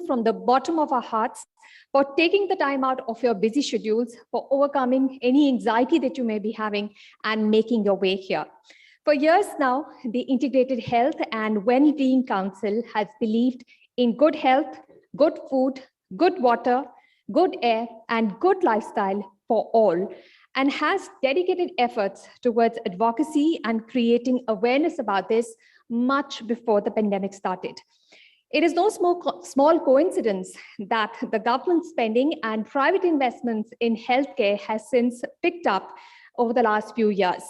from the bottom of our hearts for taking the time out of your busy schedules, for overcoming any anxiety that you may be having and making your way here. For years now, the Integrated Health and Well-Being Council has believed in good health, good food, good water, good air, and good lifestyle for all, and has dedicated efforts towards advocacy and creating awareness about this much before the pandemic started. It is no small coincidence that the government spending and private investments in healthcare has since picked up over the last few years.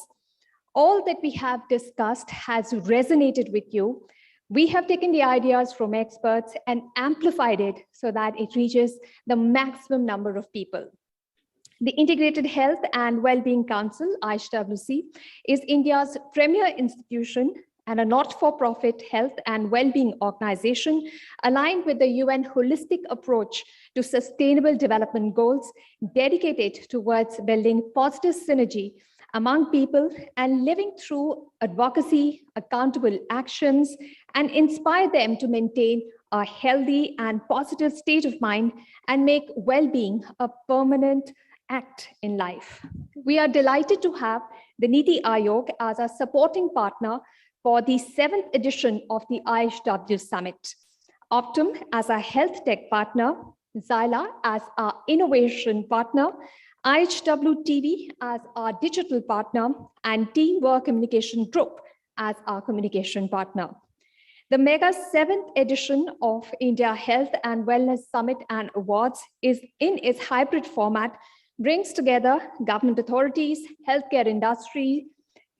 All that we have discussed has resonated with you. We have taken the ideas from experts and amplified it so that it reaches the maximum number of people. The Integrated Health and Wellbeing Council, IHWC, is India's premier institution and a not-for-profit health and well-being organization aligned with the UN holistic approach to sustainable development goals, dedicated towards building positive synergy among people and living through advocacy, accountable actions, and inspire them to maintain a healthy and positive state of mind and make well-being a permanent act in life. We are delighted to have the Niti Aayog as our supporting partner for the 7th edition of the IHW Summit. Optum as our health tech partner, Xyla as our innovation partner, IHW TV as our digital partner, and Teamwork Communication Group as our communication partner. The mega 7th edition of India Health and Wellness Summit and Awards is in its hybrid format, brings together government authorities, healthcare industry,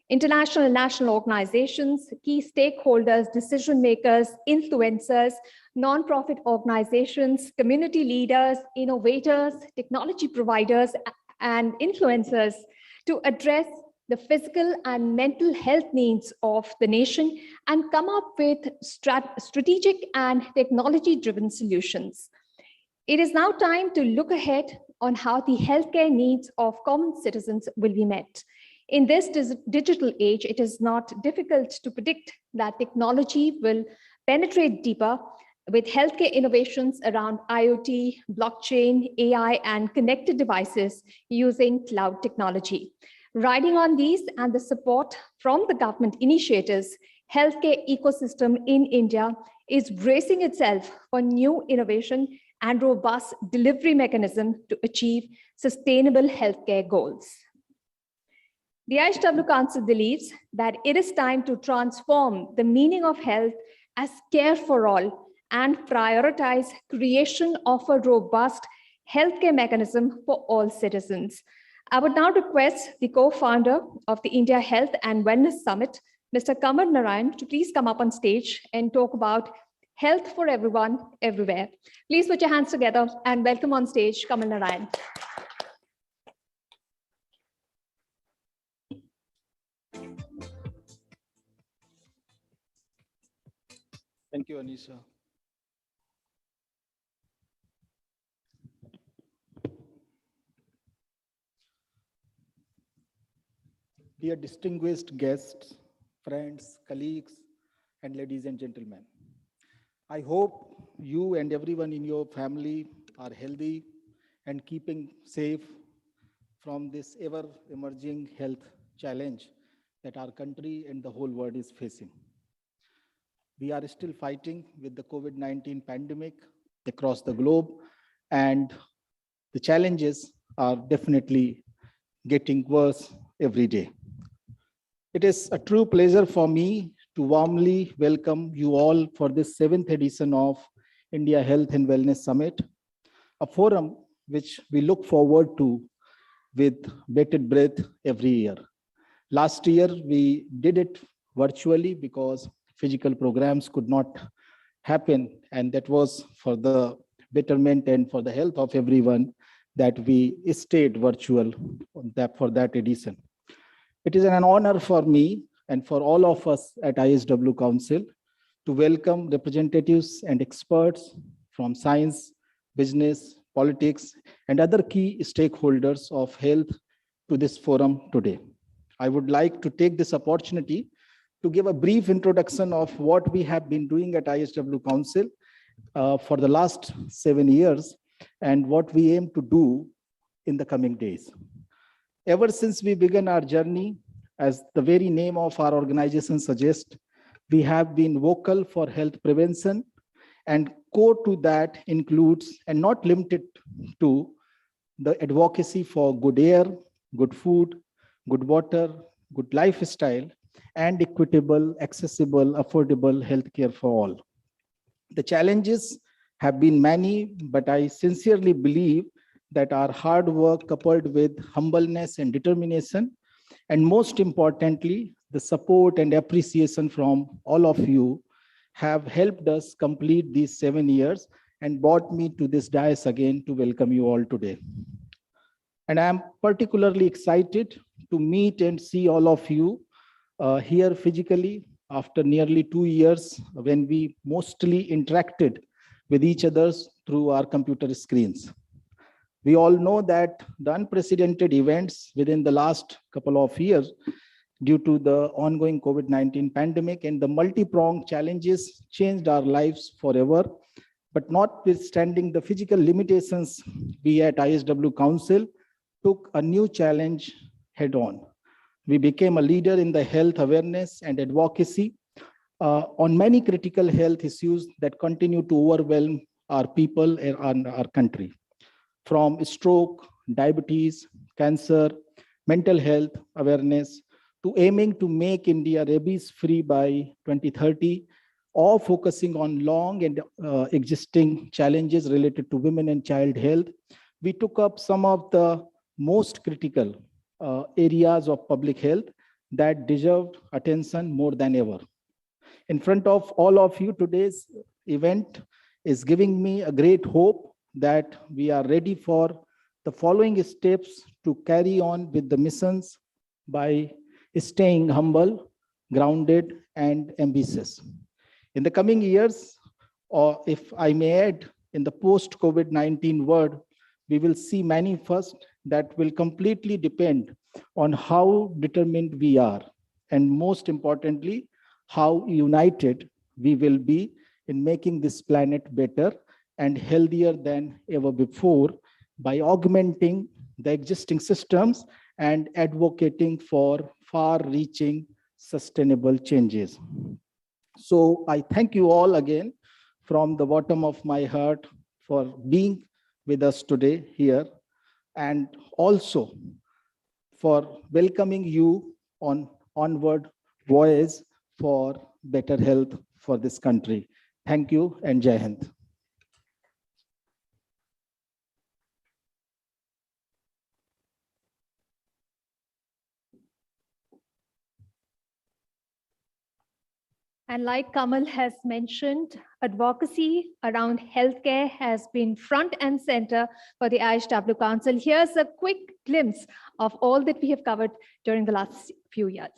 international and national organizations, key stakeholders, decision makers, influencers, non-profit organizations, community leaders, innovators, technology providers, and influencers to address the physical and mental health needs of the nation and come up with strategic and technology-driven solutions. It is now time to look ahead on how the healthcare needs of common citizens will be met. In this digital age, it is not difficult to predict that technology will penetrate deeper with healthcare innovations around IoT, blockchain, AI, and connected devices using cloud technology. Riding on these and the support from the government initiatives, healthcare ecosystem in India is bracing itself for new innovation and robust delivery mechanism to achieve sustainable healthcare goals. The IHW Council believes that it is time to transform the meaning of health as care for all and prioritize creation of a robust healthcare mechanism for all citizens. I would now request the co-founder of the India Health and Wellness Summit, Mr. Kamar Narayan, to please come up on stage and talk about health for everyone, everywhere. Please put your hands together and welcome on stage, Kamal Narayan. Thank you, Anisha. Dear distinguished guests, friends, colleagues, and ladies and gentlemen, I hope you and everyone in your family are healthy and keeping safe from this ever-emerging health challenge that our country and the whole world is facing. We are still fighting with the COVID-19 pandemic across the globe, and the challenges are definitely getting worse every day. It is a true pleasure for me to warmly welcome you all for this 7th edition of India Health and Wellness Summit, a forum which we look forward to with bated breath every year. Last year, we did it virtually because physical programs could not happen, and that was for the betterment and for the health of everyone that we stayed virtual for that edition. It is an honor for me and for all of us at IHW Council to welcome representatives and experts from science, business, politics, and other key stakeholders of health to this forum today. I would like to take this opportunity to give a brief introduction of what we have been doing at IHW Council for the last 7 years and what we aim to do in the coming days. Ever since we began our journey, as the very name of our organization suggests, we have been vocal for health prevention, and core to that includes, and not limited to, the advocacy for good air, good food, good water, good lifestyle, and equitable, accessible, affordable healthcare for all. The challenges have been many, but I sincerely believe that our hard work coupled with humbleness and determination, and most importantly, the support and appreciation from all of you have helped us complete these 7 years and brought me to this dais again to welcome you all today. And I am particularly excited to meet and see all of you here physically after nearly 2 years when we mostly interacted with each other through our computer screens. We all know that the unprecedented events within the last couple of years due to the ongoing COVID-19 pandemic and the multi-pronged challenges changed our lives forever. But notwithstanding the physical limitations, we at ISW Council took a new challenge head on. We became a leader in the health awareness and advocacy on many critical health issues that continue to overwhelm our people and our country. From stroke, diabetes, cancer, mental health awareness, to aiming to make India rabies-free by 2030, or focusing on long and existing challenges related to women and child health, we took up some of the most critical areas of public health that deserved attention more than ever. In front of all of you, today's event is giving me a great hope that we are ready for the following steps to carry on with the missions by staying humble, grounded, and ambitious. In the coming years, or if I may add, in the post-COVID-19 world, we will see many firsts that will completely depend on how determined we are, and most importantly, how united we will be in making this planet better and healthier than ever before by augmenting the existing systems and advocating for far-reaching sustainable changes. So I thank you all again from the bottom of my heart for being with us today here, and also for welcoming you on onward voyage for better health for this country. Thank you and Jai Hind. And like Kamal has mentioned, advocacy around healthcare has been front and center for the ISW Council. Here's a quick glimpse of all that we have covered during the last few years.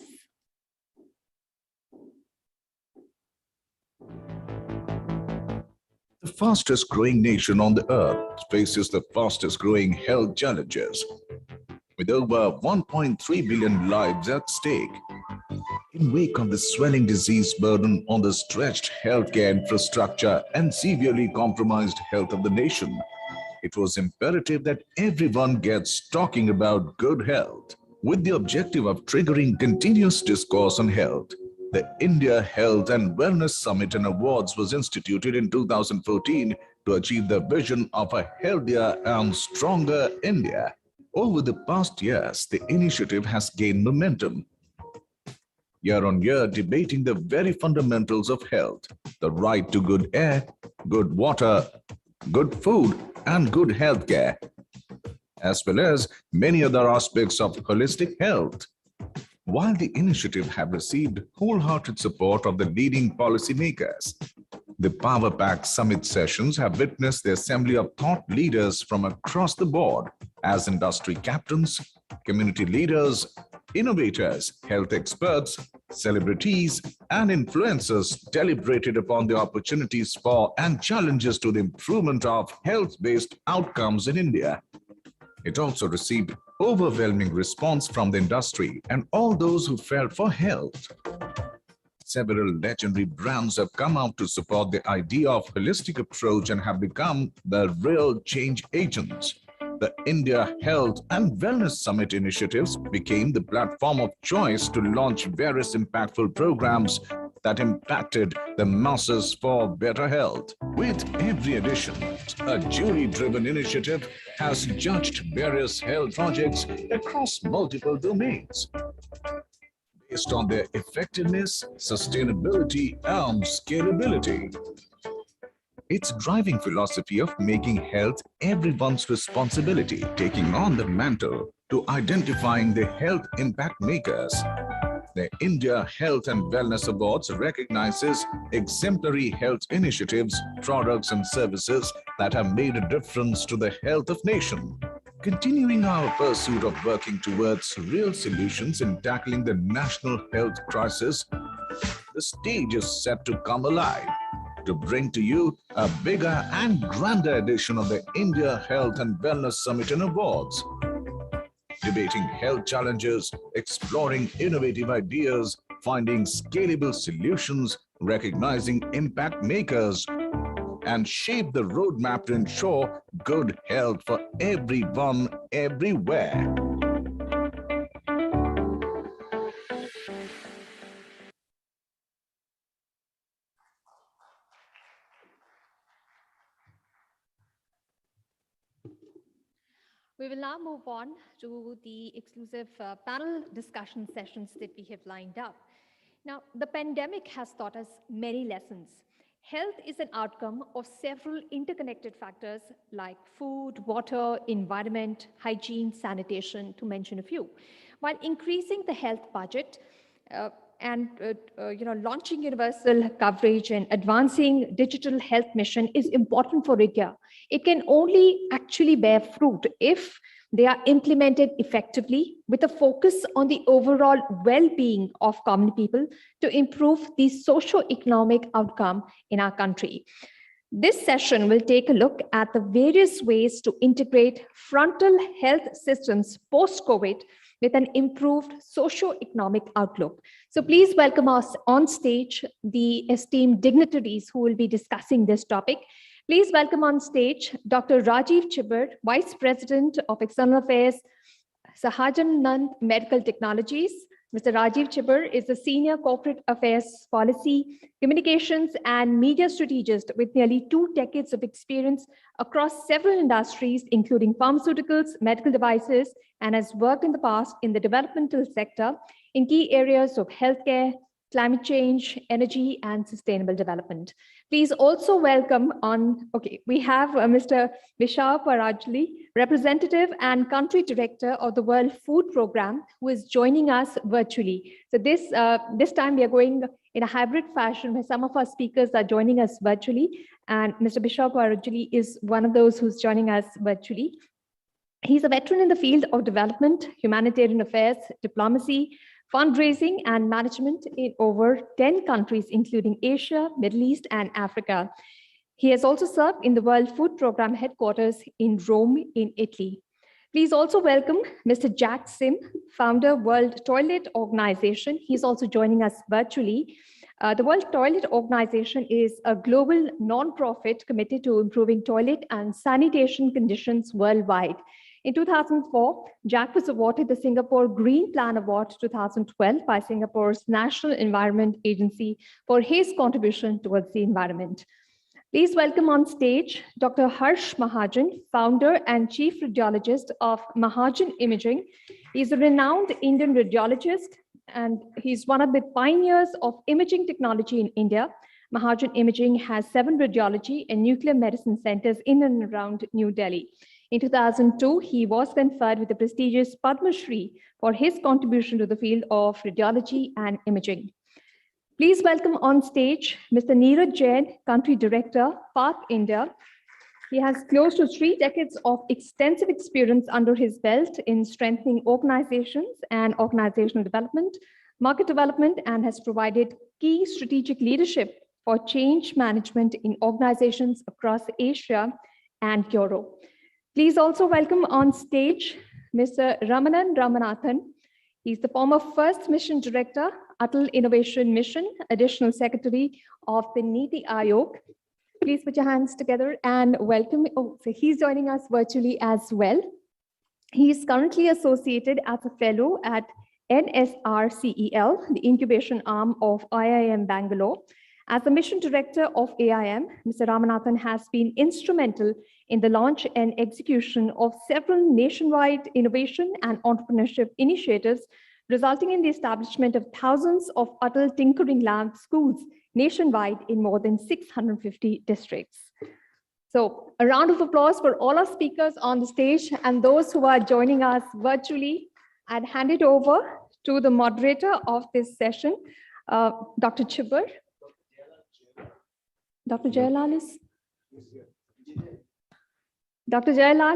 The fastest growing nation on the earth faces the fastest growing health challenges. With over 1.3 billion lives at stake, in wake of the swelling disease burden on the stretched healthcare infrastructure and severely compromised health of the nation, it was imperative that everyone gets talking about good health. With the objective of triggering continuous discourse on health, the India Health and Wellness Summit and Awards was instituted in 2014 to achieve the vision of a healthier and stronger India. Over the past years, the initiative has gained momentum, year on year debating the very fundamentals of health, the right to good air, good water, good food, and good healthcare, as well as many other aspects of holistic health. While the initiative have received wholehearted support of the leading policymakers, the Power Pack Summit sessions have witnessed the assembly of thought leaders from across the board as industry captains, community leaders, innovators, health experts, celebrities, and influencers deliberated upon the opportunities for and challenges to the improvement of health-based outcomes in India. It also received overwhelming response from the industry and all those who felt for health. Several legendary brands have come out to support the idea of holistic approach and have become the real change agents. The India Health and Wellness Summit initiatives became the platform of choice to launch various impactful programs that impacted the masses for better health. With every edition, a jury-driven initiative has judged various health projects across multiple domains based on their effectiveness, sustainability, and scalability. Its driving philosophy of making health everyone's responsibility, taking on the mantle to identifying the health impact makers. The India Health and Wellness Awards recognizes exemplary health initiatives, products, and services that have made a difference to the health of nation. Continuing our pursuit of working towards real solutions in tackling the national health crisis, the stage is set to come alive to bring to you a bigger and grander edition of the India Health and Wellness Summit and Awards. Debating health challenges, exploring innovative ideas, finding scalable solutions, recognizing impact makers, and shape the roadmap to ensure good health for everyone, everywhere. We will now move on to the exclusive panel discussion sessions that we have lined up. Now, the pandemic has taught us many lessons. Health is an outcome of several interconnected factors like food, water, environment, hygiene, sanitation, to mention a few. While increasing the health budget launching universal coverage and advancing digital health mission is important for India, it can only actually bear fruit if they are implemented effectively with a focus on the overall well-being of common people to improve the socio-economic outcome in our country. This session will take a look at the various ways to integrate frontal health systems post-COVID with an improved socio-economic outlook. So please welcome us on stage the esteemed dignitaries who will be discussing this topic. Please welcome on stage Dr. Rajiv Chibber, Vice President of External Affairs, Sahajanand Medical Technologies. Mr. Rajiv Chibber is the Senior Corporate Affairs Policy, Communications and Media Strategist with nearly 2 decades of experience across several industries, including pharmaceuticals, medical devices, and has worked in the past in the developmental sector in key areas of healthcare, climate change, energy, and sustainable development. Please also welcome we have Mr. Vishal Parajli, Representative and Country Director of the World Food Programme, who is joining us virtually. So this time we are going in a hybrid fashion where some of our speakers are joining us virtually, and Mr. Vishal Parajli is one of those who's joining us virtually. He's a veteran in the field of development, humanitarian affairs, diplomacy, fundraising and management in over 10 countries, including Asia, Middle East, and Africa. He has also served in the World Food Programme headquarters in Rome, in Italy. Please also welcome Mr. Jack Sim, founder World Toilet Organization. He's also joining us virtually. The World Toilet Organization is a global non-profit committed to improving toilet and sanitation conditions worldwide. In 2004, Jack was awarded the Singapore Green Plan Award 2012 by Singapore's National Environment Agency for his contribution towards the environment. Please welcome on stage Dr. Harsh Mahajan, founder and chief radiologist of Mahajan Imaging. He's a renowned Indian radiologist, and he's one of the pioneers of imaging technology in India. Mahajan Imaging has 7 radiology and nuclear medicine centers in and around New Delhi. In 2002, he was conferred with the prestigious Padma Shri for his contribution to the field of radiology and imaging. Please welcome on stage Mr. Neeraj Jain, Country Director, PARC India. He has close to 3 decades of extensive experience under his belt in strengthening organizations and organizational development, market development, and has provided key strategic leadership for change management in organizations across Asia and Europe. Please also welcome on stage Mr. Ramanan Ramanathan. He's the former First Mission Director, Atal Innovation Mission, Additional Secretary of the Niti Aayog. Please put your hands together and welcome. Oh, so he's joining us virtually as well. He is currently associated as a fellow at NSRCEL, the incubation arm of IIM Bangalore. As the mission director of AIM, Mr. Ramanathan has been instrumental in the launch and execution of several nationwide innovation and entrepreneurship initiatives, resulting in the establishment of thousands of Atal Tinkering Lab schools nationwide in more than 650 districts. So a round of applause for all our speakers on the stage and those who are joining us virtually. I'd hand it over to the moderator of this session, Dr. Chibber. Dr. Jayalal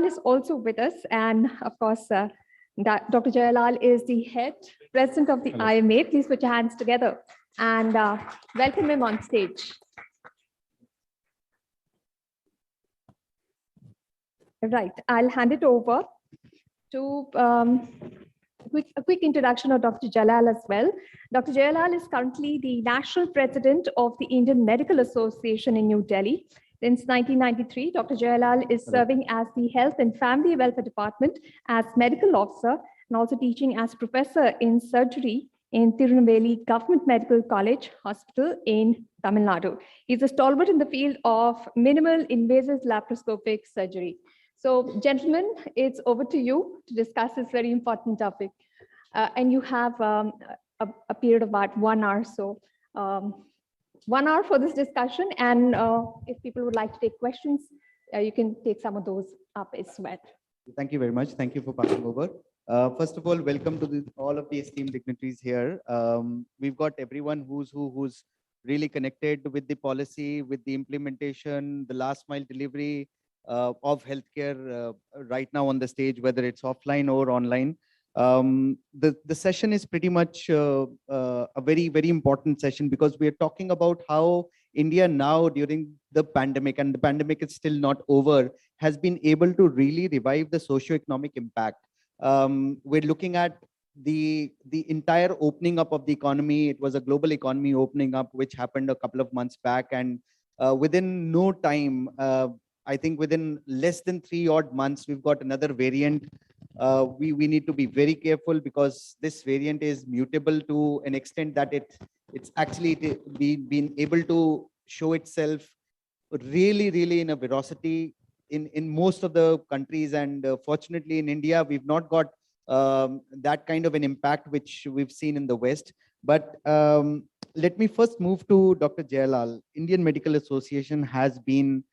is also with us. And of course, Dr. Jayalal is the head president of the IMA. Please put your hands together and welcome him on stage. Right, I'll hand it over to a quick introduction of Dr. Jalal as well. Dr. Jalal is currently the national president of the Indian Medical Association in New Delhi. Since 1993, Dr. Jalal is serving as the Health and Family Welfare Department as medical officer and also teaching as professor in surgery in Tirunelveli Government Medical College Hospital in Tamil Nadu. He's a stalwart in the field of minimal invasive laparoscopic surgery. So, gentlemen, it's over to you to discuss this very important topic. And you have a period of about 1 hour. So, 1 hour for this discussion. And if people would like to take questions, you can take some of those up as well. Thank you very much. Thank you for passing over. First of all, welcome to all of the esteemed dignitaries here. We've got everyone who's really connected with the policy, with the implementation, the last mile delivery of healthcare right now on the stage, whether it's offline or online. The session is pretty much a very, very important session because we are talking about how India now during the pandemic, and the pandemic is still not over, has been able to really revive the socioeconomic impact. We're looking at the entire opening up of the economy. It was a global economy opening up, which happened a couple of months back. And within no time, I think within less than 3 odd months, we've got another variant. We need to be very careful because this variant is mutable to an extent that it's actually been able to show itself really in a velocity in most of the countries. And fortunately in India, we've not got that kind of an impact which we've seen in the West. But let me first move to Dr. Jayalal. Indian Medical Association has been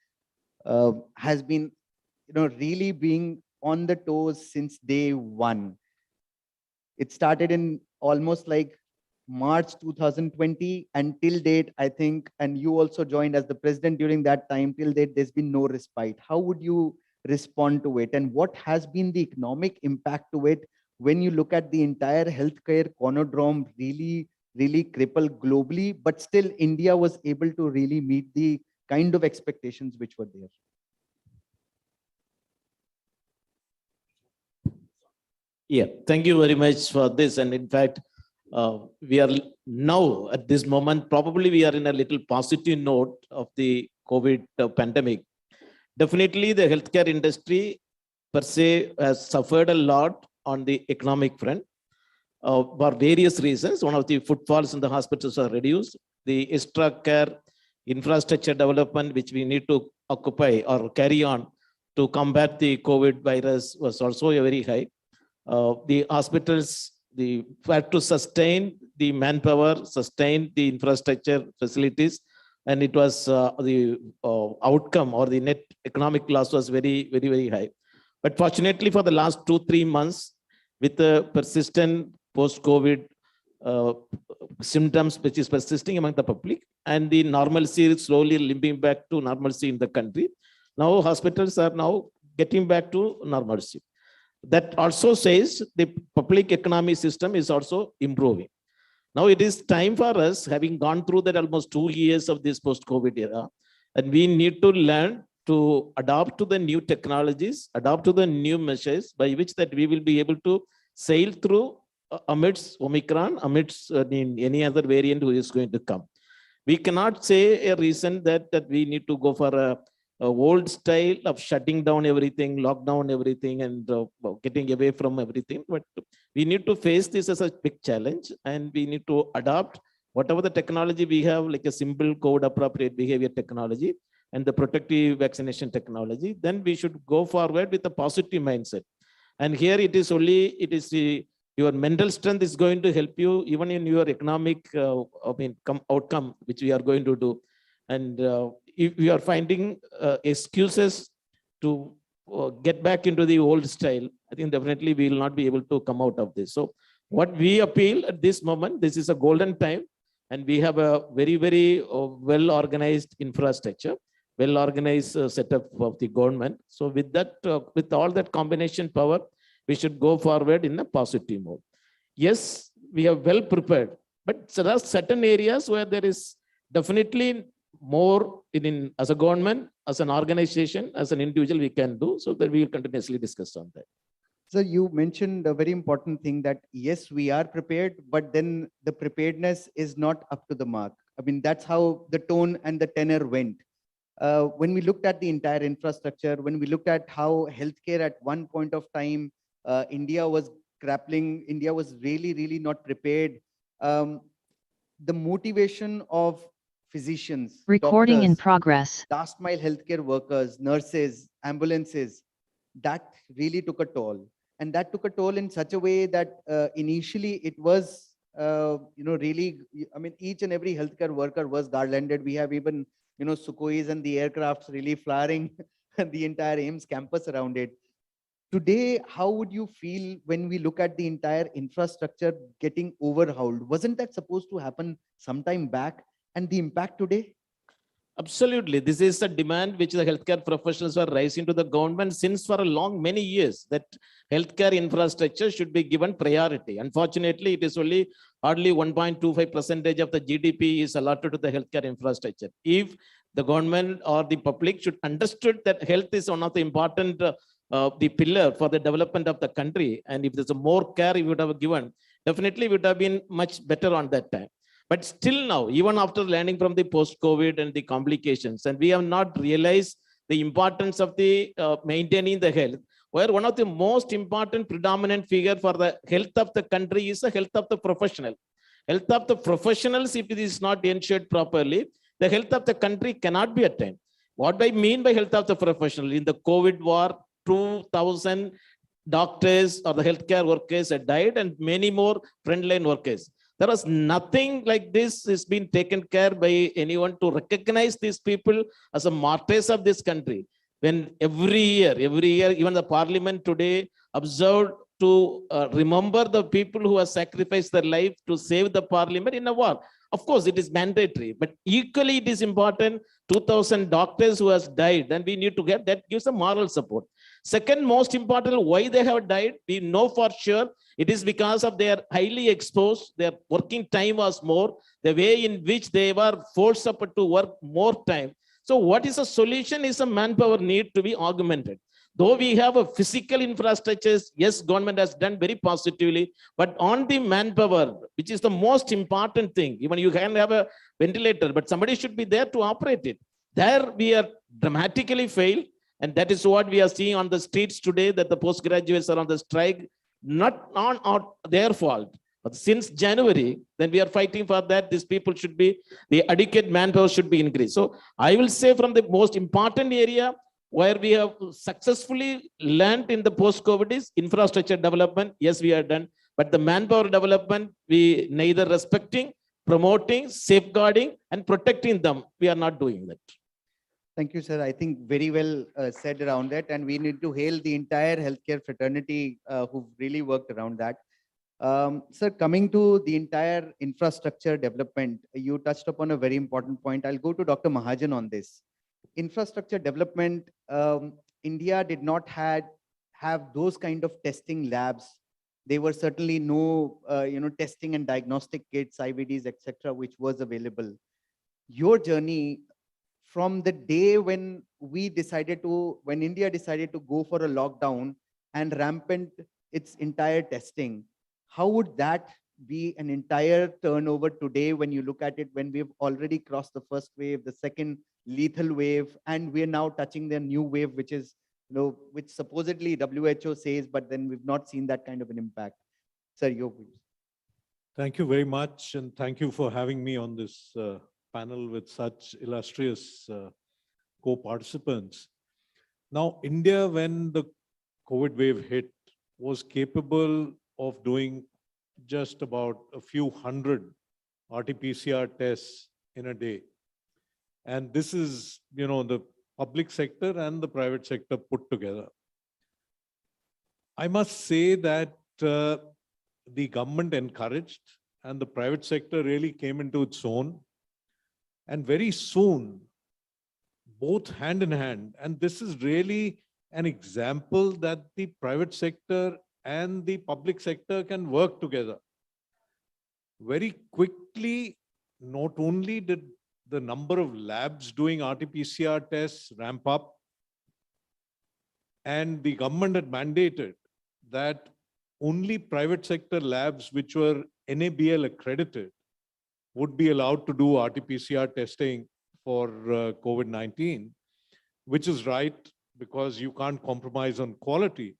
really being on the toes since day one. It started in almost like March 2020 until date, I think, and you also joined as the president during that time. Till date, there's been no respite. How would you respond to it? And what has been the economic impact to it when you look at the entire healthcare conundrum really crippled globally, but still India was able to really meet the kind of expectations which were there? Yeah, thank you very much for this. And in fact, we are now at this moment, probably we are in a little positive note of the COVID pandemic. Definitely the healthcare industry per se has suffered a lot on the economic front for various reasons. One of the footfalls in the hospitals are reduced. The extra care infrastructure development, which we need to occupy or carry on to combat the COVID virus, was also very high. The hospitals, they had to sustain the manpower, sustain the infrastructure facilities, and it was the outcome or the net economic loss was very high. But fortunately, for the last 2-3 months, with the persistent post-COVID symptoms which is persisting among the public, and the normalcy is slowly limping back to normalcy in the country. Now hospitals are now getting back to normalcy. That also says the public economy system is also improving. Now it is time for us, having gone through that almost 2 years of this post-COVID era, and we need to learn to adapt to the new technologies, adapt to the new measures by which that we will be able to sail through amidst Omicron, amidst any other variant who is going to come. We cannot say a reason that we need to go for a old style of shutting down everything, lock down everything, and getting away from everything. But we need to face this as a big challenge, and we need to adopt whatever the technology we have, like a simple code appropriate behavior technology and the protective vaccination technology. Then we should go forward with a positive mindset. And here it is your mental strength is going to help you even in your economic outcome, which we are going to do. And if we are finding excuses to get back into the old style, I think definitely we will not be able to come out of this. So what we appeal at this moment, this is a golden time, and we have a very, very well-organized infrastructure, well-organized setup of the government. So with that, with all that combination power, we should go forward in a positive mode. Yes, we are well prepared, but there are certain areas where there is definitely more as a government, as an organization, as an individual we can do, so that we will continuously discuss on that. So you mentioned a very important thing that yes, we are prepared, but then the preparedness is not up to the mark. I mean, that's how the tone and the tenor went. When we looked at the entire infrastructure, when we looked at how healthcare at one point of time, India was grappling, India was really, really not prepared. The motivation of physicians, Recording in doctors, progress. last mile healthcare workers, nurses, ambulances, that really took a toll. And that took a toll in such a way that initially it was, really, I mean, each and every healthcare worker was garlanded. We have even, Sukhois and the aircrafts really flying the entire AIIMS campus around it. Today, how would you feel when we look at the entire infrastructure getting overhauled? Wasn't that supposed to happen sometime back? And the impact today? Absolutely. This is a demand which the healthcare professionals are raising to the government since for a many years, that healthcare infrastructure should be given priority. Unfortunately, it is hardly 1.25% of the GDP is allotted to the healthcare infrastructure. If the government or the public should understood that health is one of the important the pillar for the development of the country, and if there's a more care we would have given, definitely would have been much better on that time. But still now, even after learning from the post-COVID and the complications, and we have not realized the importance of the maintaining the health, where one of the most important predominant figure for the health of the country is the health of the professional. Health of the professionals, if it is not ensured properly, the health of the country cannot be attained. What I mean by health of the professional, in the COVID war, 2,000 doctors or the healthcare workers had died, and many more frontline workers. There was nothing like this is being taken care by anyone to recognize these people as a martyrs of this country. When every year, even the parliament today observed to remember the people who have sacrificed their life to save the parliament in a war. Of course, it is mandatory, but equally it is important. 2,000 doctors who has died, and we need to get that gives a moral support. Second most important, why they have died, we know for sure it is because of their highly exposed, their working time was more, the way in which they were forced up to work more time. So what is a solution is a manpower need to be augmented. Though we have a physical infrastructures, yes, government has done very positively, but on the manpower, which is the most important thing, even you can have a ventilator, but somebody should be there to operate it. There we are dramatically failed. And that is what we are seeing on the streets today, that the postgraduates are on the strike, not on their fault. But since January, then we are fighting for that. These people should be, the adequate manpower should be increased. So I will say from the most important area where we have successfully learned in the post-COVID is infrastructure development. Yes, we are done. But the manpower development, we neither respecting, promoting, safeguarding, and protecting them. We are not doing that. Thank you, sir. I think very well said around that. And we need to hail the entire healthcare fraternity who've really worked around that. Sir, coming to the entire infrastructure development, you touched upon a very important point. I'll go to Dr. Mahajan on this. Infrastructure development, India did not have those kind of testing labs. There were certainly no testing and diagnostic kits, IVDs, etc., which was available. Your journey from the day when India decided to go for a lockdown and rampant its entire testing, how would that be an entire turnover today when you look at it, when we've already crossed the first wave, the second lethal wave, and we're now touching the new wave, which is, which supposedly WHO says, but then we've not seen that kind of an impact. Sir, your views. Thank you very much, and thank you for having me on this panel with such illustrious co-participants. Now, India, when the COVID wave hit, was capable of doing just about a few hundred RT-PCR tests in a day. And this is, the public sector and the private sector put together. I must say that the government encouraged and the private sector really came into its own. And very soon, both hand in hand, and this is really an example that the private sector and the public sector can work together. Very quickly, not only did the number of labs doing RT-PCR tests ramp up, and the government had mandated that only private sector labs which were NABL accredited would be allowed to do RT-PCR testing for COVID-19, which is right because you can't compromise on quality.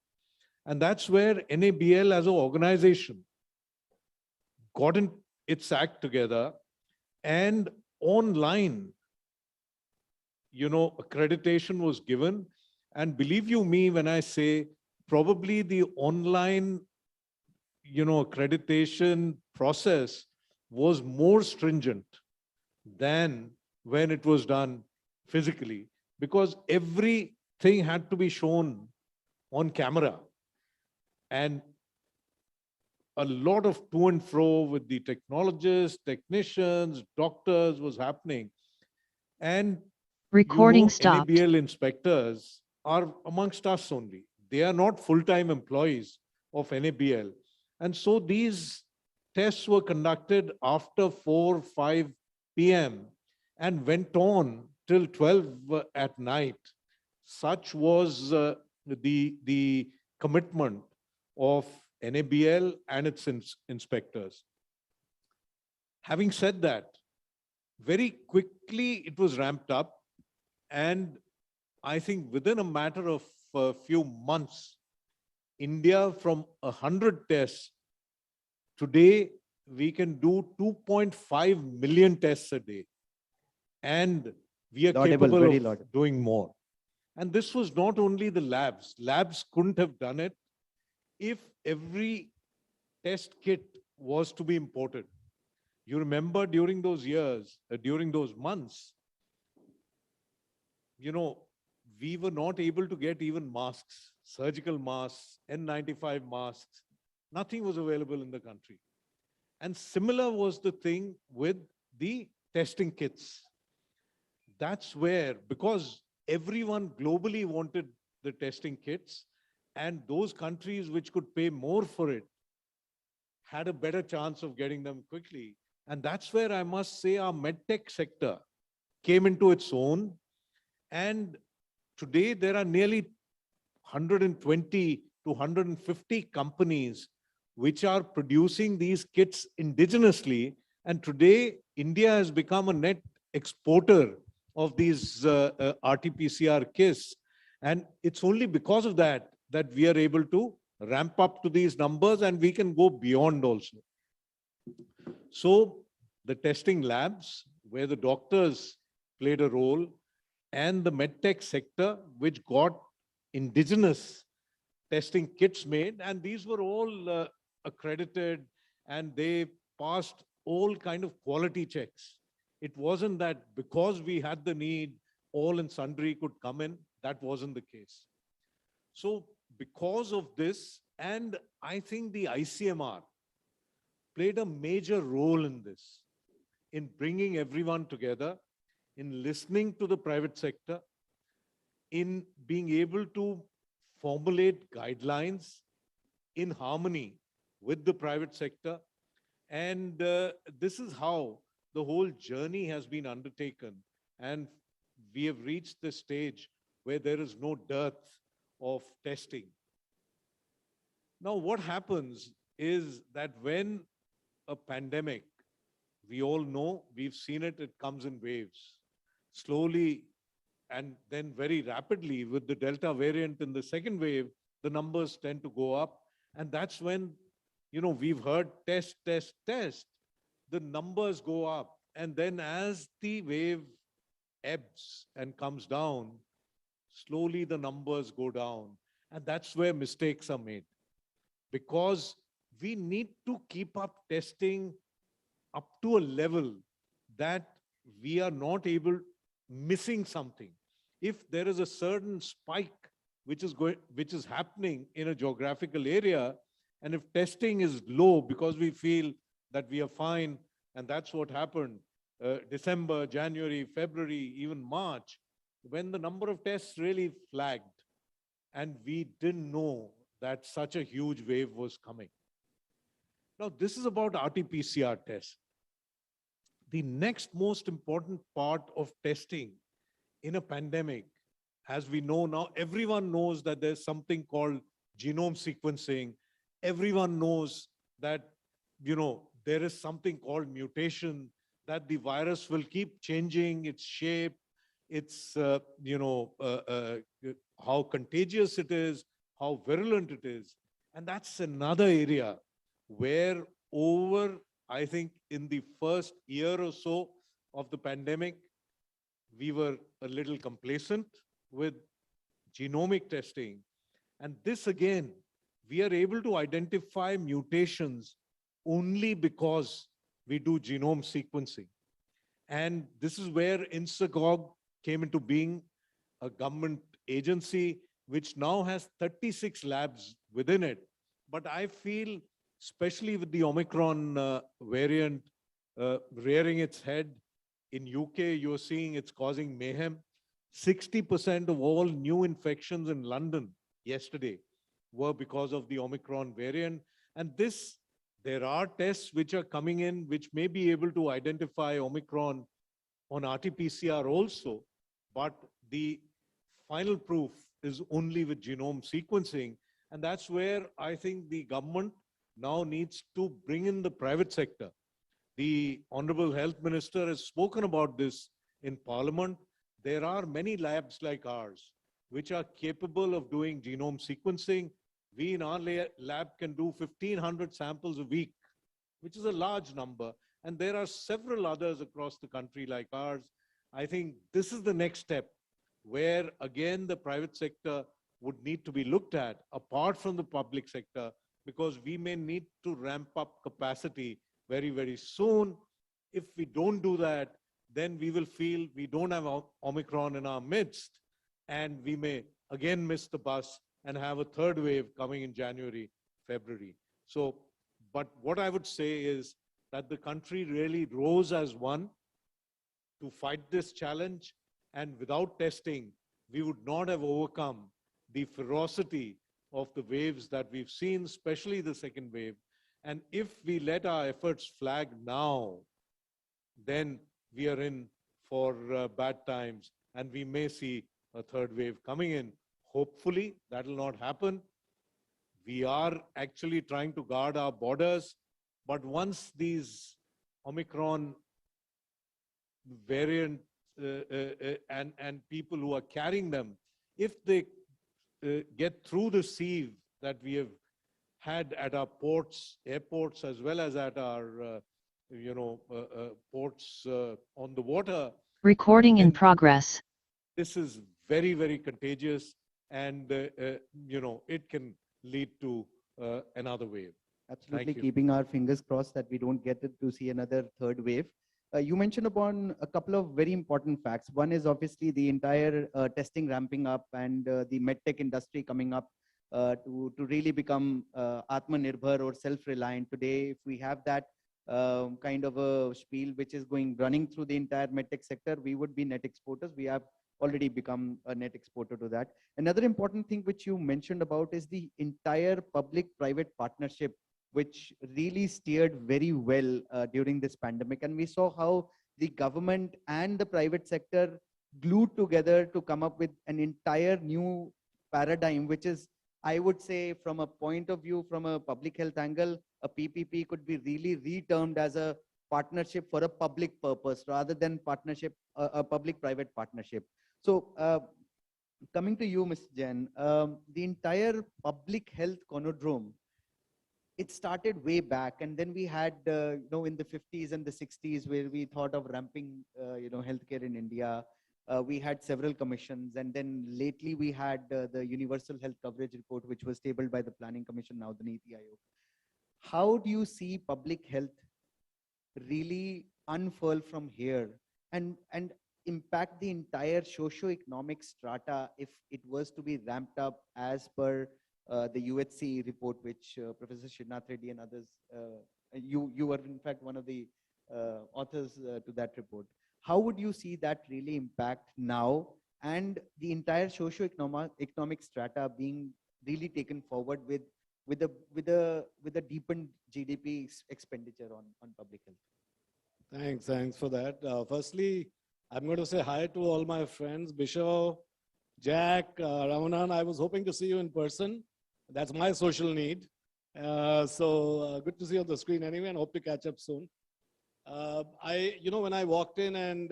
And that's where NABL as an organization got its act together, and online, accreditation was given. And believe you me when I say probably the online, accreditation process was more stringent than when it was done physically, because everything had to be shown on camera. And a lot of to and fro with the technologists, technicians, doctors was happening. And Recording stopped. NABL inspectors are amongst us only. They are not full-time employees of NABL. And so these tests were conducted after 4, 5 p.m. and went on till 12 at night. Such was the commitment of NABL and its inspectors. Having said that, very quickly it was ramped up, and I think within a matter of a few months, India from 100 tests, today we can do 2.5 million tests a day. And we are capable of doing more. And this was not only the labs. Labs couldn't have done it if every test kit was to be imported. You remember during those years, during those months, we were not able to get even masks, surgical masks, N95 masks. Nothing was available in the country. And similar was the thing with the testing kits. That's where, because everyone globally wanted the testing kits, and those countries which could pay more for it had a better chance of getting them quickly. And that's where I must say our medtech sector came into its own. And today there are nearly 120 to 150 companies which are producing these kits indigenously. And today India has become a net exporter of these RT-PCR kits. And it's only because of that that we are able to ramp up to these numbers, and we can go beyond also. So the testing labs, where the doctors played a role, and the medtech sector, which got indigenous testing kits made, and these were all accredited, and they passed all kind of quality checks. It wasn't that because we had the need, all and sundry could come in. That wasn't the case. So because of this, and I think the ICMR played a major role in this, in bringing everyone together, in listening to the private sector, in being able to formulate guidelines in harmony with the private sector. And this is how the whole journey has been undertaken. And we have reached the stage where there is no dearth of testing. Now, what happens is that when a pandemic, we all know, we've seen it, it comes in waves. Slowly and then very rapidly with the Delta variant in the second wave, the numbers tend to go up. And that's when, we've heard test, test, test, the numbers go up. And then as the wave ebbs and comes down, slowly the numbers go down. And that's where mistakes are made. Because we need to keep up testing up to a level that we are not missing something. If there is a certain spike which is happening in a geographical area, and if testing is low because we feel that we are fine, and that's what happened December, January, February, even March, when the number of tests really flagged, and we didn't know that such a huge wave was coming. Now, this is about RT-PCR tests. The next most important part of testing in a pandemic, as we know now, everyone knows that there's something called genome sequencing. Everyone knows that, there is something called mutation, that the virus will keep changing its shape, its, how contagious it is, how virulent it is. And that's another area where I think in the first year or so of the pandemic, we were a little complacent with genomic testing. And this again, we are able to identify mutations only because we do genome sequencing. And this is where INSACOG came into being, a government agency which now has 36 labs within it. But I feel, especially with the Omicron variant rearing its head, in UK, you're seeing it's causing mayhem. 60% of all new infections in London yesterday were because of the Omicron variant. And there are tests which are coming in which may be able to identify Omicron on RT-PCR also, but the final proof is only with genome sequencing. And that's where I think the government now needs to bring in the private sector. The Honorable Health Minister has spoken about this in Parliament. There are many labs like ours which are capable of doing genome sequencing. We in our lab can do 1,500 samples a week, which is a large number. And there are several others across the country like ours. I think this is the next step where, again, the private sector would need to be looked at apart from the public sector, because we may need to ramp up capacity very, very soon. If we don't do that, then we will feel we don't have Omicron in our midst, and we may again miss the bus and have a third wave coming in January, February. So, but what I would say is that the country really rose as one to fight this challenge, and without testing, we would not have overcome the ferocity of the waves that we've seen, especially the second wave. And if we let our efforts flag now, then we are in for bad times, and we may see a third wave coming in. Hopefully, that will not happen. We are actually trying to guard our borders, but once these Omicron variant and people who are carrying them, if they get through the sieve that we have had at our ports, airports, as well as at our, ports on the water. Recording in progress. This is very, very contagious, and, it can lead to another wave. Absolutely, Thank you. keeping our fingers crossed that we don't get to see another third wave. You mentioned upon a couple of very important facts. One is obviously the entire testing ramping up, and the medtech industry coming up to really become Atmanirbhar or self-reliant. Today, if we have that kind of a spiel which is running through the entire medtech sector, we would be net exporters. We have already become a net exporter to that. Another important thing which you mentioned about is the entire public-private partnership, which really steered very well during this pandemic. And we saw how the government and the private sector glued together to come up with an entire new paradigm, which is, I would say from a point of view, from a public health angle, a PPP could be really retermed as a partnership for a public purpose rather than partnership, a public-private partnership. So coming to you, Mr. Jain, the entire public health conundrum, it started way back, and then we had, in the 50s and the 60s, where we thought of ramping, healthcare in India. We had several commissions, and then lately we had the Universal Health Coverage Report, which was tabled by the Planning Commission, now the Niti Aayog. How do you see public health really unfurl from here and impact the entire socio-economic strata if it was to be ramped up as per the UHC report, which Professor Srinath Reddy and others, you were in fact one of the authors to that report. How would you see that really impact now and the entire socio-economic strata being really taken forward with a deepened GDP expenditure on public health? Thanks for that. Firstly, I'm going to say hi to all my friends, Bisho, Jack, Ramanan. I was hoping to see you in person. That's my social need. So good to see you on the screen anyway, and hope to catch up soon. When I walked in and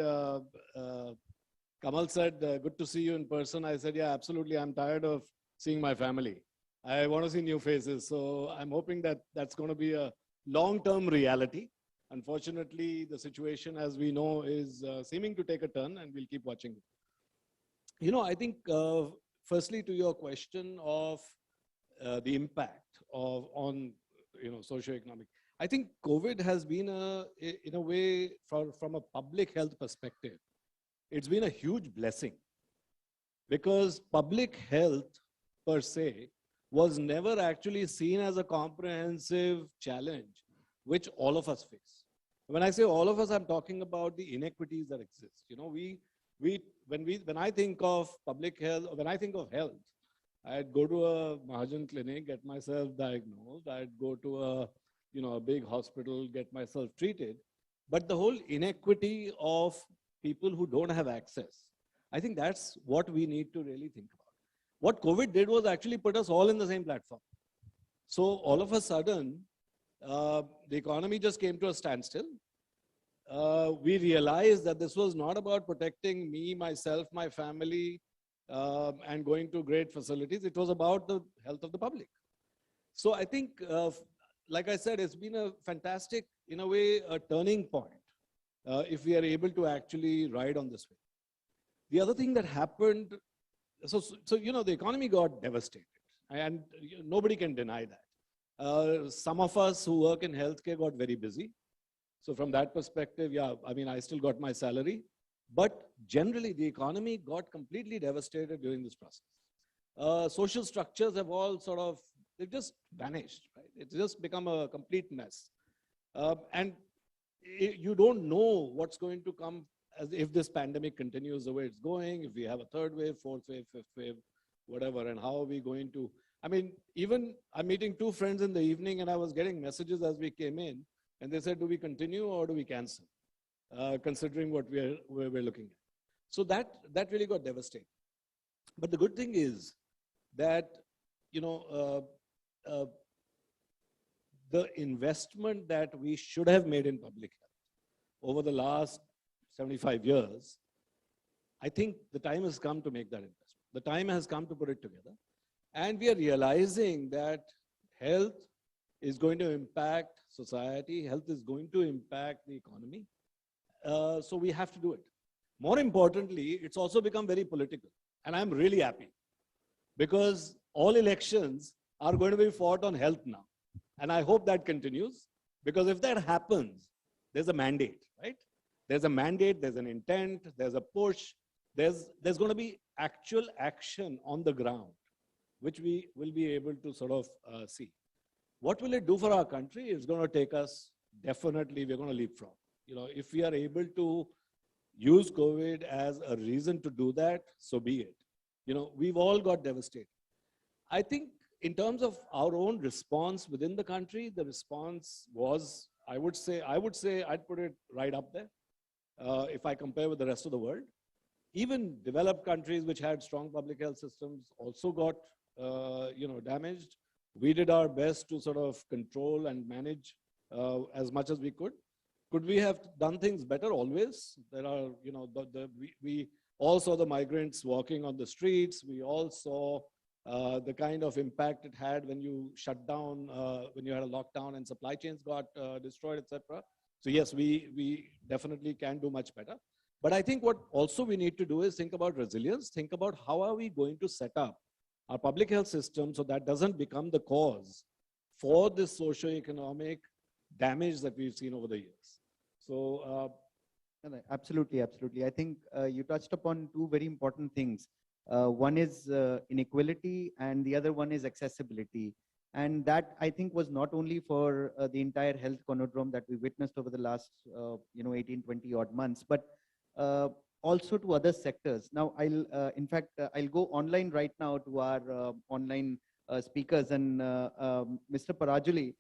Kamal said, good to see you in person, I said, yeah, absolutely. I'm tired of seeing my family. I want to see new faces. So I'm hoping that that's going to be a long-term reality. Unfortunately, the situation, as we know, is seeming to take a turn, and we'll keep watching it. I think, firstly, to your question of the impact on socioeconomic, I think COVID has been in a way, from a public health perspective, it's been a huge blessing, because public health per se was never actually seen as a comprehensive challenge which all of us face. When I say all of us, I'm talking about the inequities that exist. When I think of public health, when I think of health, I'd go to a Mahajan clinic, get myself diagnosed. I'd go to a big hospital, get myself treated. But the whole inequity of people who don't have access, I think that's what we need to really think about. What COVID did was actually put us all in the same platform. So all of a sudden, the economy just came to a standstill. We realized that this was not about protecting me, myself, my family, and going to great facilities. It was about the health of the public. So I think, like I said, it's been a fantastic, in a way, a turning point, if we are able to actually ride on this way. The other thing that happened, so the economy got devastated, and nobody can deny that. Some of us who work in healthcare got very busy. So from that perspective, yeah, I still got my salary. But generally, the economy got completely devastated during this process. Social structures have all they've just vanished, right? It's just become a complete mess. And you don't know what's going to come as if this pandemic continues the way it's going, if we have a third wave, fourth wave, fifth wave, whatever, and how are we going to, even I'm meeting two friends in the evening, and I was getting messages as we came in, and they said, do we continue or do we cancel? Considering what we're looking at. So that really got devastated. But the good thing is that, the investment that we should have made in public health over the last 75 years, I think the time has come to make that investment. The time has come to put it together. And we are realizing that health is going to impact society, health is going to impact the economy. So we have to do it. More importantly, it's also become very political. And I'm really happy, because all elections are going to be fought on health now. And I hope that continues, because if that happens, there's a mandate, right? There's a mandate, there's an intent, there's a push, there's going to be actual action on the ground, which we will be able to see. What will it do for our country? It's going to take us, definitely, we're going to leapfrog. If we are able to use COVID as a reason to do that, so be it. We've all got devastated. I think in terms of our own response within the country, the response was, I would say I'd put it right up there. If I compare with the rest of the world, even developed countries which had strong public health systems also got damaged. We did our best to sort of control and manage as much as we could. Could we have done things better? Always. There are, we all saw the migrants walking on the streets. We all saw the kind of impact it had when you shut down, when you had a lockdown and supply chains got destroyed, etc. So yes, we definitely can do much better. But I think what also we need to do is think about resilience, think about how are we going to set up our public health system so that doesn't become the cause for this socio-economic damage that we've seen over the years. So no, absolutely, absolutely. I think you touched upon two very important things. One is inequality and the other one is accessibility. And that I think was not only for the entire health conundrum that we witnessed over the last 18, 20 odd months, but also to other sectors. Now, in fact, I'll go online right now to our online speakers and Mr. Parajuli.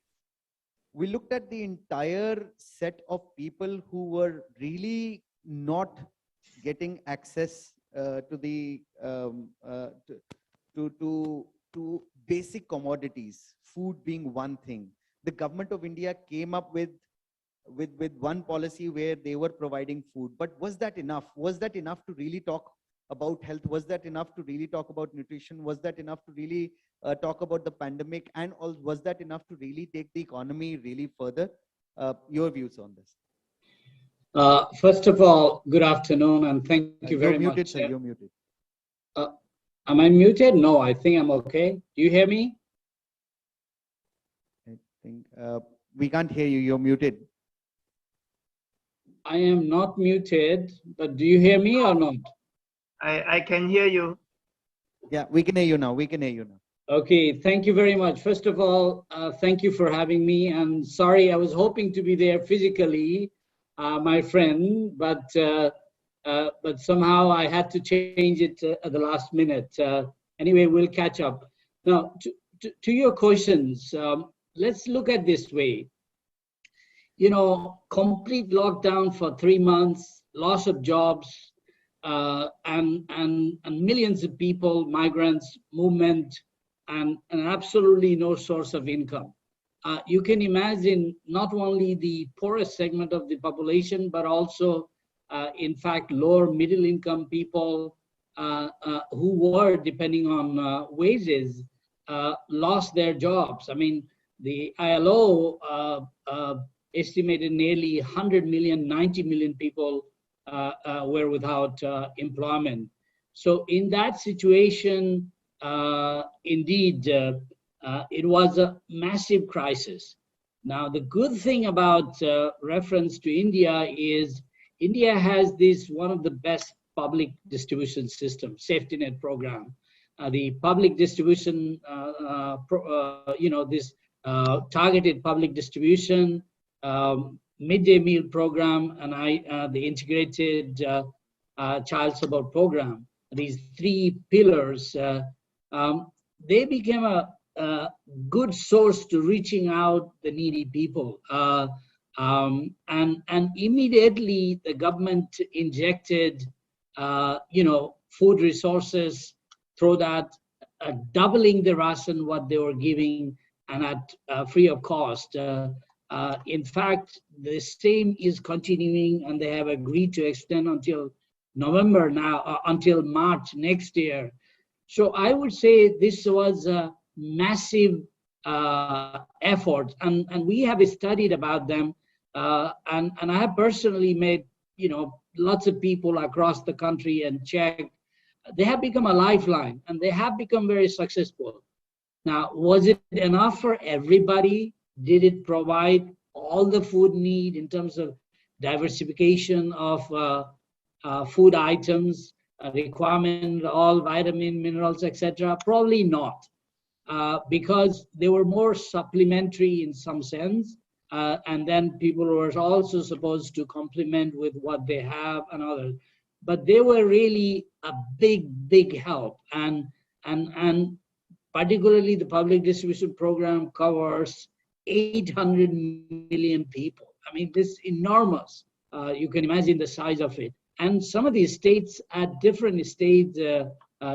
We looked at the entire set of people who were really not getting access to the to basic commodities, food being one thing. The government of India came up with one policy where they were providing food. But was that enough? Was that enough to really talk about health? Was that enough to really talk about nutrition? Was that enough to really talk about the pandemic? And was that enough to really take the economy really further? Your views on this? First of all, good afternoon and thank you very muted, much. Sir, you're muted. Am I muted? No, I think I'm okay. Do you hear me? I think we can't hear you. You're muted. I am not muted, but do you hear me or not? I can hear you. Yeah, we can hear you now. We can hear you now. Okay, thank you very much. First of all, thank you for having me. And sorry, I was hoping to be there physically, my friend, but somehow I had to change it at the last minute. Anyway, we'll catch up. Now, to your questions, let's look at this way. Complete lockdown for 3 months, loss of jobs, and millions of people, migrants, movement, and absolutely no source of income. You can imagine not only the poorest segment of the population, but also, in fact, lower middle income people who were depending on wages lost their jobs. I mean, the ILO estimated nearly 100 million, 90 million people were without employment. So in that situation, indeed, it was a massive crisis. Now, the good thing about reference to India is India has one of the best public distribution system, safety net program. The public distribution, this targeted public distribution, midday meal program, and the integrated child support program. These three pillars, they became a good source to reaching out the needy people. And immediately the government injected, food resources through that, doubling the ration what they were giving and at free of cost. In fact, the same is continuing, and they have agreed to extend until November now, until March next year. So I would say this was a massive effort, and we have studied about them, and I have personally met, lots of people across the country and checked. They have become a lifeline, and they have become very successful. Now, was it enough for everybody? Did it provide all the food need in terms of diversification of food items, requirement, all vitamin, minerals, etc.? Probably not, because they were more supplementary in some sense, and then people were also supposed to complement with what they have and others. But they were really a big help, and particularly the public distribution program covers 800 million people. I mean, this is enormous. You can imagine the size of it. And some of these states at different states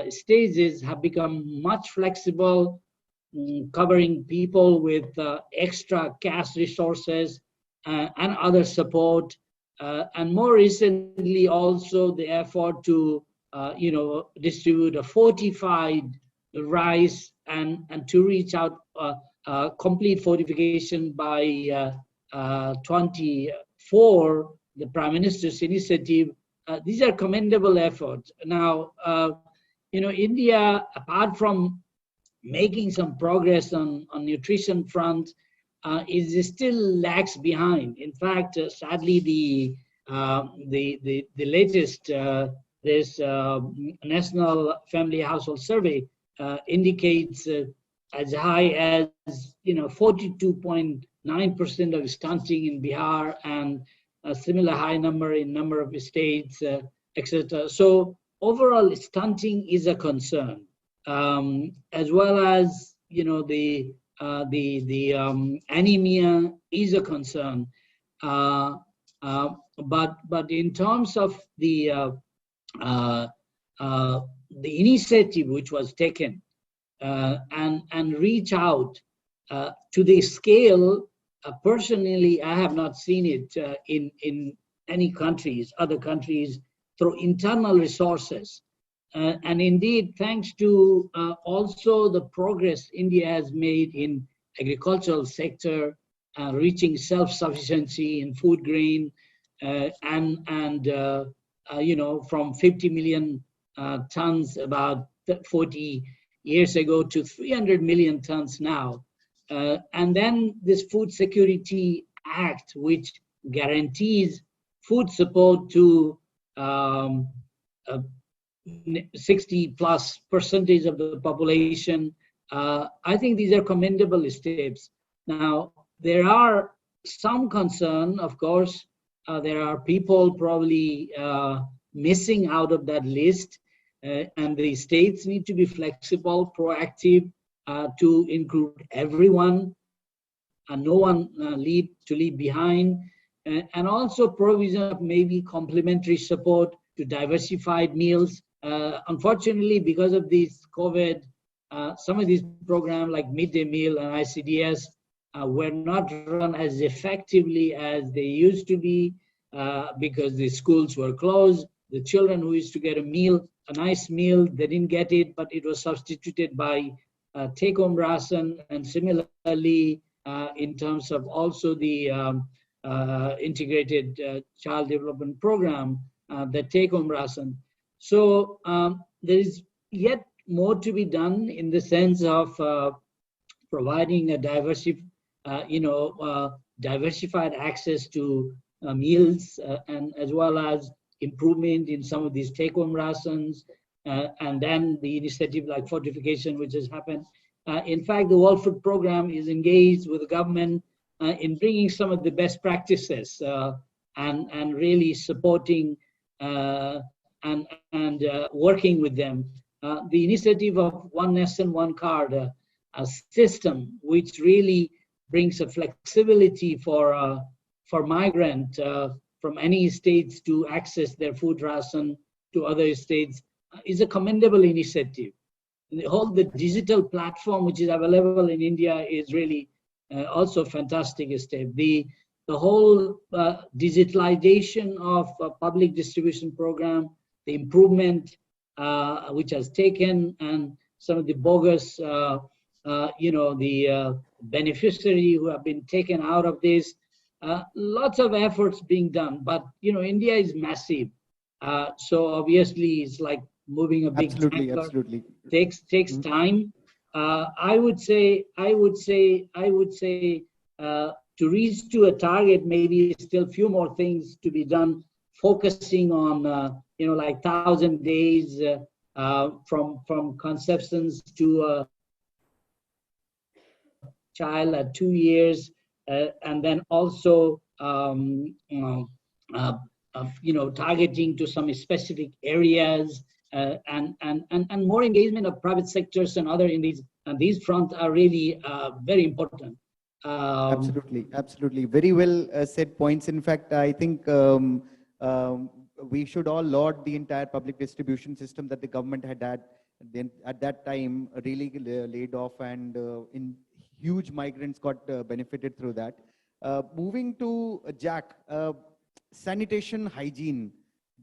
stages have become much flexible, covering people with extra cash resources and other support. And more recently, also the effort to, distribute a fortified rice and to reach out complete fortification by 24, the Prime Minister's initiative. These are commendable efforts. Now, India, apart from making some progress on nutrition front, is still lags behind. In fact, sadly, the latest this National Family Household Survey indicates as high as 42.9% of stunting in Bihar, and a similar high number in number of states, etc. So overall, stunting is a concern, as well as the anemia is a concern. But in terms of the initiative which was taken and reach out to the scale, personally, I have not seen it in any countries, other countries, through internal resources. And indeed, thanks to also the progress India has made in agricultural sector, reaching self-sufficiency in food grain, from 50 million tons about 40 years ago to 300 million tons now. And then this Food Security Act, which guarantees food support to 60+% of the population. I think these are commendable steps. Now, there are some concern, of course. There are people probably missing out of that list, and the states need to be flexible, proactive, to include everyone, and no one leave behind, and also provision of maybe complementary support to diversified meals. Unfortunately, because of this COVID, some of these programs like midday meal and ICDS were not run as effectively as they used to be because the schools were closed. The children who used to get a nice meal, they didn't get it, but it was substituted by take-home ration, and similarly in terms of also the integrated child development program, the take-home ration. So there is yet more to be done in the sense of providing a diversified access to meals, and as well as improvement in some of these take-home rations, and then the initiative like fortification, which has happened. In fact, the World Food Program is engaged with the government in bringing some of the best practices and really supporting and working with them. The initiative of One Nation, One Card, a system which really brings a flexibility for migrant from any states to access their food ration to other states, is a commendable initiative. The digital platform which is available in India is really also a fantastic step. The whole digitalization of public distribution program, the improvement which has taken, and some of the bogus, the beneficiary who have been taken out of this. Lots of efforts being done, but India is massive, so obviously it's like moving a big tanker. Absolutely. Takes time. I would say to reach to a target, maybe still few more things to be done, focusing on like 1,000 days from conceptions to a child at 2 years, and then also targeting to some specific areas, and more engagement of private sectors and other in these fronts are really very important. Absolutely. Very well said points. In fact, I think we should all laud the entire public distribution system that the government had then at that time really laid off, and in huge migrants got benefited through that. Moving to Jack, sanitation hygiene,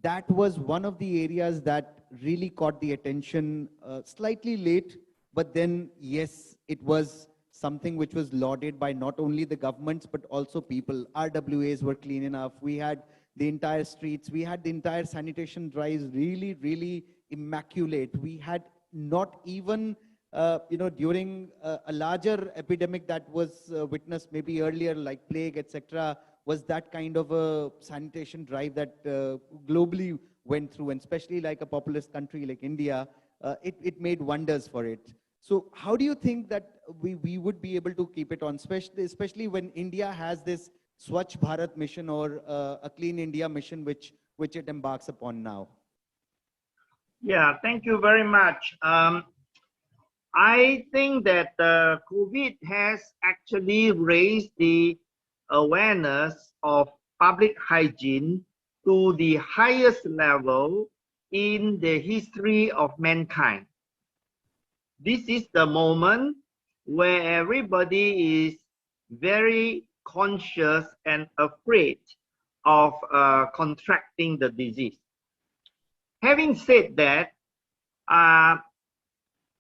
that was one of the areas that really caught the attention slightly late, but then yes, it was something which was lauded by not only the governments but also people. RWAs were clean enough. We had the entire streets, we had the entire sanitation drives really, really immaculate. We had not even, during a larger epidemic that was witnessed maybe earlier, like plague, etc., was that kind of a sanitation drive that globally went through, and especially like a populous country like India, it made wonders for it. So how do you think that we would be able to keep it on, especially when India has this Swachh Bharat mission, or a Clean India mission, which it embarks upon now? Yeah, thank you very much. I think that COVID has actually raised the awareness of public hygiene to the highest level in the history of mankind. This is the moment where everybody is very conscious and afraid of contracting the disease. Having said that, I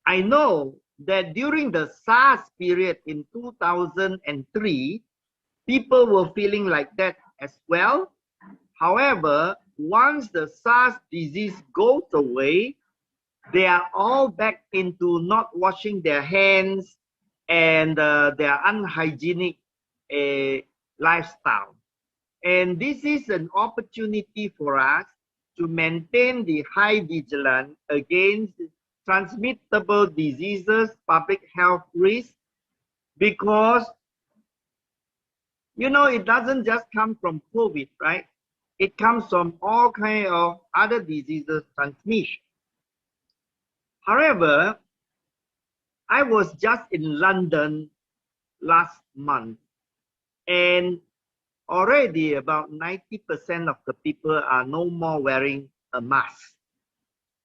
know that during the SARS period in 2003, people were feeling like that as well. However, once the SARS disease goes away, they are all back into not washing their hands and their unhygienic lifestyle. And this is an opportunity for us to maintain the high vigilance against transmittable diseases, public health risks, because, it doesn't just come from COVID, right? It comes from all kinds of other diseases transmission. However, I was just in London last month, and already about 90% of the people are no more wearing a mask.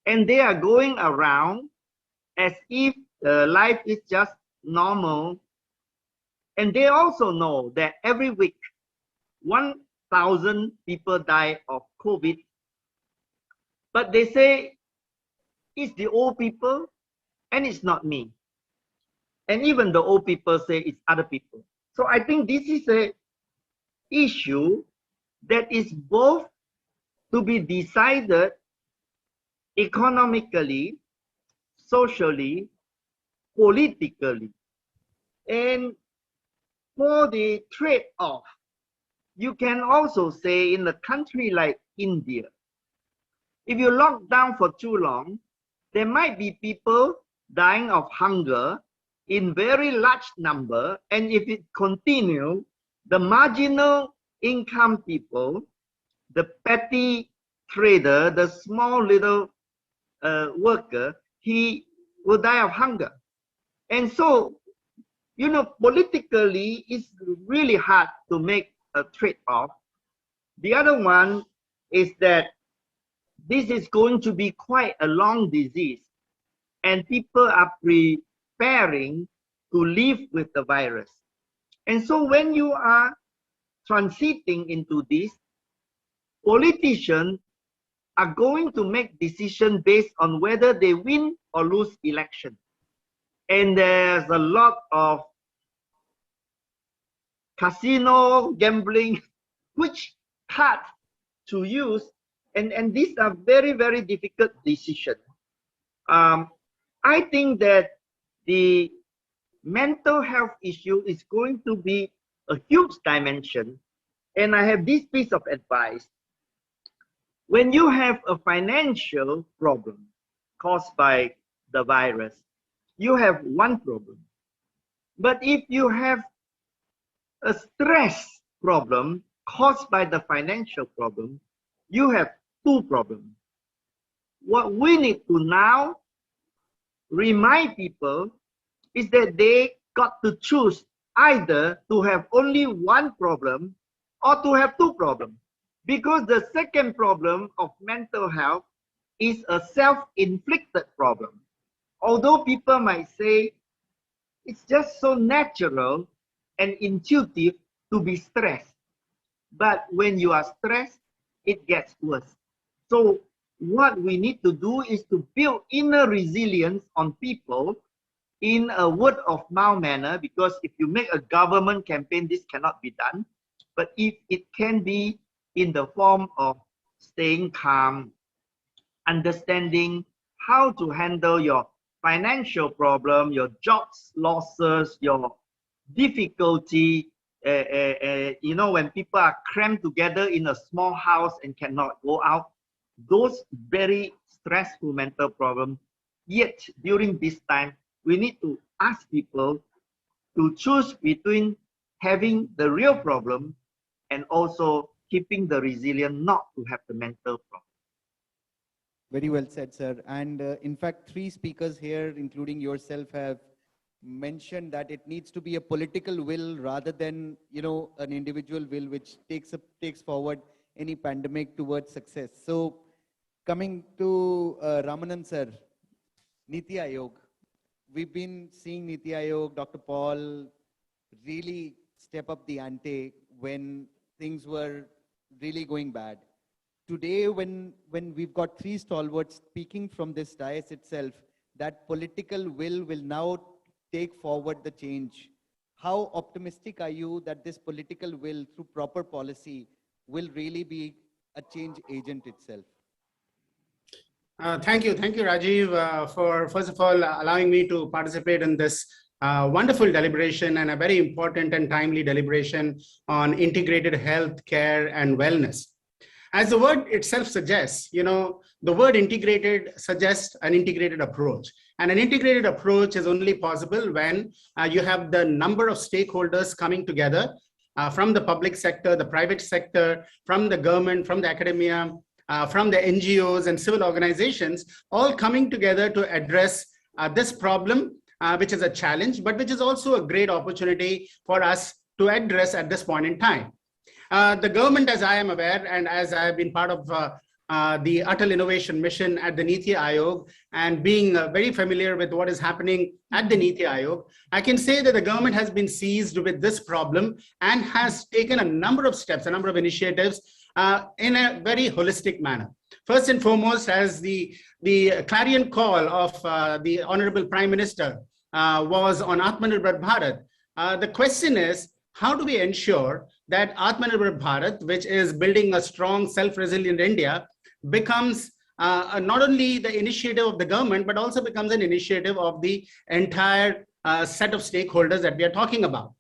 And they are going around as if life is just normal. And they also know that every week, 1,000 people die of COVID. But they say, it's the old people and it's not me. And even the old people say it's other people. So I think this is an issue that is both to be decided economically, socially, politically. And for the trade-off, you can also say in a country like India, if you lock down for too long, there might be people dying of hunger in very large number, and if it continues, the marginal income people, the petty trader, the small little worker, he will die of hunger. And so, politically, it's really hard to make a trade-off. The other one is that this is going to be quite a long disease, and people are preparing to live with the virus. And so when you are transiting into this, politicians are going to make decisions based on whether they win or lose election. And there's a lot of casino gambling, which card to use, and these are very, very difficult decisions. I think that the mental health issue is going to be a huge dimension, and I have this piece of advice. When you have a financial problem caused by the virus, you have one problem. But if you have a stress problem caused by the financial problem, you have two problems. What we need to now remind people is that they got to choose either to have only one problem or to have two problems. Because the second problem of mental health is a self-inflicted problem. Although people might say it's just so natural and intuitive to be stressed. But when you are stressed, it gets worse. So what we need to do is to build inner resilience on people in a word of mouth manner, because if you make a government campaign, this cannot be done. But if it can be in the form of staying calm, understanding how to handle your financial problem, your jobs losses, your difficulty, when people are crammed together in a small house and cannot go out, those very stressful mental problems. Yet during this time, we need to ask people to choose between having the real problem and also keeping the resilience not to have the mental problem. Very well said, sir. And in fact, 3 speakers here, including yourself, have mentioned that it needs to be a political will rather than, an individual will which takes forward any pandemic towards success. So coming to Ramanan sir, Niti Aayog. We've been seeing Niti Aayog, Dr. Paul, really step up the ante when things were really going bad. Today, when we've got 3 stalwarts speaking from this dais itself, that political will now take forward the change. How optimistic are you that this political will, through proper policy, will really be a change agent itself? Thank you, Rajiv, for first of all allowing me to participate in this wonderful deliberation and a very important and timely deliberation on integrated health care and wellness. As the word itself suggests, the word integrated suggests an integrated approach. And an integrated approach is only possible when you have the number of stakeholders coming together from the public sector, the private sector, from the government, from the academia, from the NGOs and civil organizations, all coming together to address this problem, which is a challenge, but which is also a great opportunity for us to address at this point in time. The government, as I am aware, and as I have been part of the Atal Innovation Mission at the Niti Aayog, and being very familiar with what is happening at the Niti Aayog, I can say that the government has been seized with this problem and has taken a number of steps, a number of initiatives in a very holistic manner. First and foremost, as the clarion call of the Honorable Prime Minister was on Atmanirbhar Bharat, the question is, how do we ensure that Atmanirbhar Bharat, which is building a strong, self-resilient India, becomes not only the initiative of the government, but also becomes an initiative of the entire set of stakeholders that we are talking about.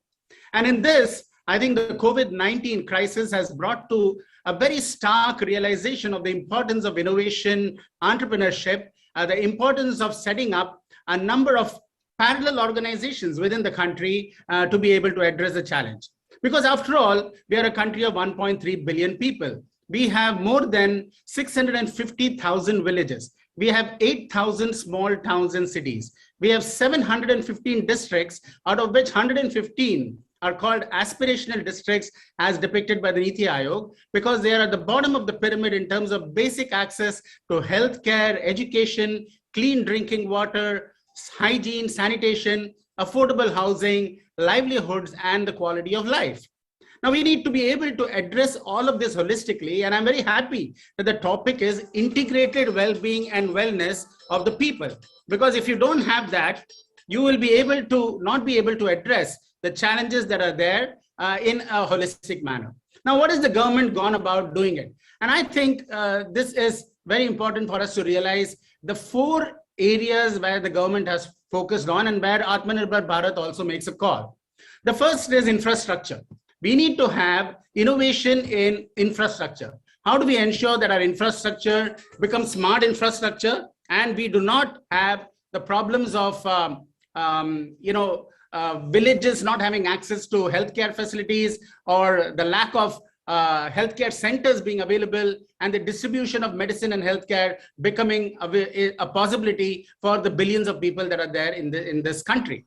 And in this, I think the COVID-19 crisis has brought to a very stark realization of the importance of innovation, entrepreneurship, the importance of setting up a number of parallel organizations within the country to be able to address the challenge. Because after all, we are a country of 1.3 billion people. We have more than 650,000 villages. We have 8,000 small towns and cities. We have 715 districts, out of which 115 are called aspirational districts as depicted by the Niti Aayog, because they are at the bottom of the pyramid in terms of basic access to healthcare, education, clean drinking water, hygiene, sanitation, affordable housing, livelihoods, and the quality of life. Now, we need to be able to address all of this holistically, and I'm very happy that the topic is integrated well-being and wellness of the people. Because if you don't have that, you will be able to not be able to address the challenges that are there in a holistic manner. Now, what has the government gone about doing it? And I think this is very important for us to realize the 4 areas where the government has focused on and where Atmanirbhar Bharat also makes a call. The first is infrastructure. We need to have innovation in infrastructure. How do we ensure that our infrastructure becomes smart infrastructure and we do not have the problems of villages not having access to healthcare facilities, or the lack of healthcare centers being available, and the distribution of medicine and healthcare becoming a possibility for the billions of people that are there in this country.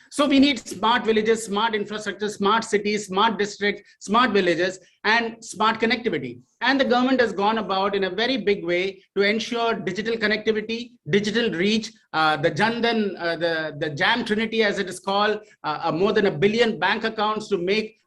So we need smart villages, smart infrastructure, smart cities, smart districts, smart villages, and smart connectivity. And the government has gone about in a very big way to ensure digital connectivity, digital reach, the Jandan, the Jam Trinity, as it is called, more than 1 billion bank accounts to make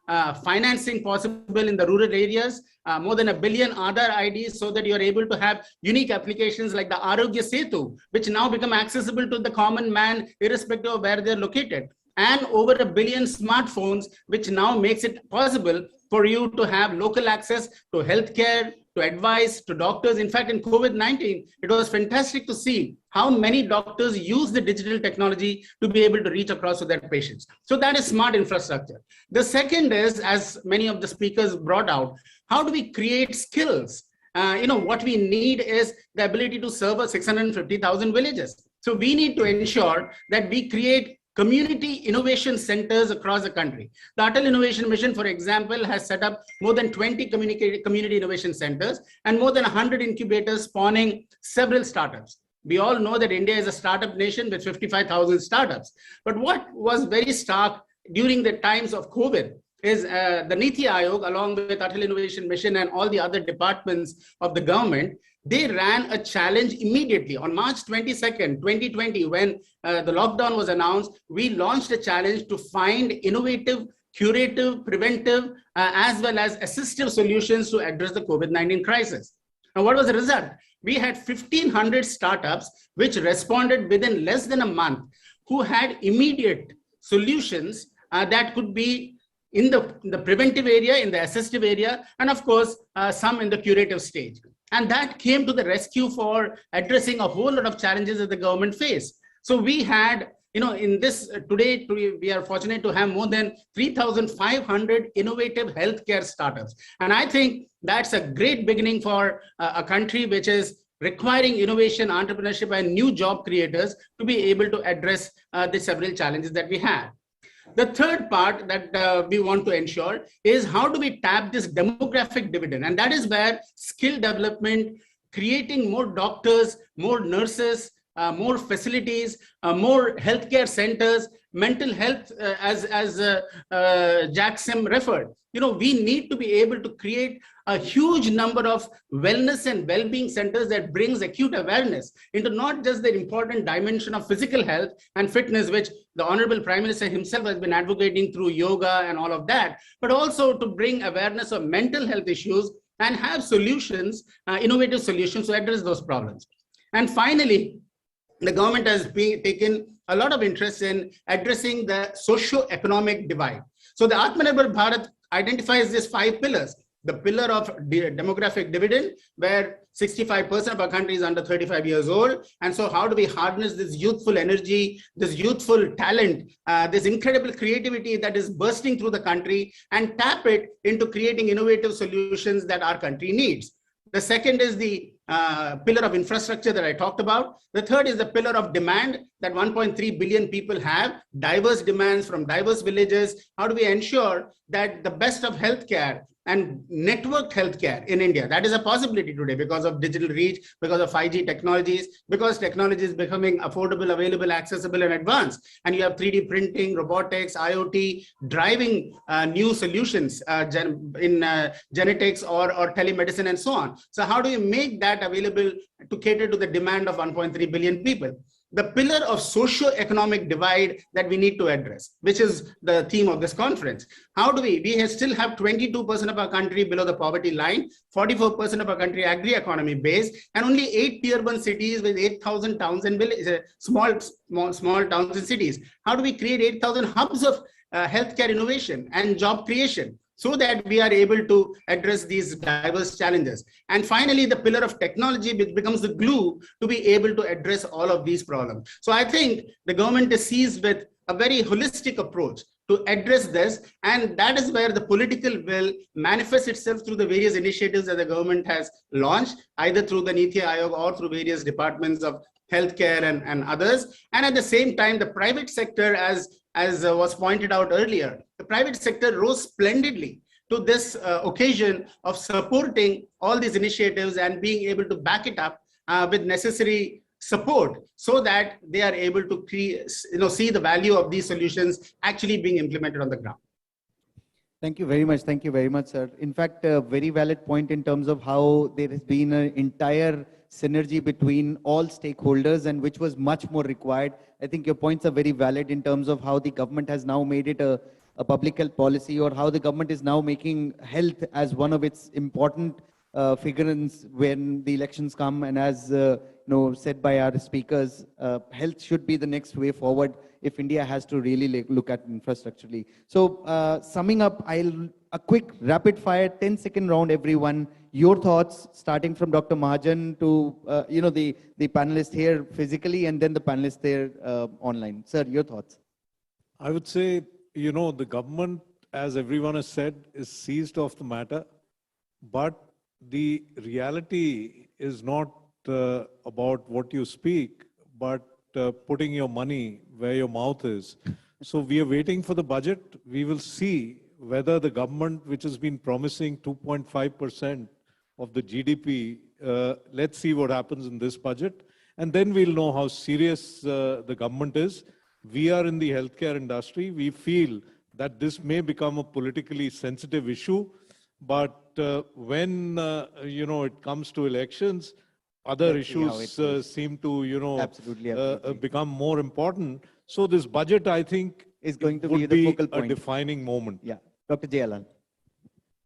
financing possible in the rural areas, more than 1 billion Aadhaar IDs, so that you are able to have unique applications like the Arogya Setu, which now become accessible to the common man, irrespective of where they're located. And over 1 billion smartphones, which now makes it possible for you to have local access to healthcare, to advice, to doctors. In fact, in COVID-19, it was fantastic to see how many doctors use the digital technology to be able to reach across to their patients. So that is smart infrastructure. The second is, as many of the speakers brought out, how do we create skills? What we need is the ability to serve 650,000 villages. So we need to ensure that we create community innovation centers across the country. The Atal Innovation Mission, for example, has set up more than 20 community innovation centers and more than 100 incubators spawning several startups. We all know that India is a startup nation with 55,000 startups. But what was very stark during the times of COVID is the NITI Aayog, along with Atal Innovation Mission and all the other departments of the government, they ran a challenge immediately. On March 22nd, 2020, when the lockdown was announced, we launched a challenge to find innovative, curative, preventive, as well as assistive solutions to address the COVID-19 crisis. Now, what was the result? We had 1,500 startups which responded within less than a month, who had immediate solutions that could be in the preventive area, in the assistive area, and of course, some in the curative stage. And that came to the rescue for addressing a whole lot of challenges that the government faced. So we had, in this today, we are fortunate to have more than 3,500 innovative healthcare startups. And I think that's a great beginning for a country which is requiring innovation, entrepreneurship, and new job creators to be able to address the several challenges that we have. The third part that we want to ensure is how do we tap this demographic dividend? And that is where skill development, creating more doctors, more nurses, more facilities, more healthcare centers, mental health, as Jackson referred. We need to be able to create a huge number of wellness and well-being centers that brings acute awareness into not just the important dimension of physical health and fitness, which the Honorable Prime Minister himself has been advocating through yoga and all of that, but also to bring awareness of mental health issues and have solutions, innovative solutions to address those problems. And finally, the government has taken a lot of interest in addressing the socio-economic divide. So the Atmanirbhar Bharat identifies these 5 pillars. The pillar of demographic dividend, where 65% of our country is under 35 years old. And so how do we harness this youthful energy, this youthful talent, this incredible creativity that is bursting through the country, and tap it into creating innovative solutions that our country needs. The second is the pillar of infrastructure that I talked about. The third is the pillar of demand that 1.3 billion people have, diverse demands from diverse villages. How do we ensure that the best of healthcare and networked healthcare in India, that is a possibility today because of digital reach, because of 5G technologies, because technology is becoming affordable, available, accessible, and advanced. And you have 3D printing, robotics, IoT, driving new solutions in genetics or telemedicine and so on. So how do you make that available to cater to the demand of 1.3 billion people? The pillar of socio-economic divide that we need to address, which is the theme of this conference. How do we still have 22% of our country below the poverty line, 44% of our country agri-economy based, and only 8 tier 1 cities with 8,000 towns and villages, small towns and cities. How do we create 8,000 hubs of healthcare innovation and job creation, so that we are able to address these diverse challenges? And finally, the pillar of technology, which becomes the glue to be able to address all of these problems. So I think the government is seized with a very holistic approach to address this, and that is where the political will manifests itself through the various initiatives that the government has launched, either through the NITI Aayog or through various departments of healthcare and others. And at the same time, the private sector, as was pointed out earlier, the private sector rose splendidly to this occasion of supporting all these initiatives and being able to back it up with necessary support so that they are able to see the value of these solutions actually being implemented on the ground. Thank you very much. Thank you very much, sir. In fact, a very valid point in terms of how there has been an entire synergy between all stakeholders and which was much more required. I think your points are very valid in terms of how the government has now made it a public health policy, or how the government is now making health as one of its important figurants when the elections come. And as said by our speakers, health should be the next way forward if India has to really look at infrastructurally. So summing up, a quick rapid fire 10-second round, everyone. Your thoughts, starting from Dr. Mahajan to the panelists here physically, and then the panelists there online. Sir, your thoughts. I would say, the government, as everyone has said, is seized of the matter, but the reality is not about what you speak, but putting your money where your mouth is. So we are waiting for the budget. We will see whether the government, which has been promising 2.5% of the GDP, let's see what happens in this budget. And then we'll know how serious the government is. We are in the healthcare industry. We feel that this may become a politically sensitive issue, but when it comes to elections, other issues seem to absolutely. Become more important. So this budget, I think, is going to would be the focal a point. defining moment. Yeah, Dr. Jayalan.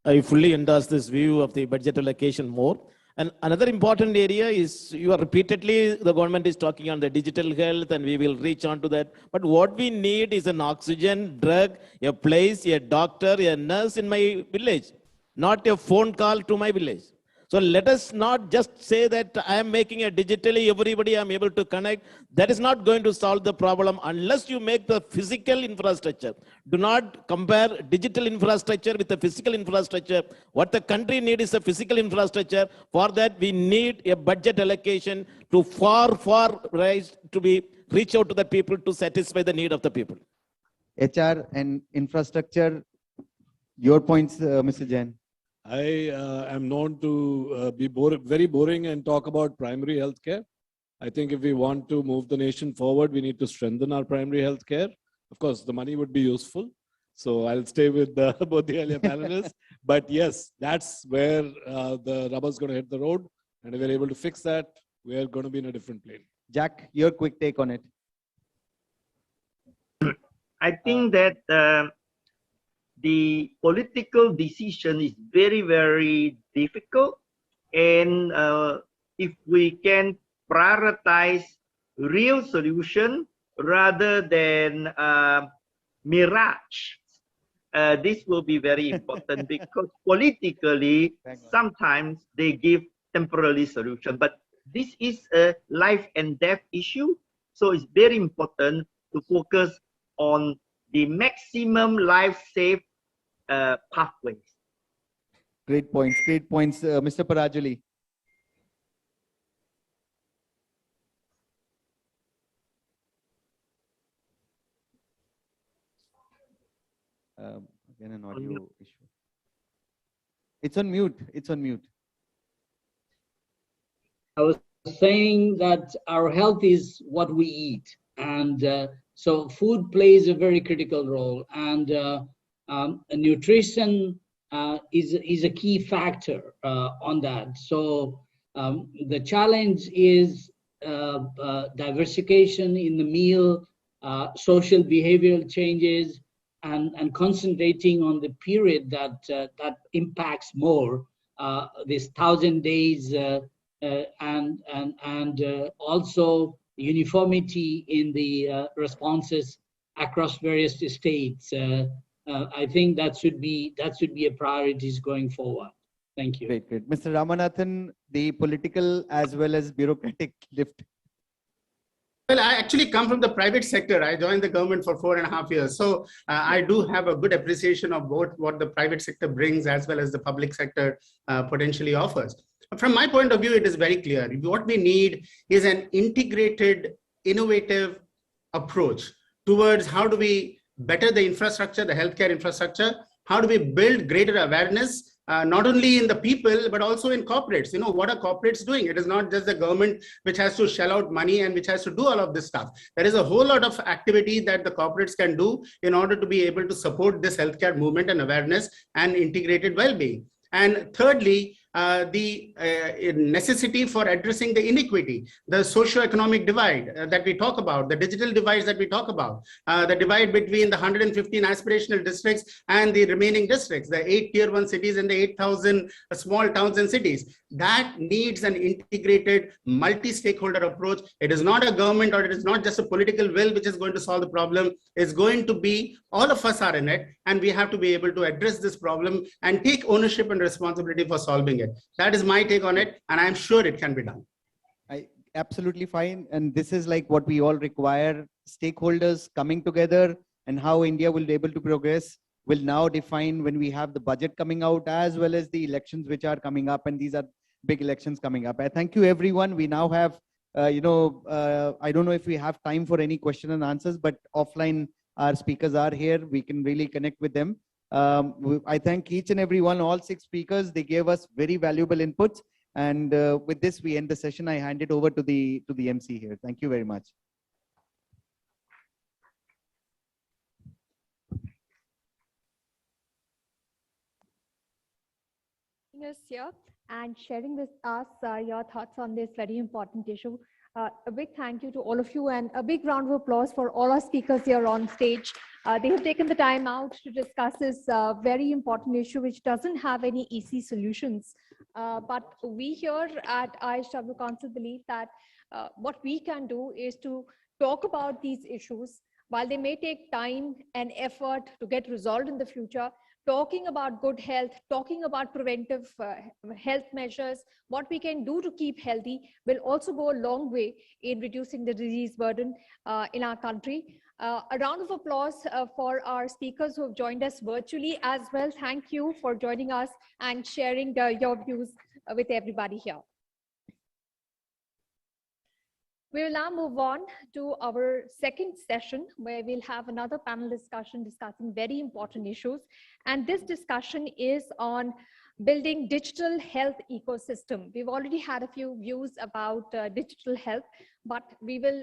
I fully endorse this view of the budget allocation more. And another important area is, you are repeatedly, the government is talking on the digital health, and we will reach on to that. But what we need is an oxygen, drug, a place, a doctor, a nurse in my village, not a phone call to my village. So let us not just say that I am making it digitally, everybody I am able to connect. That is not going to solve the problem unless you make the physical infrastructure. Do not compare digital infrastructure with the physical infrastructure. What the country needs is a physical infrastructure. For that, we need a budget allocation to far rise to be reach out to the people to satisfy the need of the people. HR and infrastructure, your points, Mr. Jain. I am known to be very boring and talk about primary health care. I think if we want to move the nation forward, we need to strengthen our primary health care. Of course, the money would be useful. So I'll stay with both the earlier panelists. But yes, that's where the rubber's going to hit the road. And if we're able to fix that, we're going to be in a different plane. Jack, your quick take on it. I think that the political decision is very, very difficult. And if we can prioritize real solution rather than mirage, this will be very important because politically, sometimes they give temporary solution, but this is a life and death issue. So it's very important to focus on the maximum life-safe pathways. Great points, Mr. Parajuli. Again, an audio issue. It's on mute. I was saying that our health is what we eat. And so food plays a very critical role. And nutrition is a key factor on that. So the challenge is diversification in the meal, social behavioral changes, and concentrating on the period that impacts more, this 1,000 days, and also uniformity in the responses across various states. I think that should be a priority going forward. Thank you. Great. Mr. Ramanathan, the political as well as bureaucratic lift. Well, I actually come from the private sector. I joined the government for 4.5 years. So I do have a good appreciation of both what the private sector brings as well as the public sector potentially offers. From my point of view, it is very clear. What we need is an integrated, innovative approach towards how do we better the infrastructure, the healthcare infrastructure, how do we build greater awareness, not only in the people, but also in corporates. You know, what are corporates doing? It is not just the government which has to shell out money and which has to do all of this stuff. There is a whole lot of activity that the corporates can do in order to be able to support this healthcare movement and awareness and integrated well-being. And thirdly, the necessity for addressing the inequity, the socio-economic divide that we talk about, the digital divides that we talk about, the divide between the 115 aspirational districts and the remaining districts, the 8 tier 1 cities and the 8,000 small towns and cities. That needs an integrated multi-stakeholder approach. It is not a government, or it is not just a political will which is going to solve the problem. It's going to be all of us are in it, and we have to be able to address this problem and take ownership and responsibility for solving it. That is my take on it, and I'm sure it can be done. Absolutely fine. And this is like what we all require. Stakeholders coming together, and how India will be able to progress will now define when we have the budget coming out, as well as the elections which are coming up. And these are big elections coming up. I thank you, everyone. We now have, I don't know if we have time for any question and answers, but offline, our speakers are here. We can really connect with them. I thank each and every one, all 6 speakers. They gave us very valuable inputs. And with this, we end the session. I hand it over to the MC here. Thank you very much. Us here and sharing with us your thoughts on this very important issue. A big thank you to all of you, and a big round of applause for all our speakers here on stage. They have taken the time out to discuss this very important issue, which doesn't have any easy solutions. But we here at IHW Council believe that what we can do is to talk about these issues. While they may take time and effort to get resolved in the future, talking about good health, talking about preventive health measures, what we can do to keep healthy will also go a long way in reducing the disease burden in our country. A round of applause for our speakers who have joined us virtually as well. Thank you for joining us and sharing your views with everybody here. We will now move on to our second session, where we'll have another panel discussion discussing very important issues. And this discussion is on building digital health ecosystem. We've already had a few views about digital health, but we will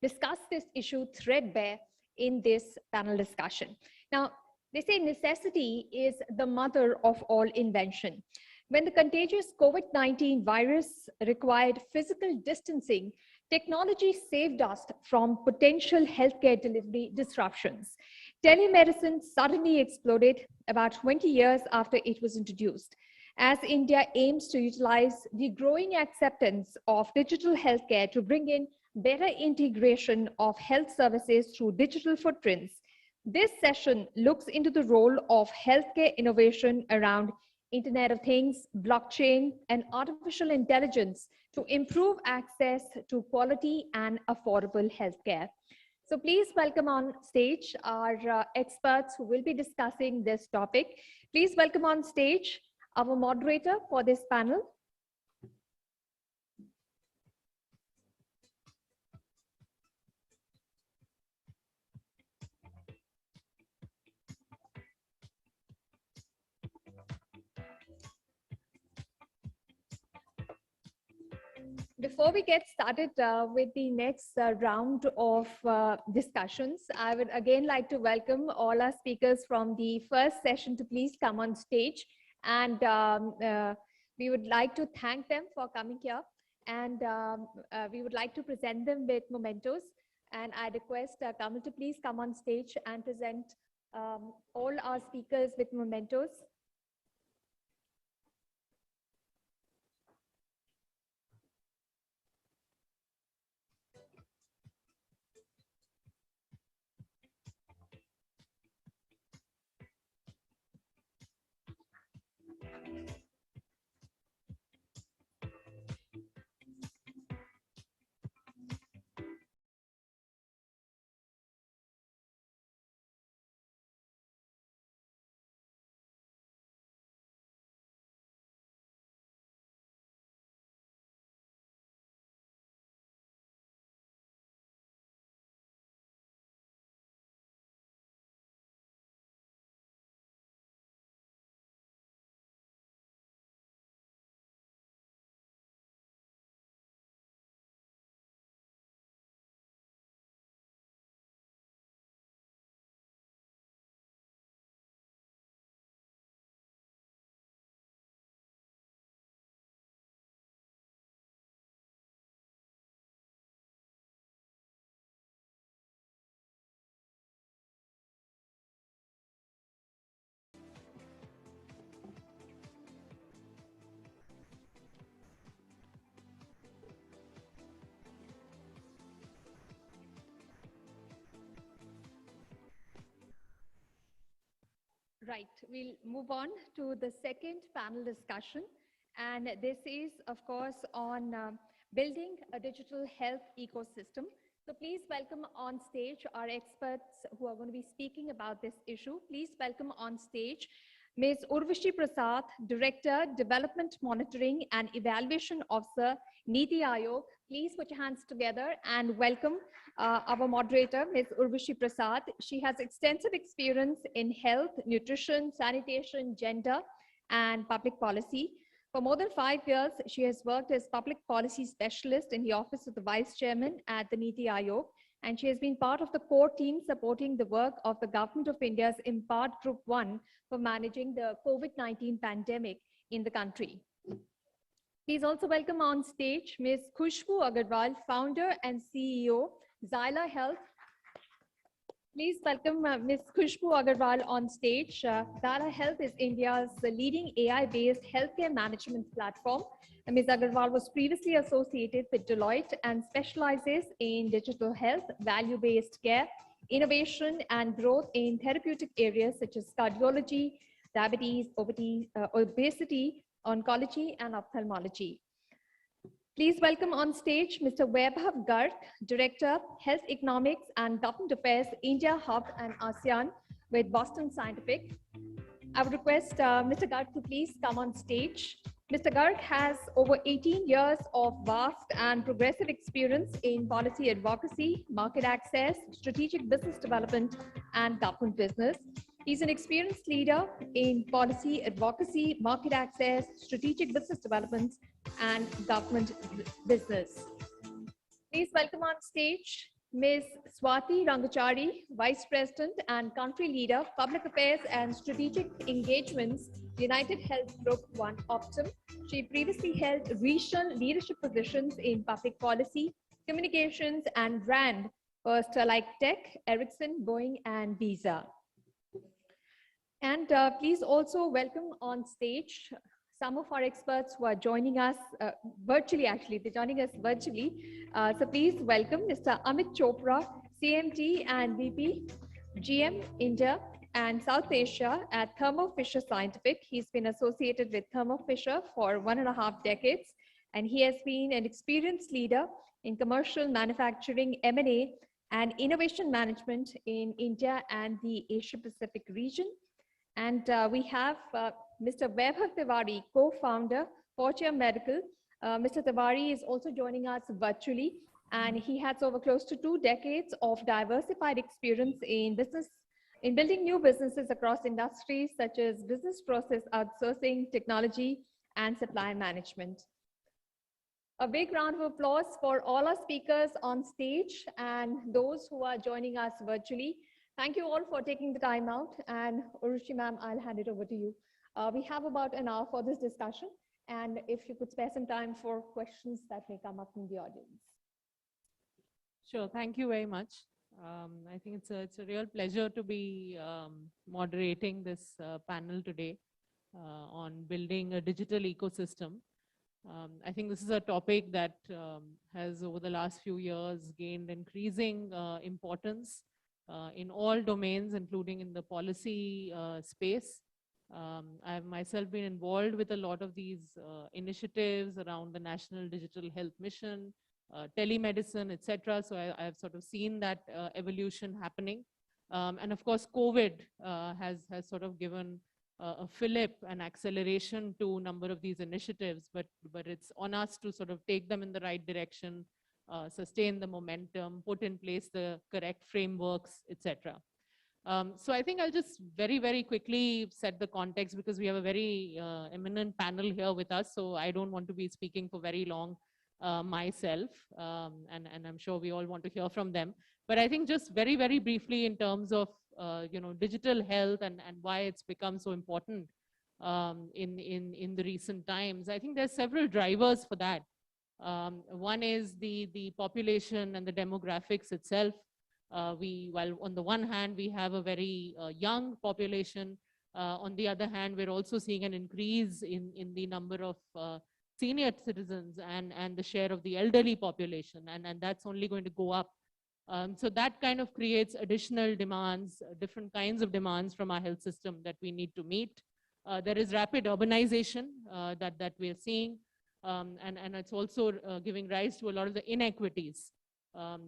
discuss this issue threadbare in this panel discussion. Now, they say necessity is the mother of all invention. When the contagious COVID-19 virus required physical distancing, technology saved us from potential healthcare delivery disruptions. Telemedicine suddenly exploded about 20 years after it was introduced. As India aims to utilize the growing acceptance of digital healthcare to bring in better integration of health services through digital footprints, this session looks into the role of healthcare innovation around Internet of Things, blockchain, and artificial intelligence to improve access to quality and affordable healthcare. So please welcome on stage our experts who will be discussing this topic. Please welcome on stage our moderator for this panel. Before we get started with the next round of discussions, I would again like to welcome all our speakers from the first session to please come on stage. And we would like to thank them for coming here. And we would like to present them with mementos. And I request Kamal to please come on stage and present all our speakers with mementos. Right, we'll move on to the second panel discussion. And this is, of course, on building a digital health ecosystem. So please welcome on stage our experts who are going to be speaking about this issue. Please welcome on stage Ms. Urvashi Prasad, Director, Development Monitoring and Evaluation Officer, Niti Aayog. Please put your hands together and welcome our moderator, Ms. Urvashi Prasad. She has extensive experience in health, nutrition, sanitation, gender, and public policy. For more than 5 years, she has worked as public policy specialist in the office of the Vice Chairman at the Niti Aayog, and she has been part of the core team supporting the work of the Government of India's IMPART Group 1 for managing the COVID-19 pandemic in the country. Please also welcome on stage Ms. Khushbu Agarwal, founder and CEO, Xyla Health. Please welcome Ms. Khushbu Agarwal on stage. Xyla Health is India's leading AI-based healthcare management platform. Ms. Agarwal was previously associated with Deloitte and specializes in digital health, value-based care, innovation, and growth in therapeutic areas such as cardiology, diabetes, obesity, oncology, and ophthalmology. Please welcome on stage Mr. Vaibhav Garg, Director, Health Economics and Government Affairs, India Hub and ASEAN with Boston Scientific. I would request Mr. Garg to please come on stage. Mr. Garg has over 18 years of vast and progressive experience in policy advocacy, market access, strategic business development, and government business. He's an experienced leader in policy advocacy, market access, strategic business development, and government business. Please welcome on stage Ms. Swati Rangachari, Vice President and Country Leader, Public Affairs and Strategic Engagements, United Health Group 1 Optum. She previously held regional leadership positions in public policy, communications, and brand for Sterlite Tech, Ericsson, Boeing, and Visa. And please also welcome on stage some of our experts who are joining us virtually, actually, they're joining us virtually. So please welcome Mr. Amit Chopra, CMD and VP, GM, India and South Asia at Thermo Fisher Scientific. He's been associated with Thermo Fisher for 1.5 decades, and he has been an experienced leader in commercial manufacturing, M&A, and innovation management in India and the Asia Pacific region. And we have Mr. Vaibhav Tiwari, co-founder, Fortia Medical. Mr. Tiwari is also joining us virtually, and he has over close to 2 decades of diversified experience in building new businesses across industries such as business process outsourcing, technology, and supply management. A big round of applause for all our speakers on stage and those who are joining us virtually. Thank you all for taking the time out, and Urvashi ma'am, I'll hand it over to you. We have about an hour for this discussion, and if you could spare some time for questions that may come up from the audience. Sure, thank you very much. I think it's a real pleasure to be moderating this panel today on building a digital ecosystem. I think this is a topic that has over the last few years gained increasing importance in all domains, including in the policy space. I've myself been involved with a lot of these initiatives around the National Digital Health Mission, telemedicine, etc. So I've sort of seen that evolution happening. And of course, COVID has sort of given a fillip and acceleration to a number of these initiatives, but it's on us to sort of take them in the right direction, sustain the momentum, put in place the correct frameworks, etc. So I think I'll just very, very quickly set the context because we have a very eminent panel here with us. So I don't want to be speaking for very long myself, and I'm sure we all want to hear from them. But I think just very, very briefly in terms of digital health and why it's become so important in the recent times. I think there's several drivers for that. One is the population and the demographics itself. While on the one hand, we have a very young population, on the other hand, we're also seeing an increase in the number of senior citizens and the share of the elderly population. And that's only going to go up So that kind of creates additional demands, different kinds of demands from our health system that we need to meet. There is rapid urbanization that we are seeing, and it's also giving rise to a lot of the inequities,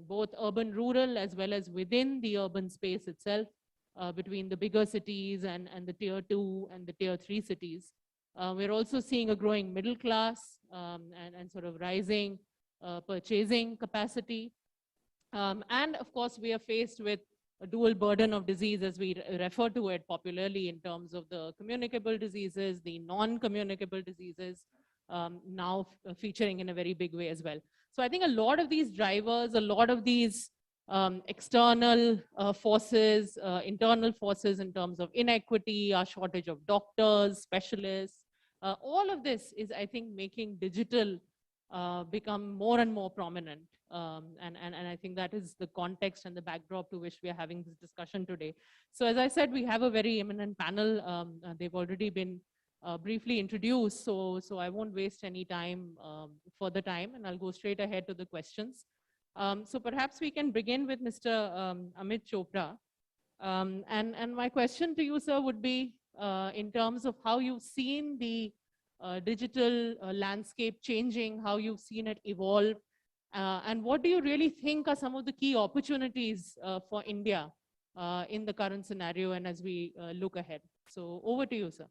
both urban, rural, as well as within the urban space itself, between the bigger cities and the tier 2 and the tier 3 cities. We're also seeing a growing middle class and sort of rising purchasing capacity. And of course, we are faced with a dual burden of disease, as we refer to it popularly, in terms of the communicable diseases, the non-communicable diseases, now featuring in a very big way as well. So I think a lot of these drivers, a lot of these external forces, internal forces in terms of inequity, our shortage of doctors, specialists, all of this is, I think, making digital become more and more prominent. And I think that is the context and the backdrop to which we are having this discussion today. So as I said, we have a very eminent panel. They've already been briefly introduced, so I won't waste any time, further time, and I'll go straight ahead to the questions. So perhaps we can begin with Mr. Amit Chopra. And my question to you, sir, would be in terms of how you've seen the digital landscape changing, how you've seen it evolve, and what do you really think are some of the key opportunities for India in the current scenario and as we look ahead? So over to you, sir.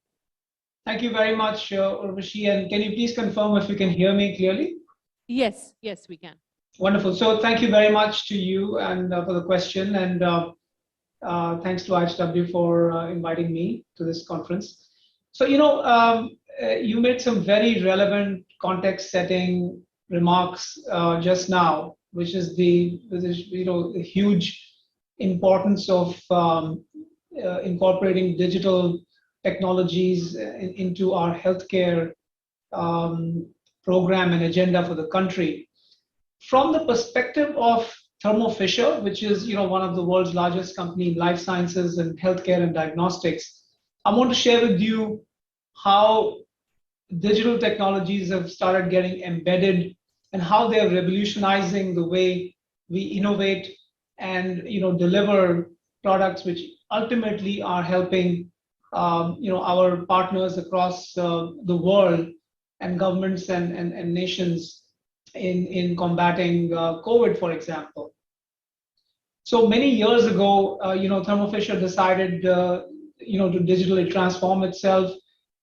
Thank you very much, Urvashi. And can you please confirm if you can hear me clearly? Yes, yes, we can. Wonderful. So thank you very much to you and for the question. And thanks to IHW for inviting me to this conference. So, you made some very relevant context setting remarks just now, which is the huge importance of incorporating digital technologies into our healthcare program and agenda for the country. From the perspective of Thermo Fisher, which is one of the world's largest company in life sciences and healthcare and diagnostics, I want to share with you how digital technologies have started getting embedded and how they're revolutionizing the way we innovate and deliver products which ultimately are helping our partners across the world and governments and nations in combating COVID, for example. So many years ago, Thermo Fisher decided to digitally transform itself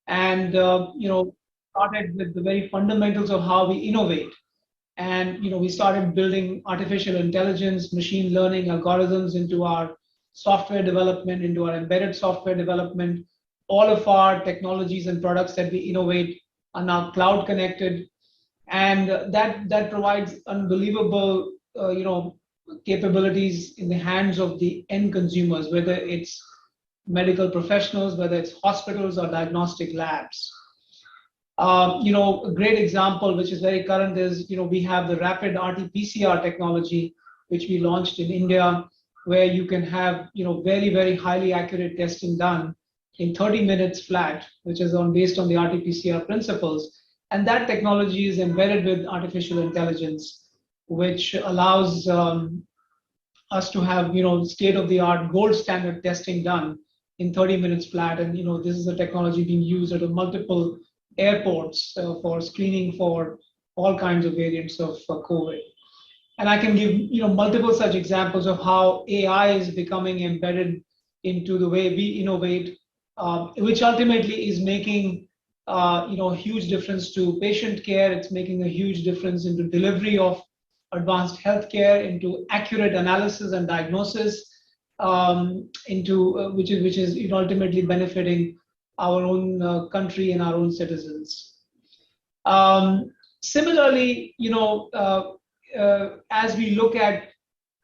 and started with the very fundamentals of how we innovate. And we started building artificial intelligence, machine learning algorithms into our software development, into our embedded software development. All of our technologies and products that we innovate are now cloud connected, and that provides unbelievable capabilities in the hands of the end consumers, whether it's medical professionals, whether it's hospitals or diagnostic labs. A great example, which is very current, is we have the rapid RT-PCR technology, which we launched in India, where you can have very, very highly accurate testing done in 30 minutes flat, which is based on the RT-PCR principles. And that technology is embedded with artificial intelligence, which allows us to have state-of-the-art gold standard testing done in 30 minutes flat. And this is a technology being used at multiple airports for screening for all kinds of variants of COVID. And I can give multiple such examples of how AI is becoming embedded into the way we innovate, which ultimately is making a huge difference to patient care. It's making a huge difference into delivery of advanced healthcare, into accurate analysis and diagnosis, which is ultimately benefiting our own country and our own citizens. Similarly, as we look at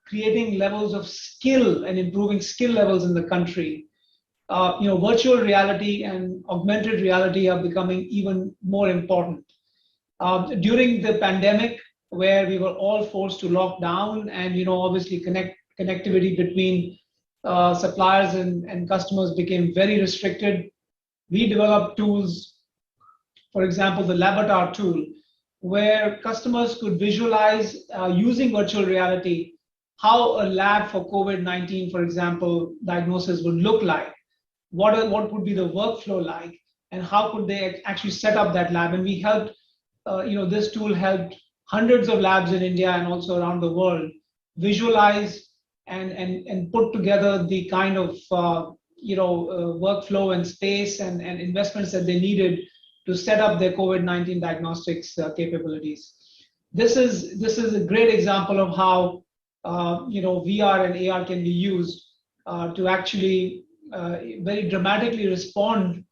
creating levels of skill and improving skill levels in the country, virtual reality and augmented reality are becoming even more important. During the pandemic, where we were all forced to lock down and obviously connectivity between suppliers and customers became very restricted, we developed tools, for example, the Lavatar tool, where customers could visualize using virtual reality how a lab for COVID-19, for example, diagnosis would look like, what would be the workflow like, and how could they actually set up that lab. And we helped, this tool helped hundreds of labs in India and also around the world visualize and put together the kind of workflow and space and investments that they needed to set up their COVID-19 diagnostics capabilities. This is a great example of how VR and AR can be used to actually very dramatically respond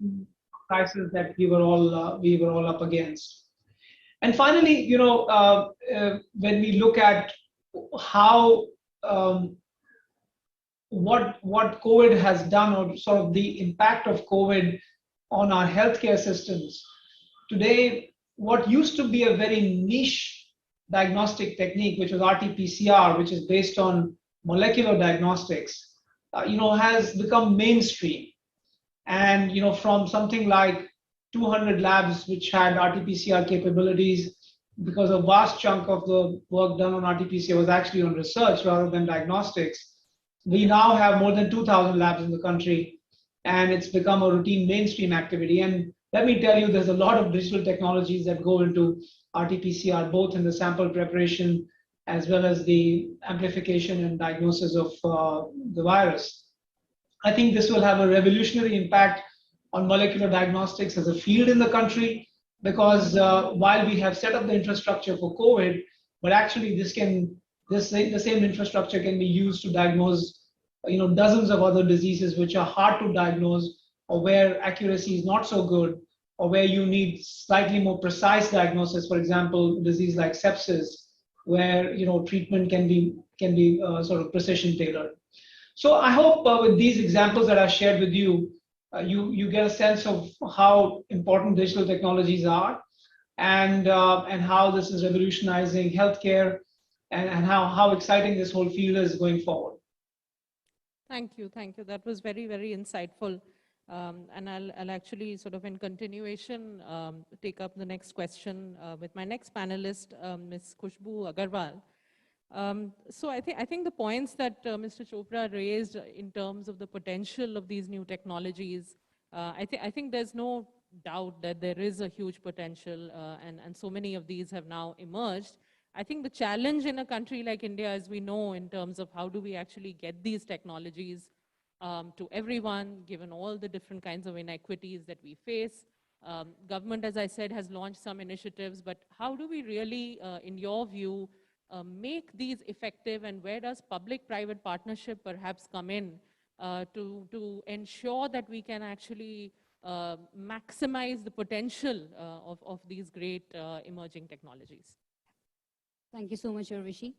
to crises that we were all up against. And finally, when we look at how what COVID has done, or sort of the impact of COVID on our healthcare systems. Today, what used to be a very niche diagnostic technique, which was RT-PCR, which is based on molecular diagnostics, has become mainstream. And from something like 200 labs which had RT-PCR capabilities, because a vast chunk of the work done on RT-PCR was actually on research rather than diagnostics, we now have more than 2,000 labs in the country, and it's become a routine mainstream activity. And let me tell you, there's a lot of digital technologies that go into RT-PCR, both in the sample preparation as well as the amplification and diagnosis of the virus. I think this will have a revolutionary impact on molecular diagnostics as a field in the country, because while we have set up the infrastructure for COVID, but actually the same infrastructure can be used to diagnose dozens of other diseases which are hard to diagnose, or where accuracy is not so good, or where you need slightly more precise diagnosis. For example, a disease like sepsis, where treatment can be sort of precision tailored. So I hope with these examples that I shared with you, you get a sense of how important digital technologies are, and how this is revolutionizing healthcare, and how exciting this whole field is going forward. Thank you. That was very, very insightful. And I'll actually sort of in continuation take up the next question with my next panelist, Ms. Khushbu Agarwal. So I think the points that Mr. Chopra raised in terms of the potential of these new technologies, I think there's no doubt that there is a huge potential, and so many of these have now emerged. I think the challenge in a country like India, as we know, in terms of how do we actually get these technologies to everyone, given all the different kinds of inequities that we face. Government, as I said, has launched some initiatives, but how do we really, in your view, make these effective, and where does public-private partnership perhaps come in to ensure that we can actually maximize the potential of these great emerging technologies? Thank you so much, Urvashi.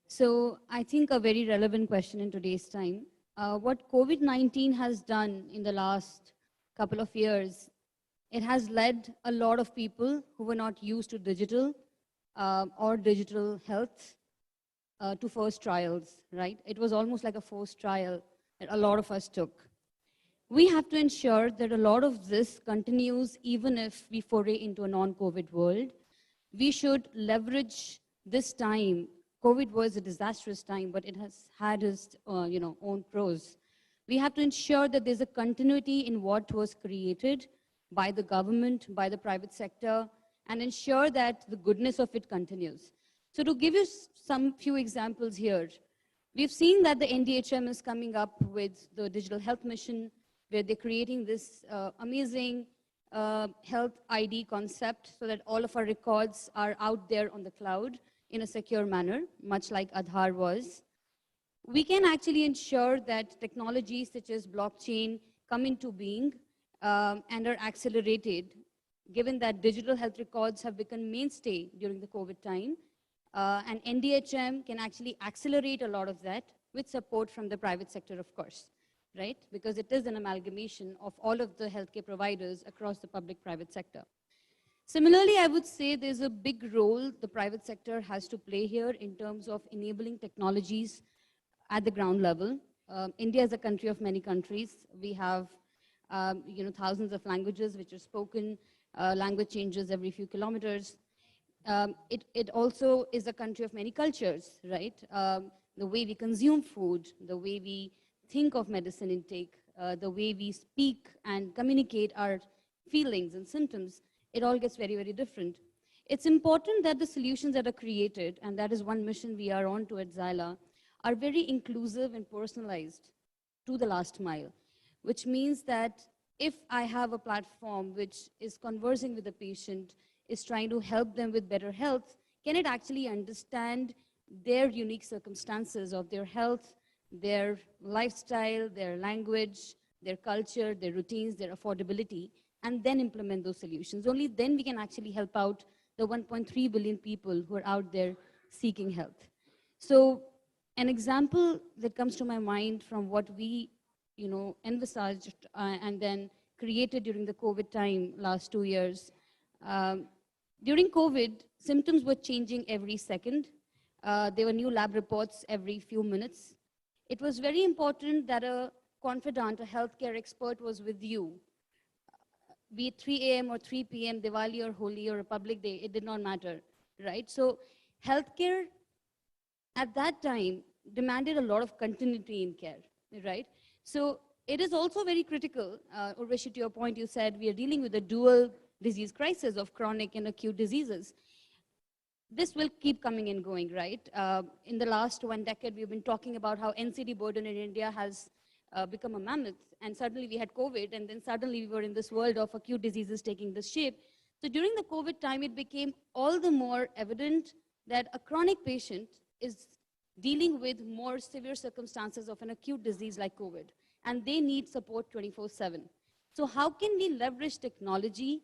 So I think a very relevant question in today's time. What COVID-19 has done in the last couple of years, it has led a lot of people who were not used to digital or digital health to first trials, right? It was almost like a forced trial that a lot of us took. We have to ensure that a lot of this continues even if we foray into a non-COVID world. We should leverage this time. COVID was a disastrous time, but it has had its own pros. We have to ensure that there's a continuity in what was created by the government, by the private sector, and ensure that the goodness of it continues. So to give you some few examples here, we've seen that the NDHM is coming up with the digital health mission, where they're creating this amazing health ID concept so that all of our records are out there on the cloud in a secure manner, much like Aadhaar was. We can actually ensure that technologies such as blockchain come into being and are accelerated, given that digital health records have become mainstay during the COVID time. And NDHM can actually accelerate a lot of that with support from the private sector, of course, right? Because it is an amalgamation of all of the healthcare providers across the public-private sector. Similarly, I would say there's a big role the private sector has to play here in terms of enabling technologies at the ground level. India is a country of many countries. We have thousands of languages which are spoken. Language changes every few kilometers. It also is a country of many cultures, right? The way we consume food, the way we think of medicine intake, the way we speak and communicate our feelings and symptoms, it all gets very, very different. It's important that the solutions that are created, and that is one mission we are on to at Xyla, are very inclusive and personalized to the last mile, which means that if I have a platform which is conversing with the patient, is trying to help them with better health, can it actually understand their unique circumstances of their health, their lifestyle, their language, their culture, their routines, their affordability, and then implement those solutions. Only then we can actually help out the 1.3 billion people who are out there seeking health. So an example that comes to my mind from what we envisaged and then created during the COVID time last 2 years. During COVID, symptoms were changing every second. There were new lab reports every few minutes. It was very important that a confidant, a healthcare expert was with you. Be it 3 a.m. or 3 p.m., Diwali or Holi or Republic Day, it did not matter, right? So healthcare at that time demanded a lot of continuity in care, right? So it is also very critical, Urvashi, to your point, you said we are dealing with a dual disease crisis of chronic and acute diseases. This will keep coming and going, right? In the last 1 decade, we've been talking about how NCD burden in India has become a mammoth, and suddenly we had COVID, and then suddenly we were in this world of acute diseases taking this shape. So during the COVID time, it became all the more evident that a chronic patient is dealing with more severe circumstances of an acute disease like COVID, and they need support 24/7. So how can we leverage technology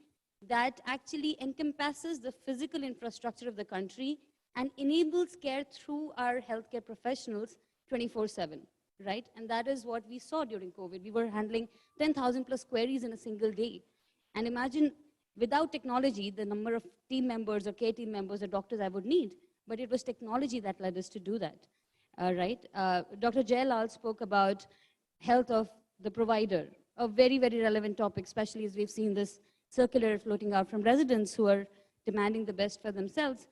that actually encompasses the physical infrastructure of the country and enables care through our healthcare professionals 24/7, right? And that is what we saw during COVID. We were handling 10,000 plus queries in a single day. And imagine without technology, the number of team members or care team members or doctors I would need, but it was technology that led us to do that, right? Dr. Jailal spoke about health of the provider, a very, very relevant topic, especially as we've seen this circular floating out from residents who are demanding the best for themselves.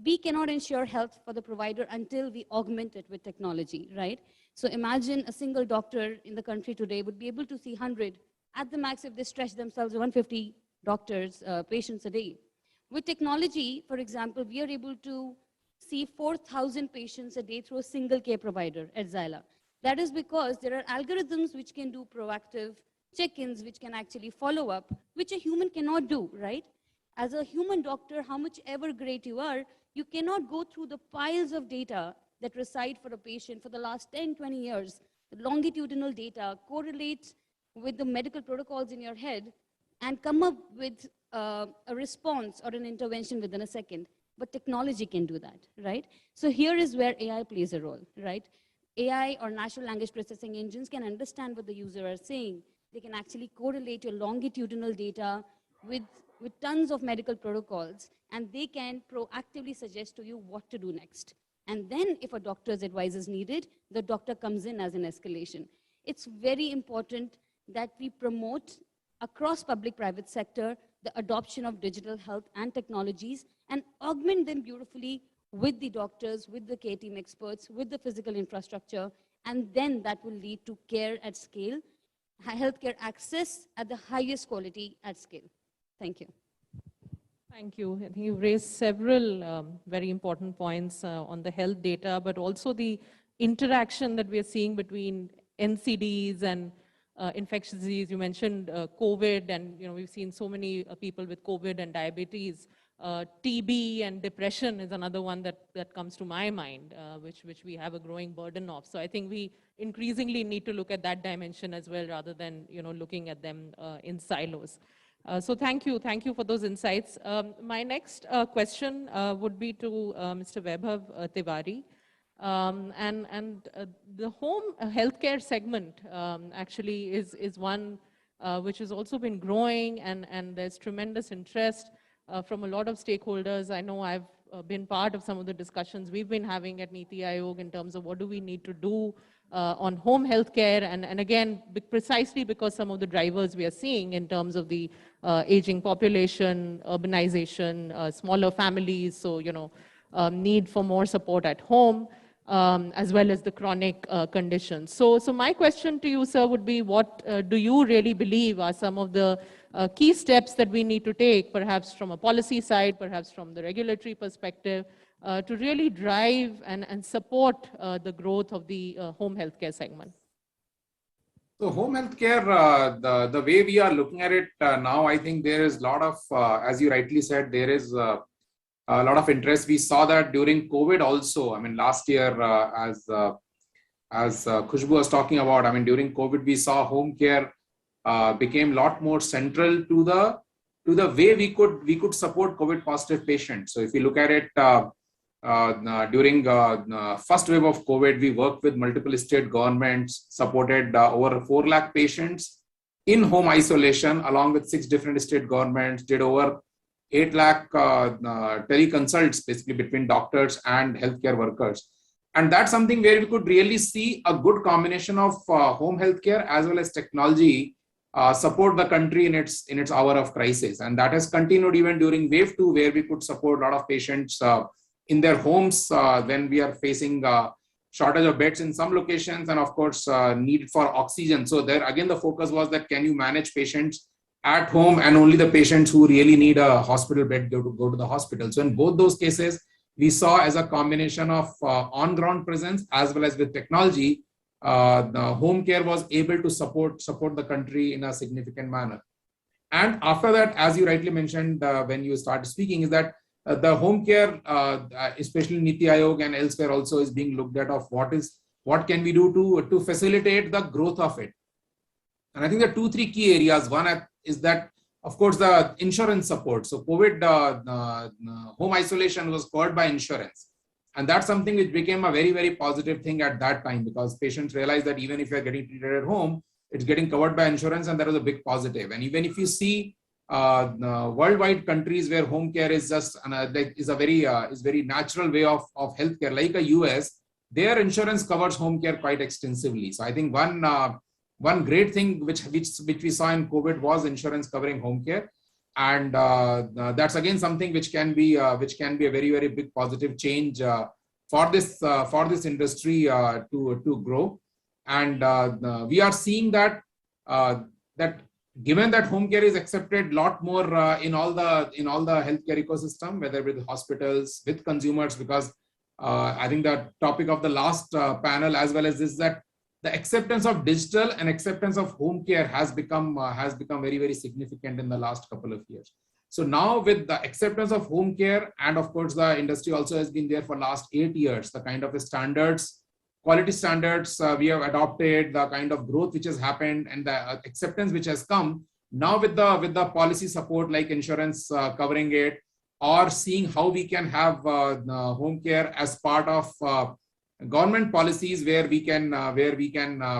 We cannot ensure health for the provider until we augment it with technology, right? So imagine a single doctor in the country today would be able to see 100, at the max if they stretch themselves, 150 doctors, patients a day. With technology, for example, we are able to see 4,000 patients a day through a single care provider at Xyla. That is because there are algorithms which can do proactive check-ins, which can actually follow up, which a human cannot do, right? As a human doctor, how much ever great you are, you cannot go through the piles of data that reside for a patient for the last 10, 20 years, the longitudinal data, correlate with the medical protocols in your head, and come up with a response or an intervention within a second. But technology can do that, right? So here is where AI plays a role, right? AI or natural language processing engines can understand what the user is saying. They can actually correlate your longitudinal data with tons of medical protocols, and they can proactively suggest to you what to do next. And then if a doctor's advice is needed, the doctor comes in as an escalation. It's very important that we promote across public-private sector the adoption of digital health and technologies and augment them beautifully with the doctors, with the care team experts, with the physical infrastructure, and then that will lead to care at scale, healthcare access at the highest quality at scale. Thank you. Thank you. I think you've raised several very important points on the health data, but also the interaction that we are seeing between NCDs and infectious disease. You mentioned COVID, and we've seen so many people with COVID and diabetes. TB and depression is another one that comes to my mind, which we have a growing burden of. So I think we increasingly need to look at that dimension as well, rather than looking at them in silos. So thank you for those insights. My next question would be to Mr. Vaibhav Tiwari. The home healthcare segment actually is one which has also been growing, and there's tremendous interest from a lot of stakeholders. I know I've been part of some of the discussions we've been having at NITI Aayog in terms of what do we need to do on home healthcare, and again, precisely because some of the drivers we are seeing in terms of the aging population, urbanization, smaller families, so need for more support at home, as well as the chronic conditions. So my question to you, sir, would be, what do you really believe are some of the key steps that we need to take, perhaps from a policy side, perhaps from the regulatory perspective, to really drive and support the growth of the home healthcare segment? So home healthcare, the way we are looking at it now, I think there is a lot of, as you rightly said, there is a lot of interest. We saw that during COVID also. I mean, last year, as Khushbu was talking about, I mean, during COVID, we saw home care became a lot more central to the way we could support COVID positive patients. So if you look at it, during first wave of COVID, we worked with multiple state governments, supported over 4 lakh patients in home isolation, along with 6 different state governments, did over 8 lakh teleconsults, basically between doctors and healthcare workers. And that's something where we could really see a good combination of home healthcare as well as technology support the country in its hour of crisis. And that has continued even during wave 2, where we could support a lot of patients in their homes when we are facing shortage of beds in some locations, and of course need for oxygen. So there again, the focus was that can you manage patients at home, and only the patients who really need a hospital bed go to the hospital. So in both those cases, we saw as a combination of on-ground presence as well as with technology, the home care was able to support the country in a significant manner. And after that, as you rightly mentioned when you started speaking, is that the home care, especially Niti Aayog and elsewhere also, is being looked at of what can we do to facilitate the growth of it. And I think there are 2-3 key areas. One is that, of course, the insurance support. So COVID home isolation was covered by insurance. And that's something which became a very, very positive thing at that time, because patients realized that even if you're getting treated at home, it's getting covered by insurance, and that was a big positive. And even if you see worldwide countries where home care is just is very natural way of healthcare, like a US, their insurance covers home care quite extensively. So I think one great thing which we saw in COVID was insurance covering home care, and that's again something which can be a very, very big positive change for this industry to grow. And we are seeing that given that home care is accepted a lot more in all the healthcare ecosystem, whether with hospitals, with consumers, because I think the topic of the last panel as well as this, that the acceptance of digital and acceptance of home care has become very, very significant in the last couple of years. So now with the acceptance of home care, and of course the industry also has been there for last 8 years, the kind of standards, quality standards we have adopted, the kind of growth which has happened, and the acceptance which has come now with the policy support like insurance covering it, or seeing how we can have home care as part of government policies where we can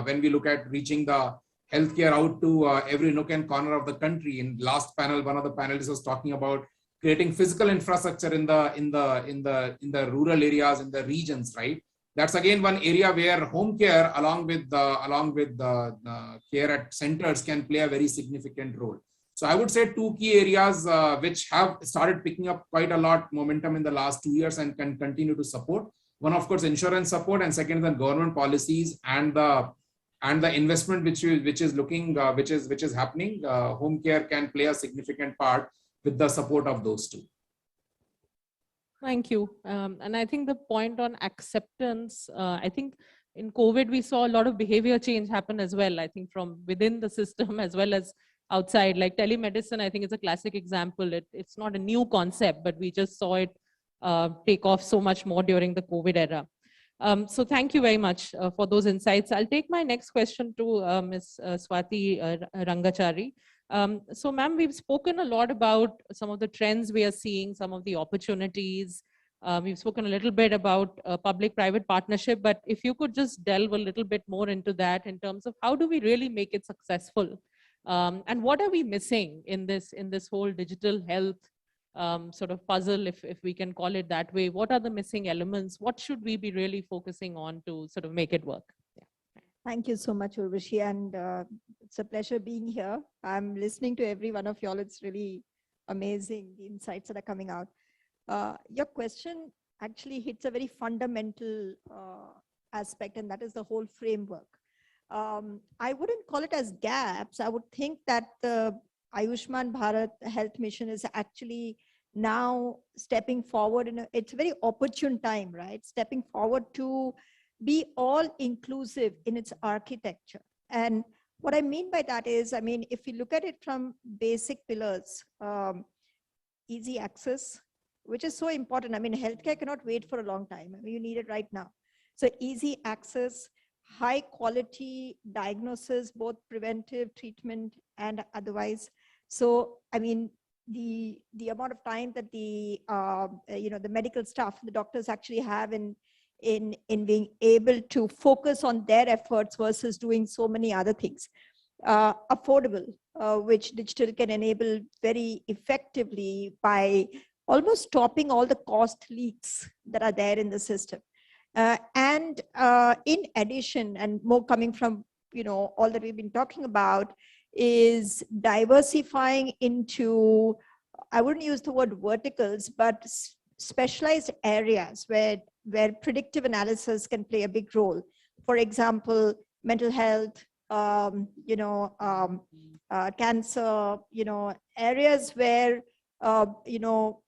when we look at reaching the healthcare out to every nook and corner of the country. In last panel, one of the panelists was talking about creating physical infrastructure in the rural areas, in the regions, right? That's again one area where home care along with the care at centers can play a very significant role. So I would say 2 key areas which have started picking up quite a lot momentum in the last 2 years and can continue to support. One, of course, insurance support, and second, the government policies and the investment which is happening. Home care can play a significant part with the support of those 2. Thank you. And I think the point on acceptance, I think in COVID, we saw a lot of behavior change happen as well. I think from within the system as well as outside, like telemedicine, I think it's a classic example. It's not a new concept, but we just saw it take off so much more during the COVID era. So thank you very much for those insights. I'll take my next question to Ms. Swati Rangachari. So ma'am, we've spoken a lot about some of the trends we are seeing, some of the opportunities. We've spoken a little bit about public-private partnership, but if you could just delve a little bit more into that in terms of how do we really make it successful? And what are we missing in this whole digital health sort of puzzle, if we can call it that way? What are the missing elements? What should we be really focusing on to sort of make it work? Thank you so much, Urvashi, and it's a pleasure being here. I'm listening to every one of y'all. It's really amazing, the insights that are coming out. Your question actually hits a very fundamental aspect, and that is the whole framework. I wouldn't call it as gaps. I would think that the Ayushman Bharat Health Mission is actually now stepping forward it's a very opportune time, right? Stepping forward to be all inclusive in its architecture. And what I mean by that is, I mean, if you look at it from basic pillars, easy access, which is so important. I mean, healthcare cannot wait for a long time. I mean, you need it right now. So easy access, high quality diagnosis, both preventive treatment and otherwise. So, I mean, the amount of time that the the medical staff, the doctors actually have in being able to focus on their efforts versus doing so many other things. Affordable, which digital can enable very effectively by almost stopping all the cost leaks that are there in the system. And in addition, and more coming from all that we've been talking about, is diversifying into, I wouldn't use the word verticals, but specialized areas where predictive analysis can play a big role. For example, mental health, cancer, areas where,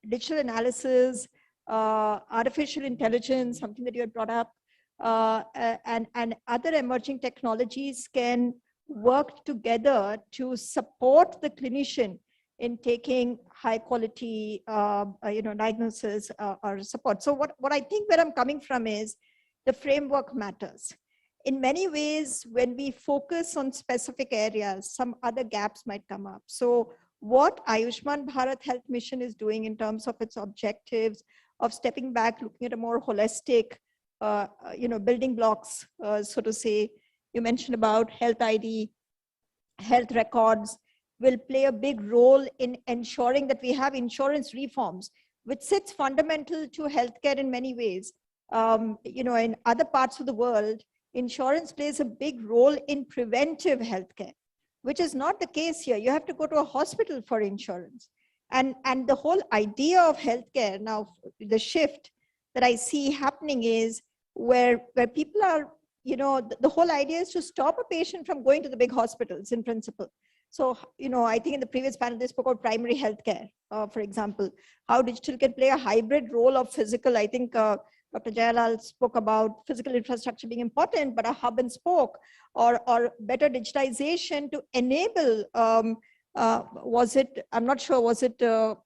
digital analysis, artificial intelligence, something that you had brought up, and other emerging technologies can work together to support the clinician in taking high quality, diagnosis or support. So what I think where I'm coming from is the framework matters. In many ways, when we focus on specific areas, some other gaps might come up. So what Ayushman Bharat Health Mission is doing in terms of its objectives of stepping back, looking at a more holistic, building blocks, so to say. You mentioned about health ID, health records will play a big role in ensuring that we have insurance reforms, which sits fundamental to healthcare in many ways. In other parts of the world, insurance plays a big role in preventive healthcare, which is not the case here. You have to go to a hospital for insurance. And the whole idea of healthcare now, the shift that I see happening is where people are, the whole idea is to stop a patient from going to the big hospitals in principle. So, I think in the previous panel, they spoke about primary healthcare, for example, how digital can play a hybrid role of physical. I think Dr. Jayalal spoke about physical infrastructure being important, but a hub and spoke or better digitization to enable, I'm not sure, was it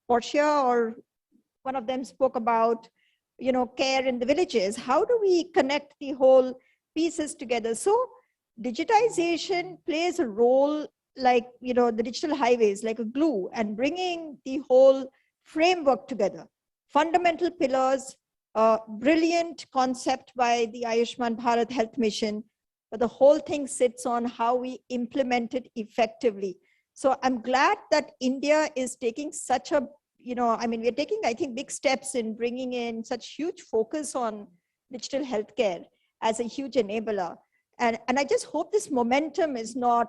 Portia or one of them spoke about, care in the villages. How do we connect the whole pieces together? So digitization plays a role like, the digital highways, like a glue, and bringing the whole framework together. Fundamental pillars, brilliant concept by the Ayushman Bharat Health Mission, but the whole thing sits on how we implement it effectively. So I'm glad that India is taking such a, we're taking, I think, big steps in bringing in such huge focus on digital healthcare as a huge enabler. And I just hope this momentum is not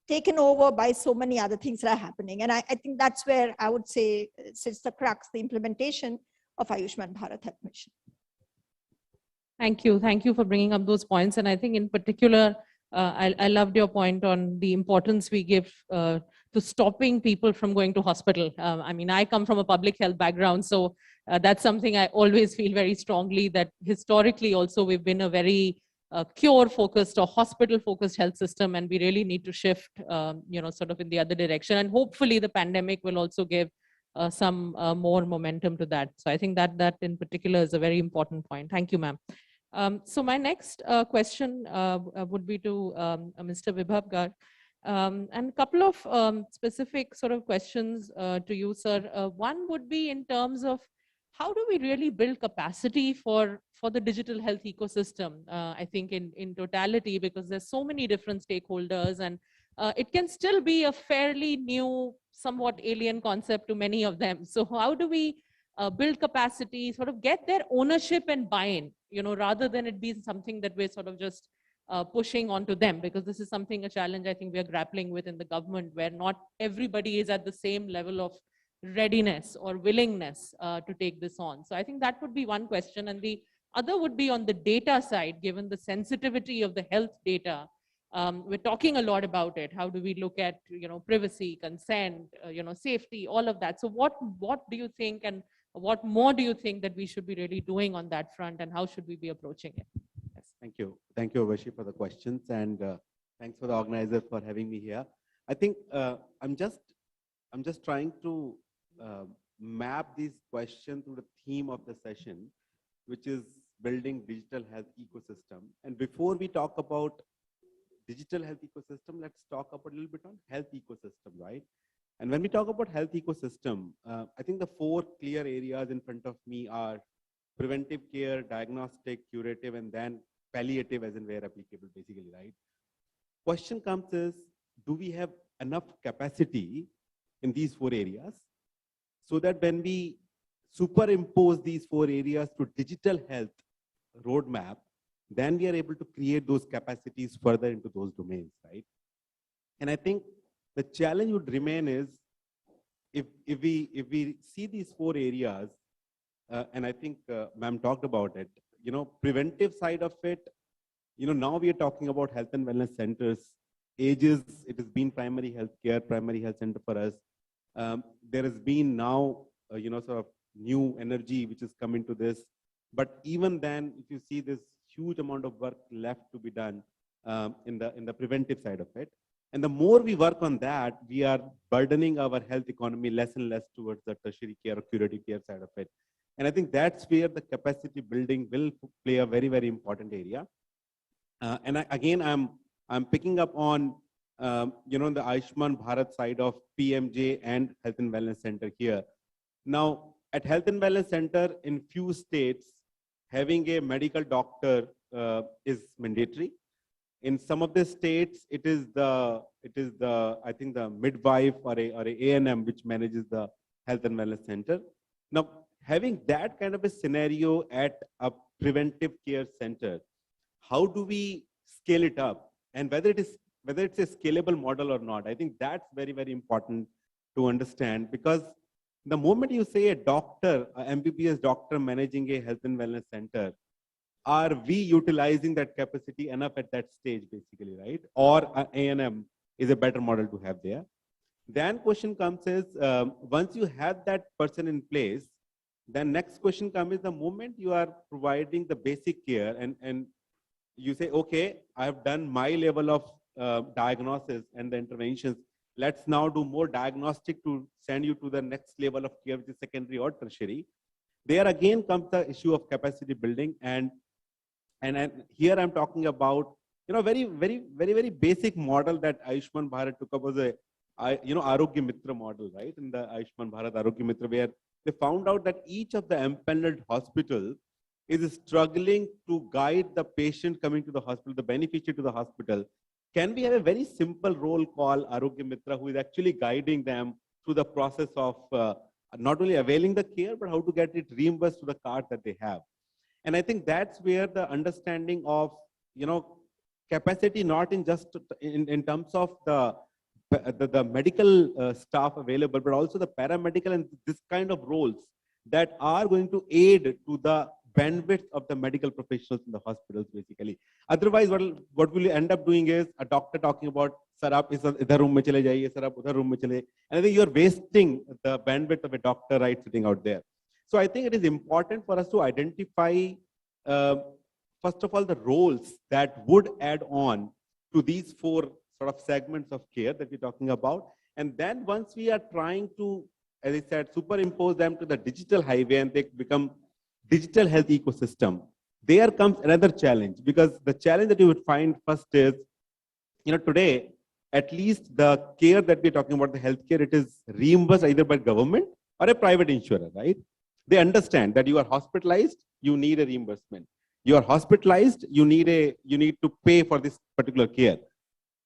taken over by so many other things that are happening. And I think that's where I would say sits the crux, the implementation of Ayushman Bharat Health Mission. Thank you. Thank you for bringing up those points. And I think in particular, I loved your point on the importance we give to stopping people from going to hospital. I come from a public health background, so that's something I always feel very strongly, that historically also we've been a very cure-focused or hospital-focused health system, and we really need to shift, sort of in the other direction. And hopefully the pandemic will also give some more momentum to that. So I think that in particular is a very important point. Thank you, ma'am. So my next question would be to Mr. Vibhav Garg. And a couple of specific sort of questions to you, sir. One would be in terms of how do we really build capacity for the digital health ecosystem, I think in totality, because there's so many different stakeholders, and it can still be a fairly new, somewhat alien concept to many of them. So how do we build capacity, sort of get their ownership and buy-in, rather than it being something that we're sort of just pushing onto them, because this is something, a challenge I think we are grappling with in the government, where not everybody is at the same level of readiness or willingness to take this on. So I think that would be one question. And the other would be on the data side, given the sensitivity of the health data. We're talking a lot about it. How do we look at, privacy, consent, safety, all of that. So what do you think, and what more do you think that we should be really doing on that front, and how should we be approaching it? Yes. Thank you. Thank you, Urvashi, for the questions, and thanks for the organizer for having me here. I think I'm just trying to map these questions to the theme of the session, which is building digital health ecosystem. And before we talk about digital health ecosystem, let's talk about a little bit on health ecosystem, right? And when we talk about health ecosystem, I think the 4 clear areas in front of me are preventive care, diagnostic, curative, and then palliative, as in where applicable, basically, right? Question comes is, do we have enough capacity in these 4 areas so that when we superimpose these 4 areas to digital health roadmap, then we are able to create those capacities further into those domains, right? And I think the challenge would remain is, if we see these 4 areas, and I think ma'am talked about it, preventive side of it, now we are talking about health and wellness centers. Ages, it has been primary health care, primary health center for us. There has been now, sort of new energy which is coming to this. But even then, if you see this huge amount of work left to be done in the preventive side of it. And the more we work on that, we are burdening our health economy less and less towards the tertiary care or curative care side of it. And I think that's where the capacity building will play a very, very important area. And I'm picking up on, the Ayushman Bharat side of PMJ and Health and Wellness Center here. Now, at Health and Wellness Center in few states, having a medical doctor is mandatory. In some of the states, it is the I think the midwife or a A&M which manages the Health and Wellness Center. Now, having that kind of a scenario at a preventive care center, how do we scale it up? And whether it's a scalable model or not, I think that's very, very important to understand, because the moment you say a doctor, a MBBS doctor managing a health and wellness center, are we utilizing that capacity enough at that stage, basically, right? Or A&M is a better model to have there. Then question comes is, once you have that person in place, then next question comes is, the moment you are providing the basic care and you say, okay, I have done my level of diagnosis and the interventions. Let's now do more diagnostic to send you to the next level of care, which is secondary or tertiary. There again comes the issue of capacity building. And here I'm talking about, very, very, very, very basic model that Ayushman Bharat took up was a, Arogya Mitra model, right? In the Ayushman Bharat Arogya Mitra, where they found out that each of the empaneled hospital is struggling to guide the patient coming to the hospital, the beneficiary to the hospital. Can we have a very simple role called Arogya Mitra, who is actually guiding them through the process of not only availing the care, but how to get it reimbursed to the card that they have. And I think that's where the understanding of, capacity, not in just in terms of the medical staff available, but also the paramedical and this kind of roles that are going to aid to the bandwidth of the medical professionals in the hospitals, basically. Otherwise, what will you end up doing is a doctor talking about, sir, aap idhar room mein chale jaiye, sir, aap udhar room mein chale. And I think you're wasting the bandwidth of a doctor, right, sitting out there. So I think it is important for us to identify, first of all, the roles that would add on to these 4 sort of segments of care that we're talking about. And then once we are trying to, as I said, superimpose them to the digital highway and they become digital health ecosystem, there comes another challenge, because the challenge that you would find first is, today, at least the care that we're talking about, the healthcare, it is reimbursed either by government or a private insurer, right? They understand that you are hospitalized, you need a reimbursement. You are hospitalized, you need to pay for this particular care.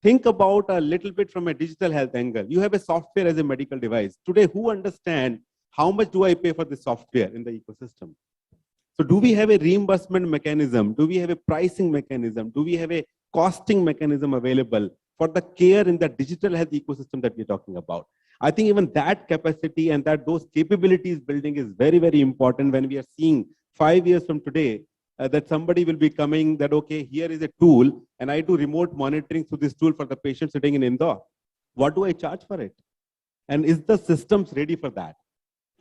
Think about a little bit from a digital health angle. You have a software as a medical device. Today, who understands how much do I pay for the software in the ecosystem? So do we have a reimbursement mechanism? Do we have a pricing mechanism? Do we have a costing mechanism available for the care in the digital health ecosystem that we're talking about? I think even that capacity and those capabilities building is very, very important when we are seeing 5 years from today that somebody will be coming that, okay, here is a tool and I do remote monitoring through this tool for the patient sitting in Indore. What do I charge for it? And is the systems ready for that?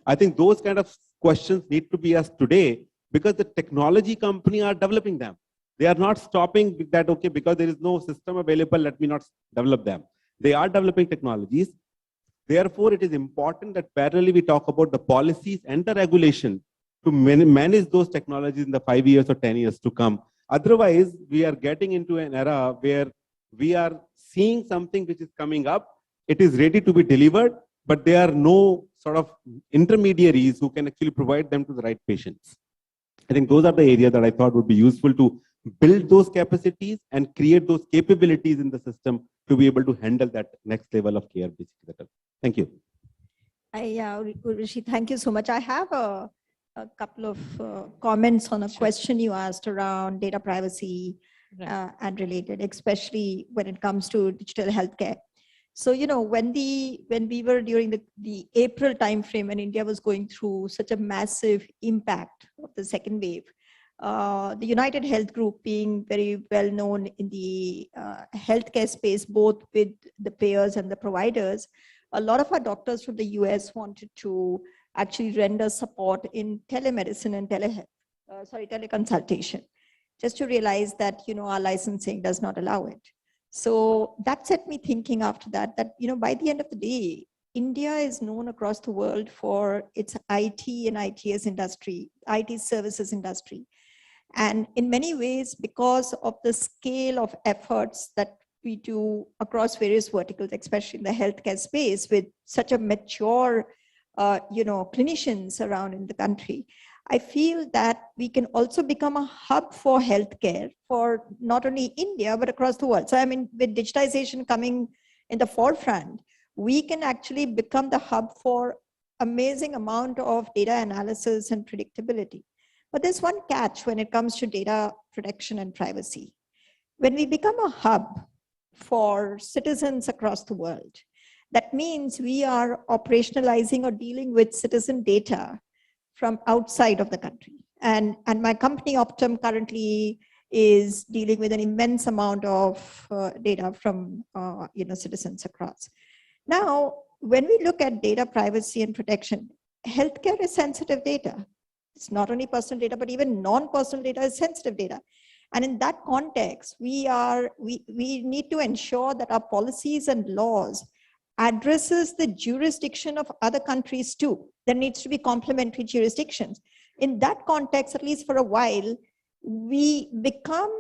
I think those kind of questions need to be asked today because the technology company are developing them. They are not stopping with that, okay, because there is no system available, let me not develop them. They are developing technologies. Therefore, it is important that parallelly we talk about the policies and the regulation to manage those technologies in the 5 years or 10 years to come. Otherwise, we are getting into an era where we are seeing something which is coming up. It is ready to be delivered, but there are no sort of intermediaries who can actually provide them to the right patients. I think those are the areas that I thought would be useful to build those capacities and create those capabilities in the system to be able to handle that next level of care. Basically. Thank you. Rishi, thank you so much. I have a couple of comments on a question you asked around data privacy and related, especially when it comes to digital healthcare. So, you know, when we were during the April timeframe when India was going through such a massive impact of the second wave, the United Health Group being very well known in the healthcare space, both with the payers and the providers, a lot of our doctors from the US wanted to actually render support in telemedicine and teleconsultation, just to realize that, you know, our licensing does not allow it. So that set me thinking after that, you know, by the end of the day, India is known across the world for its IT and ITS industry, IT services industry. And in many ways, because of the scale of efforts that we do across various verticals, especially in the healthcare space, with such a mature, you know, clinicians around in the country, I feel that we can also become a hub for healthcare for not only India, but across the world. So, I mean, with digitization coming in the forefront, we can actually become the hub for amazing amount of data analysis and predictability. But there's one catch when it comes to data protection and privacy. When we become a hub for citizens across the world, that means we are operationalizing or dealing with citizen data from outside of the country. And my company Optum currently is dealing with an immense amount of data from you know, citizens across. Now, when we look at data privacy and protection, healthcare is sensitive data. It's not only personal data, but even non-personal data is sensitive data. And in that context, we need to ensure that our policies and laws addresses the jurisdiction of other countries too. There needs to be complementary jurisdictions. In that context, at least for a while, we become,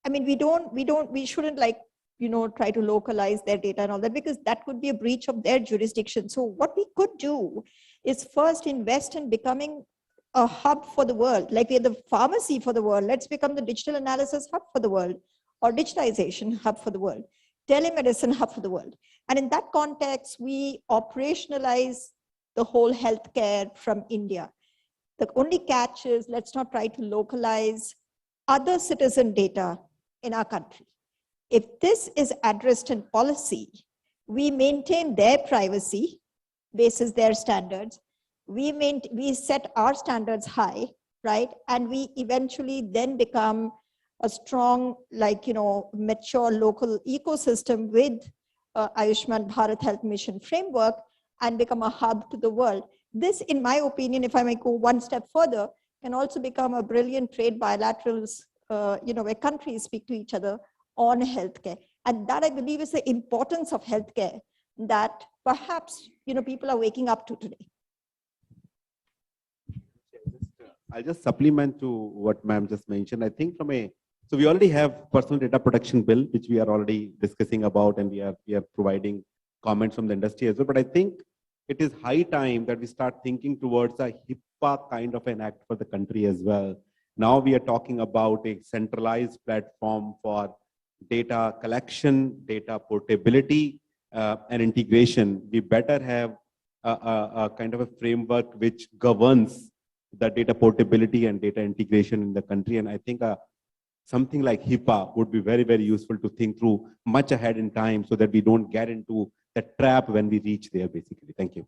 I mean, we shouldn't, like, you know, try to localize their data and all that, because that could be a breach of their jurisdiction. So what we could do is first invest in becoming a hub for the world, like we're the pharmacy for the world. Let's become the digital analysis hub for the world, or digitization hub for the world, telemedicine hub for the world. And in that context, we operationalize the whole healthcare from India. The only catch is, let's not try to localize other citizen data in our country. If this is addressed in policy, we maintain their privacy basis their standards. We set our standards high, right? And we eventually then become a strong, like, you know, mature local ecosystem with Ayushman Bharat Health Mission framework and become a hub to the world. This, in my opinion, if I may go one step further, can also become a brilliant trade bilaterals, you know, where countries speak to each other on healthcare. And that, I believe, is the importance of healthcare that perhaps, you know, people are waking up to today. I'll just supplement to what ma'am just mentioned. I think so we already have personal data protection bill, which we are already discussing about, and we are providing comments from the industry as well. But I think it is high time that we start thinking towards a HIPAA kind of an act for the country as well. Now we are talking about a centralized platform for data collection, data portability, and integration. We better have a kind of a framework which governs the data portability and data integration in the country. And I think something like HIPAA would be very, very useful to think through much ahead in time so that we don't get into the trap when we reach there, basically. Thank you.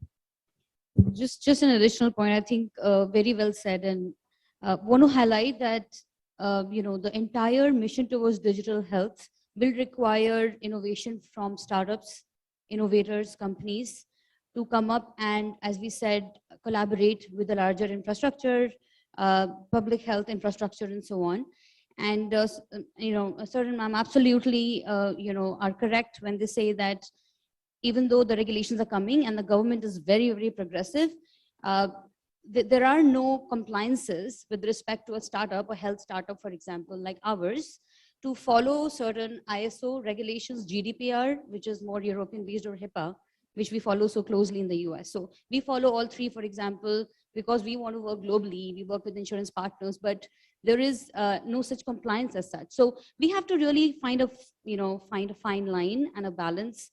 Just an additional point, I think very well said, and want to highlight that the entire mission towards digital health will require innovation from startups, innovators, companies to come up and, as we said, collaborate with the larger infrastructure, public health infrastructure, and so on. And certain ma'am absolutely are correct when they say that even though the regulations are coming and the government is very, very progressive, there are no compliances with respect to a startup, a health startup, for example, like ours, to follow certain ISO regulations, GDPR, which is more European based, or HIPAA, which we follow so closely in the US. So we follow all three, for example, because we want to work globally, we work with insurance partners, but there is no such compliance as such. So we have to really find a fine line and a balance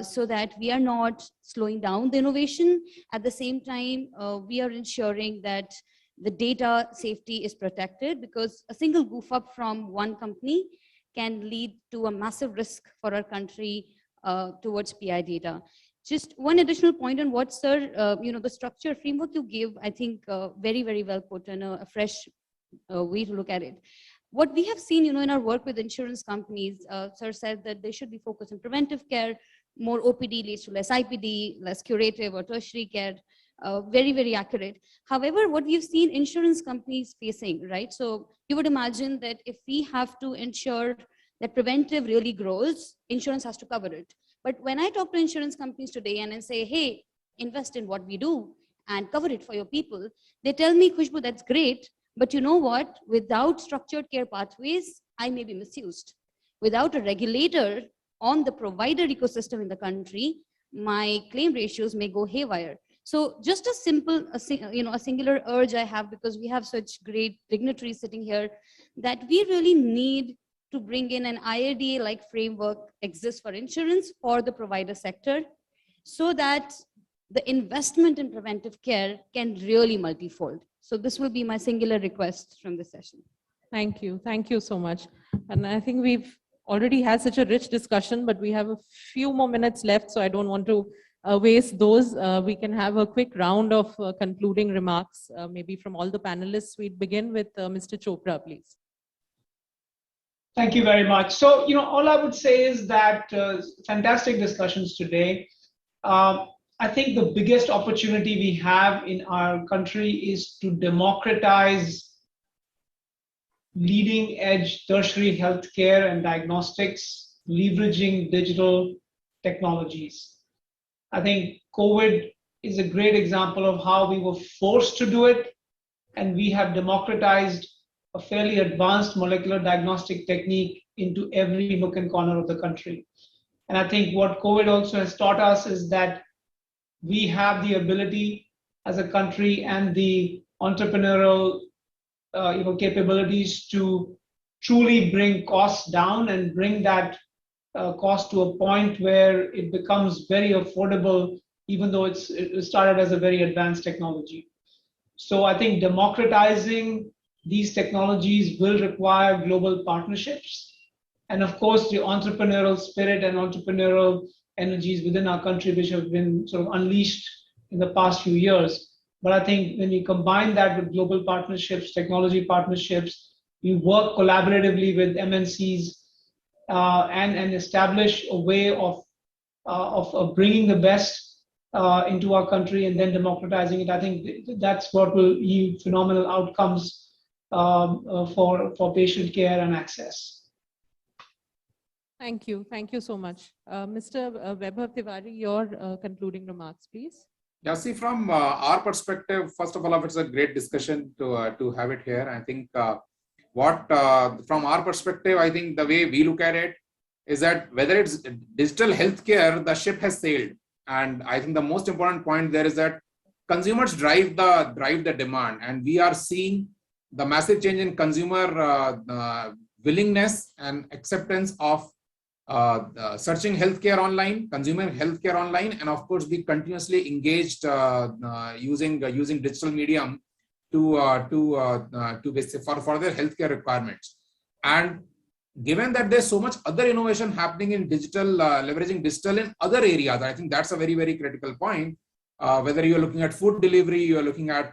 so that we are not slowing down the innovation. At the same time, we are ensuring that the data safety is protected, because a single goof up from one company can lead to a massive risk for our country towards PI data. Just one additional point on what, sir, the structure framework you gave, I think very, very well put, and a fresh way to look at it. What we have seen, in our work with insurance companies, sir said that they should be focused on preventive care. More OPD leads to less IPD, less curative or tertiary care. Very, very accurate. However, what we've seen insurance companies facing, right? So you would imagine that if we have to ensure that preventive really grows, insurance has to cover it. But when I talk to insurance companies today and I say, hey, invest in what we do and cover it for your people, they tell me, Khushbu, that's great. But you know what? Without structured care pathways, I may be misused. Without a regulator on the provider ecosystem in the country, my claim ratios may go haywire. So just a simple, a singular urge I have, because we have such great dignitaries sitting here, that we really need to bring in an IRDA-like framework exists for insurance for the provider sector, so that the investment in preventive care can really multifold. So this will be my singular request from this session. Thank you. Thank you so much. And I think we've already had such a rich discussion, but we have a few more minutes left, so I don't want to waste those. We can have a quick round of concluding remarks, maybe from all the panelists. We'd begin with Mr. Chopra, please. Thank you very much. So, all I would say is that fantastic discussions today. I think the biggest opportunity we have in our country is to democratize leading edge tertiary healthcare and diagnostics, leveraging digital technologies. I think COVID is a great example of how we were forced to do it, and we have democratized a fairly advanced molecular diagnostic technique into every nook and corner of the country. And I think what COVID also has taught us is that we have the ability as a country and the entrepreneurial capabilities to truly bring costs down and bring that cost to a point where it becomes very affordable, even though it started as a very advanced technology. So I think democratizing these technologies will require global partnerships. And of course, the entrepreneurial spirit and entrepreneurial energies within our country, which have been sort of unleashed in the past few years. But I think when you combine that with global partnerships, technology partnerships, we work collaboratively with MNCs and establish a way of bringing the best into our country and then democratizing it. I think that's what will yield phenomenal outcomes for patient care and access. Thank you. Thank you so much. Mr. Vaibhav Tiwari, your concluding remarks, please. Yeah, see, from our perspective, first of all, it's a great discussion to have it here. I think from our perspective, I think the way we look at it is that whether it's digital healthcare, the ship has sailed. And I think the most important point there is that consumers drive the demand, and we are seeing the massive change in consumer willingness and acceptance of searching healthcare online, consuming healthcare online, and of course, we continuously engaged using digital medium to basic for their healthcare requirements. And given that there's so much other innovation happening in digital, leveraging digital in other areas, I think that's a very, very critical point. Whether you're looking at food delivery, you're looking at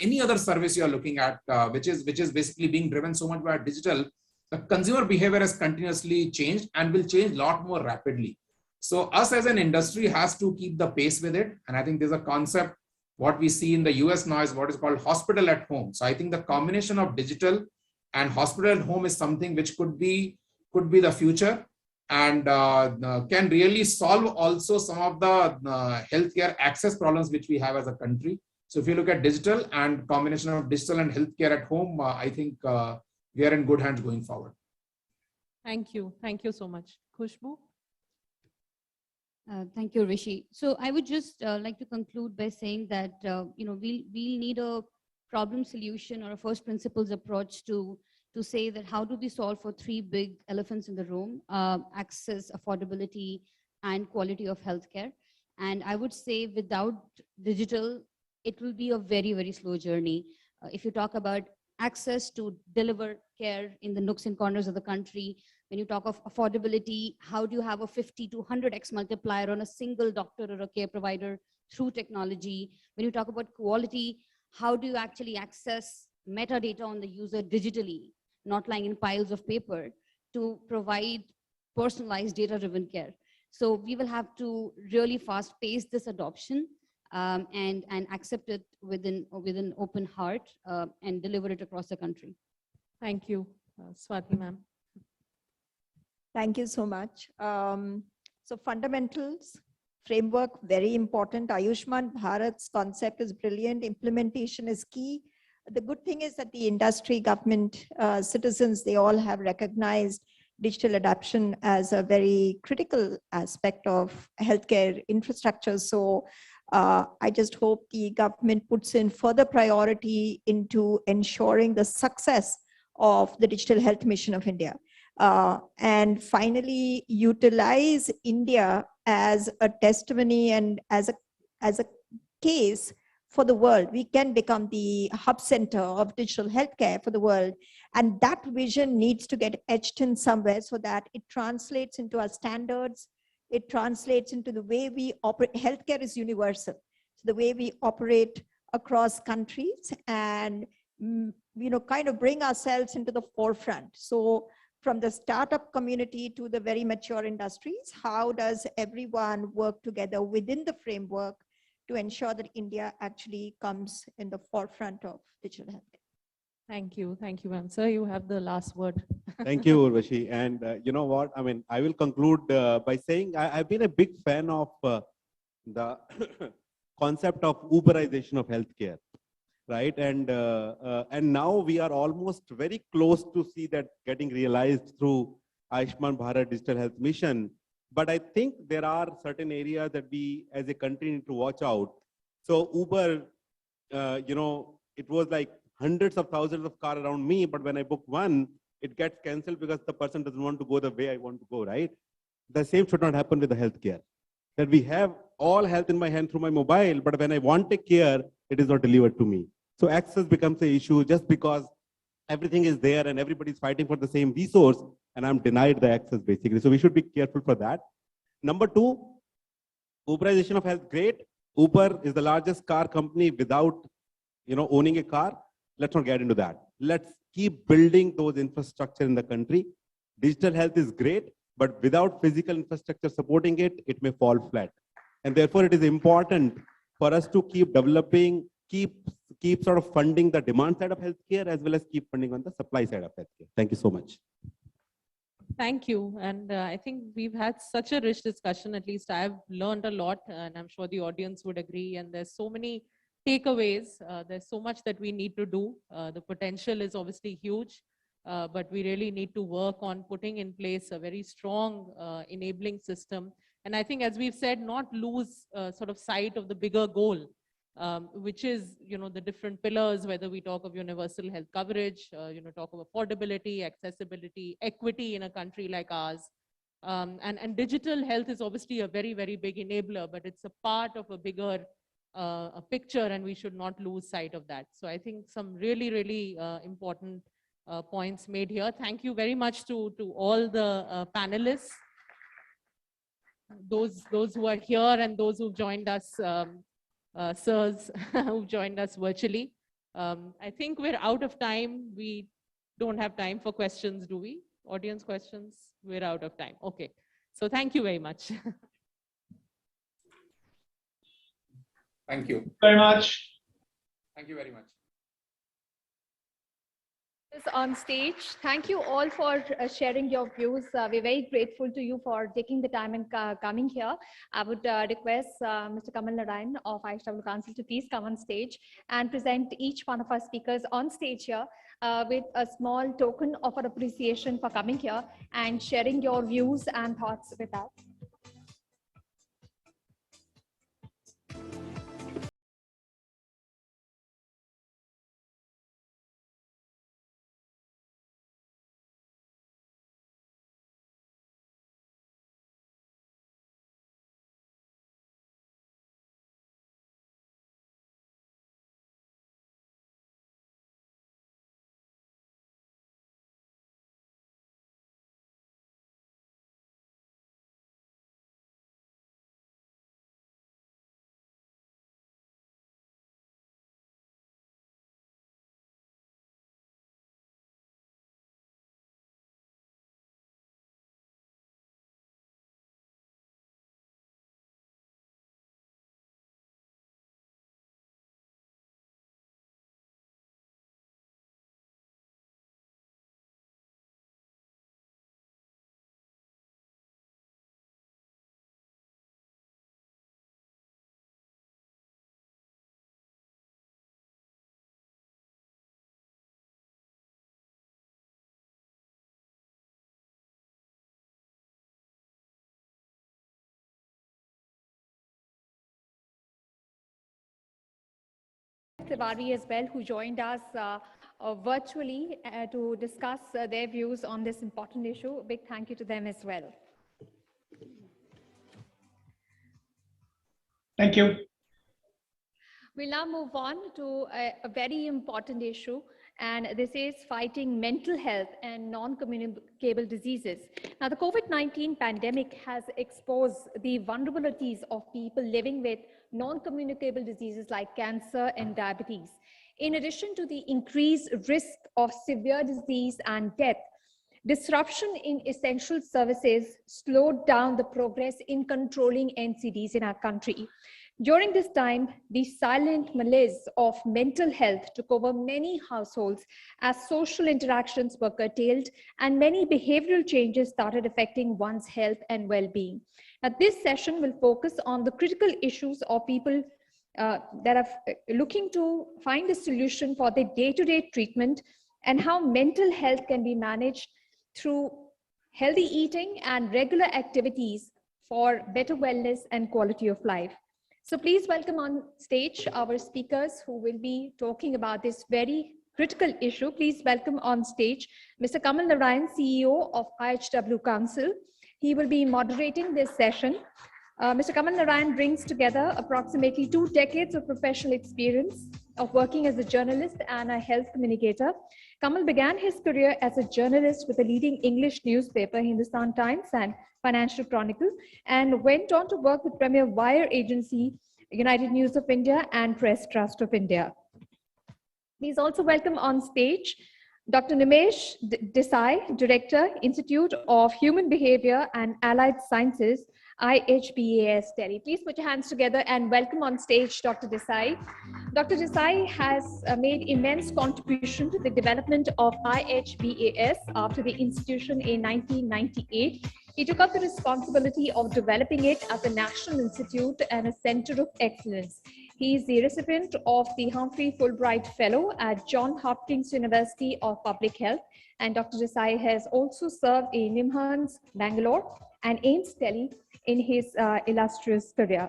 any other service you're looking at, which is basically being driven so much by digital, the consumer behavior has continuously changed and will change a lot more rapidly. So us as an industry has to keep the pace with it. And I think there's a concept, what we see in the US now is what is called hospital at home. So I think the combination of digital and hospital at home is something which could be the future, and can really solve also some of the healthcare access problems which we have as a country. So if you look at digital and combination of digital and healthcare at home, I think we are in good hands going forward. Thank you. Thank you so much. Khushbu? Thank you, Rishi. So I would just like to conclude by saying that we'll need a problem solution or a first principles approach to say that how do we solve for three big elephants in the room: access, affordability, and quality of healthcare. And I would say without digital, it will be a very, very slow journey. If you talk about access to deliver care in the nooks and corners of the country, when you talk of affordability, how do you have a 50 to 100x multiplier on a single doctor or a care provider through technology? When you talk about quality, how do you actually access metadata on the user digitally, not lying in piles of paper, to provide personalized data-driven care? So we will have to really fast pace this adoption and accept it with an open heart and deliver it across the country. Thank you. Swati ma'am. Thank you so much. So fundamentals, framework, very important. Ayushman Bharat's concept is brilliant. Implementation is key. The good thing is that the industry, government, citizens, they all have recognized digital adoption as a very critical aspect of healthcare infrastructure. So I just hope the government puts in further priority into ensuring the success of the digital health mission of India. And finally, utilize India as a testimony and as a case for the world. We can become the hub center of digital healthcare for the world. And that vision needs to get etched in somewhere so that it translates into our standards. It translates into the way we operate. Healthcare is universal. So the way we operate across countries and, kind of bring ourselves into the forefront. So from the startup community to the very mature industries, how does everyone work together within the framework to ensure that India actually comes in the forefront of digital health? Thank you. Thank you, ma'am. Sir, you have the last word. Thank you, Urvashi. And you know what? I mean, I will conclude by saying I've been a big fan of the concept of Uberization of healthcare, right? And now we are almost very close to see that getting realized through Ayushman Bharat Digital Health Mission. But I think there are certain areas that we as a country need to watch out. So Uber, it was like hundreds of thousands of cars around me, but when I book one, it gets canceled because the person doesn't want to go the way I want to go, right? The same should not happen with the healthcare. That we have all health in my hand through my mobile, but when I want a care, it is not delivered to me. So access becomes an issue just because everything is there and everybody's fighting for the same resource, and I'm denied the access basically. So we should be careful for that. Number two, Uberization of health, great. Uber is the largest car company without, owning a car. Let's not get into that. Let's keep building those infrastructure in the country. Digital health is great, but without physical infrastructure supporting it, it may fall flat. And therefore, it is important for us to keep developing, keep sort of funding the demand side of healthcare as well as keep funding on the supply side of healthcare. Thank you so much. Thank you. And I think we've had such a rich discussion. At least I've learned a lot, and I'm sure the audience would agree. And there's so many takeaways. There's so much that we need to do. The potential is obviously huge, but we really need to work on putting in place a very strong enabling system. And I think, as we've said, not lose sort of sight of the bigger goal, which is, the different pillars, whether we talk of universal health coverage, talk of affordability, accessibility, equity in a country like ours. And digital health is obviously a very, very big enabler, but it's a part of a bigger a picture, and we should not lose sight of that. So I think some really, really important points made here. Thank you very much to all the panelists, those who are here and those who've joined us, sirs who've joined us virtually. I think we're out of time. We don't have time for questions, do we? Audience questions? We're out of time. Okay. So thank you very much. Thank you. Very much. Thank you very much. On stage. Thank you all for sharing your views. We're very grateful to you for taking the time and coming here. I would request Mr. Kamal Narayan of IHW Council to please come on stage and present each one of our speakers on stage here with a small token of our appreciation for coming here and sharing your views and thoughts with us. Tiwari as well, who joined us virtually to discuss their views on this important issue. A big thank you to them as well. Thank you. We'll now move on to a very important issue, and this is fighting mental health and non-communicable diseases. Now, the COVID-19 pandemic has exposed the vulnerabilities of people living with non-communicable diseases like cancer and diabetes. In addition to the increased risk of severe disease and death, disruption in essential services slowed down the progress in controlling NCDs in our country. During this time, the silent malaise of mental health took over many households as social interactions were curtailed and many behavioral changes started affecting one's health and well-being. Now, this session will focus on the critical issues of people that are looking to find a solution for their day-to-day treatment and how mental health can be managed through healthy eating and regular activities for better wellness and quality of life. So please welcome on stage our speakers who will be talking about this very critical issue. Please welcome on stage Mr. Kamal Narayan, CEO of IHW Council. He will be moderating this session. Mr. Kamal Narayan brings together approximately 2 decades of professional experience of working as a journalist and a health communicator. Kamal began his career as a journalist with a leading English newspaper, Hindustan Times and Financial Chronicle, and went on to work with Premier Wire Agency, United News of India and Press Trust of India. Please also welcome on stage Dr. Nimesh Desai, Director, Institute of Human Behavior and Allied Sciences, IHBAS Delhi. Please put your hands together and welcome on stage Dr. Desai. Dr. Desai has made immense contribution to the development of IHBAS after the institution in 1998. He took up the responsibility of developing it as a national institute and a center of excellence. He is the recipient of the Humphrey Fulbright Fellow at Johns Hopkins University of Public Health, and Dr. Desai has also served in NIMHANS, Bangalore, and AIIMS Delhi in his illustrious career.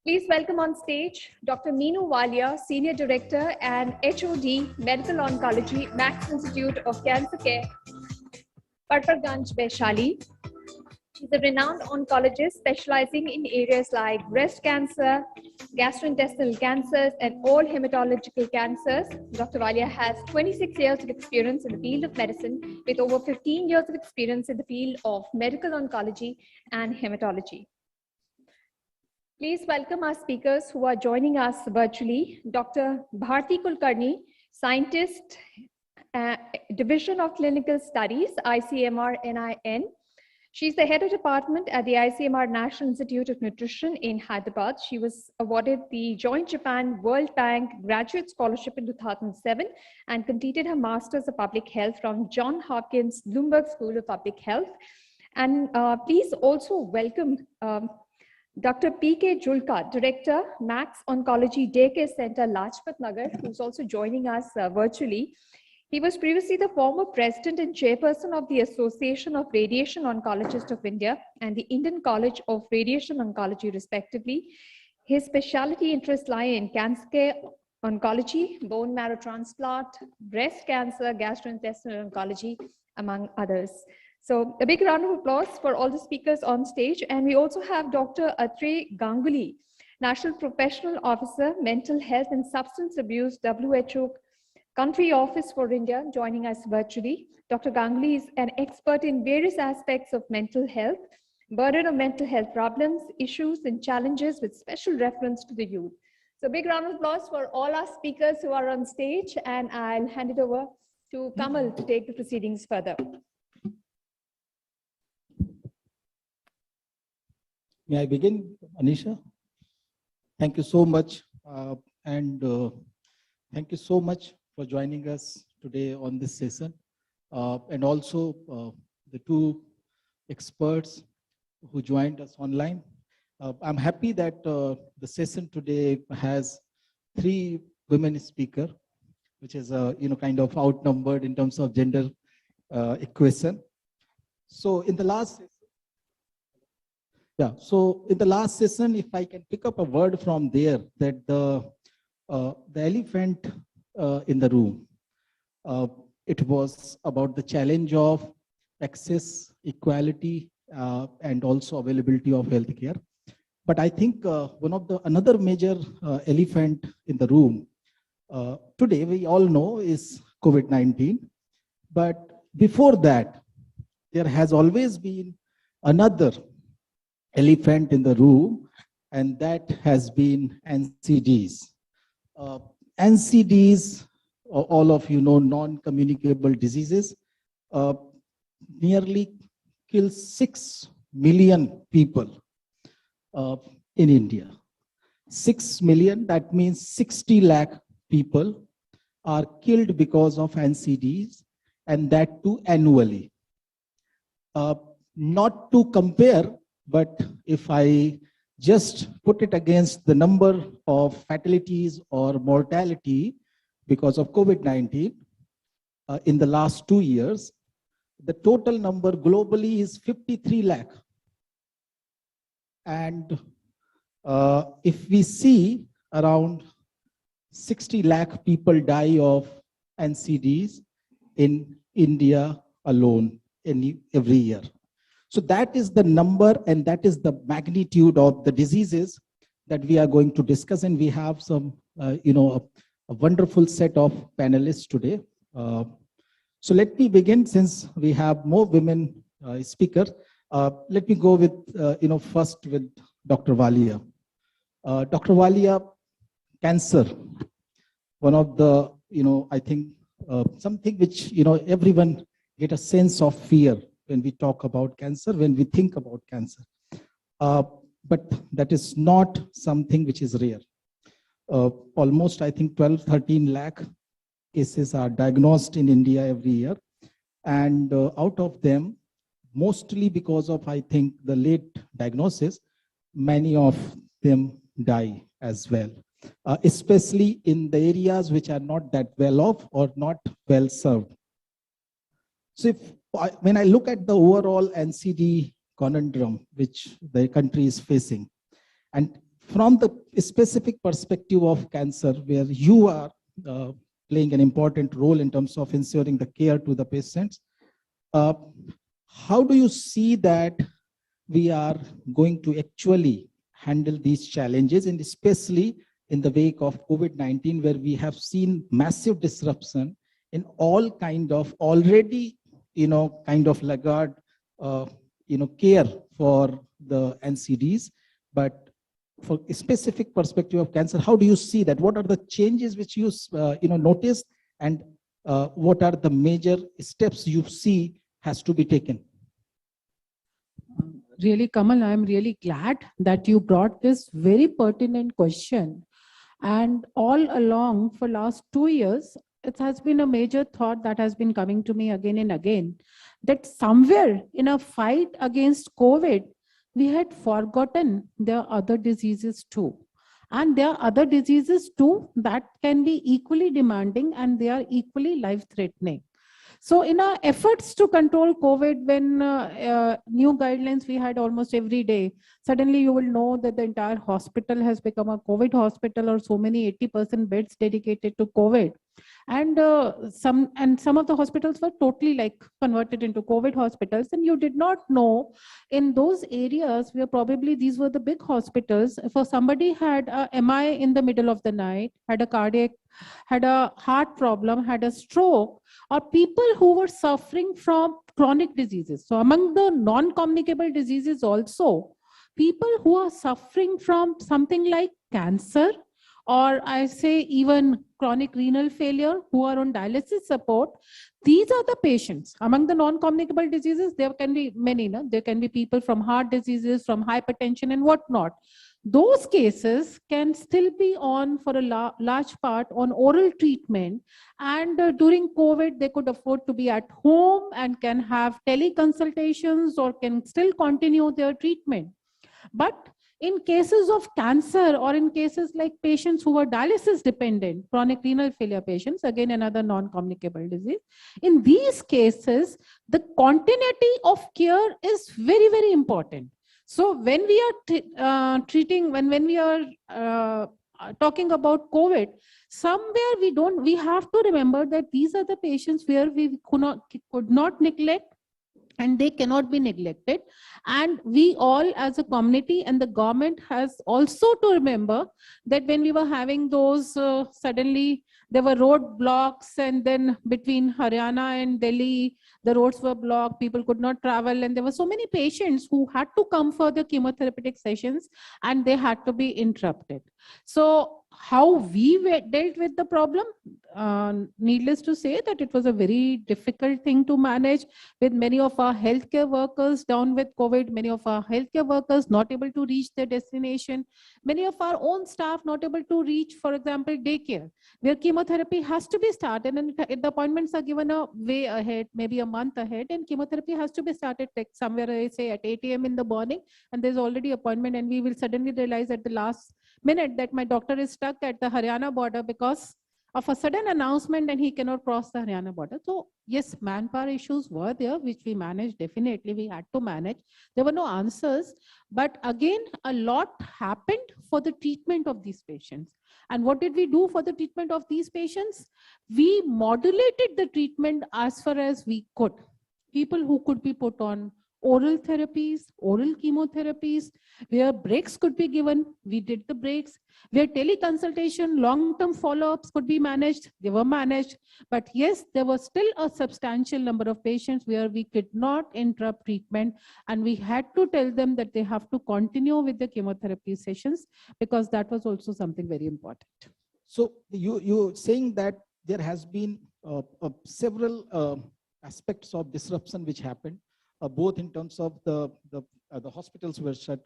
Please welcome on stage Dr. Meenu Walia, Senior Director and HOD, Medical Oncology, Max Institute of Cancer Care, Patparganj, Vaishali. She's a renowned oncologist specializing in areas like breast cancer, gastrointestinal cancers, and all hematological cancers. Dr. Walia has 26 years of experience in the field of medicine with over 15 years of experience in the field of medical oncology and hematology. Please welcome our speakers who are joining us virtually. Dr. Bharti Kulkarni, scientist, Division of Clinical Studies, ICMR NIN. She's the head of department at the ICMR National Institute of Nutrition in Hyderabad. She was awarded the Joint Japan World Bank Graduate Scholarship in 2007 and completed her Masters of Public Health from Johns Hopkins Bloomberg School of Public Health. And please also welcome Dr. P.K. Julka, Director, Max Oncology Daycare Center, Lajpat Nagar, who's also joining us virtually. He was previously the former president and chairperson of the Association of Radiation Oncologists of India and the Indian College of Radiation Oncology, respectively. His specialty interests lie in cancer care oncology, bone marrow transplant, breast cancer, gastrointestinal oncology, among others. So a big round of applause for all the speakers on stage. And we also have Dr. Atrey Ganguly, National Professional Officer, Mental Health and Substance Abuse, WHO Country Office for India, joining us virtually. Dr. Ganguly is an expert in various aspects of mental health, burden of mental health problems, issues and challenges with special reference to the youth. So big round of applause for all our speakers who are on stage, and I'll hand it over to Kamal to take the proceedings further. May I begin, Anisha? Thank you so much. Thank you so much for joining us today on this session. And also the two experts who joined us online. I'm happy that the session today has 3 women speakers, which is kind of outnumbered in terms of gender equation. So in the last session, if I can pick up a word from there, that the elephant in the room, it was about the challenge of access, equality, and also availability of healthcare. But I think another major elephant in the room today, we all know, is COVID-19. But before that, there has always been another elephant in the room, and that has been NCDs. NCDs, all of you know, non-communicable diseases, nearly kill 6 million people in India. 6 million, that means 60 lakh people are killed because of NCDs, and that too annually. Not to compare, but if I just put it against the number of fatalities or mortality because of COVID-19 in the last 2 years, the total number globally is 53 lakh. And if we see around 60 lakh people die of NCDs in India alone every year. So that is the number, and that is the magnitude of the diseases that we are going to discuss. And we have some, a wonderful set of panelists today. So let me begin, since we have more women speakers. Let me go with, first with Dr. Walia. Dr. Walia, cancer, one of the, I think something which, everyone get a sense of fear when we talk about cancer, when we think about cancer. But that is not something which is rare. Almost, I think, 12-13 lakh cases are diagnosed in India every year. And out of them, mostly because of, I think, the late diagnosis, many of them die as well, especially in the areas which are not that well off or not well served. So when I look at the overall NCD conundrum which the country is facing, and from the specific perspective of cancer, where you are playing an important role in terms of ensuring the care to the patients, how do you see that we are going to actually handle these challenges, and especially in the wake of COVID-19, where we have seen massive disruption in all kind of already, kind of laggard, care for the NCDs. But for a specific perspective of cancer, how do you see that? What are the changes which you, noticed, and what are the major steps you see has to be taken? Really, Kamal, I'm really glad that you brought this very pertinent question. And all along for last 2 years, it has been a major thought that has been coming to me again and again, that somewhere in a fight against COVID, we had forgotten there are other diseases too. And there are other diseases too that can be equally demanding and they are equally life-threatening. So in our efforts to control COVID, when new guidelines we had almost every day, suddenly you will know that the entire hospital has become a COVID hospital, or so many 80% beds dedicated to COVID. And some of the hospitals were totally like converted into COVID hospitals, and you did not know in those areas where probably these were the big hospitals. If somebody had a MI in the middle of the night, had a cardiac, had a heart problem, had a stroke, or people who were suffering from chronic diseases. So among the non-communicable diseases also, people who are suffering from something like cancer, or I say even chronic renal failure, who are on dialysis support, these are the patients. Among the non-communicable diseases, there can be many. No? There can be people from heart diseases, from hypertension and whatnot. Those cases can still be on for a large part on oral treatment. And during COVID, they could afford to be at home and can have teleconsultations or can still continue their treatment. But in cases of cancer, or in cases like patients who are dialysis dependent, chronic renal failure patients, again another non-communicable disease, in these cases, the continuity of care is very, very important. So when we are when we are talking about COVID, somewhere we have to remember that these are the patients where we could not neglect, and they cannot be neglected. And we all as a community and the government has also to remember that when we were having those, suddenly there were road blocks, and then between Haryana and Delhi, the roads were blocked, people could not travel, and there were so many patients who had to come for the chemotherapeutic sessions and they had to be interrupted. So how we dealt with the problem, needless to say that it was a very difficult thing to manage, with many of our healthcare workers down with COVID, many of our healthcare workers not able to reach their destination, many of our own staff not able to reach, for example, daycare, where chemotherapy has to be started, and the appointments are given a way ahead, maybe a month ahead, and chemotherapy has to be started like somewhere, I say, at 8 a.m. in the morning, and there's already appointment, and we will suddenly realize at the last minute that my doctor is stuck at the Haryana border because of a sudden announcement and he cannot cross the Haryana border. So yes, manpower issues were there, which we managed. Definitely we had to manage. There were no answers, but again, a lot happened for the treatment of these patients. And what did we do for the treatment of these patients? We modulated the treatment as far as we could. People who could be put on oral therapies, oral chemotherapies, where breaks could be given, we did the breaks. Where teleconsultation, long-term follow-ups could be managed, they were managed. But yes, there was still a substantial number of patients where we could not interrupt treatment, and we had to tell them that they have to continue with the chemotherapy sessions, because that was also something very important. So you're saying that there has been several aspects of disruption which happened, both in terms of the hospitals were shut,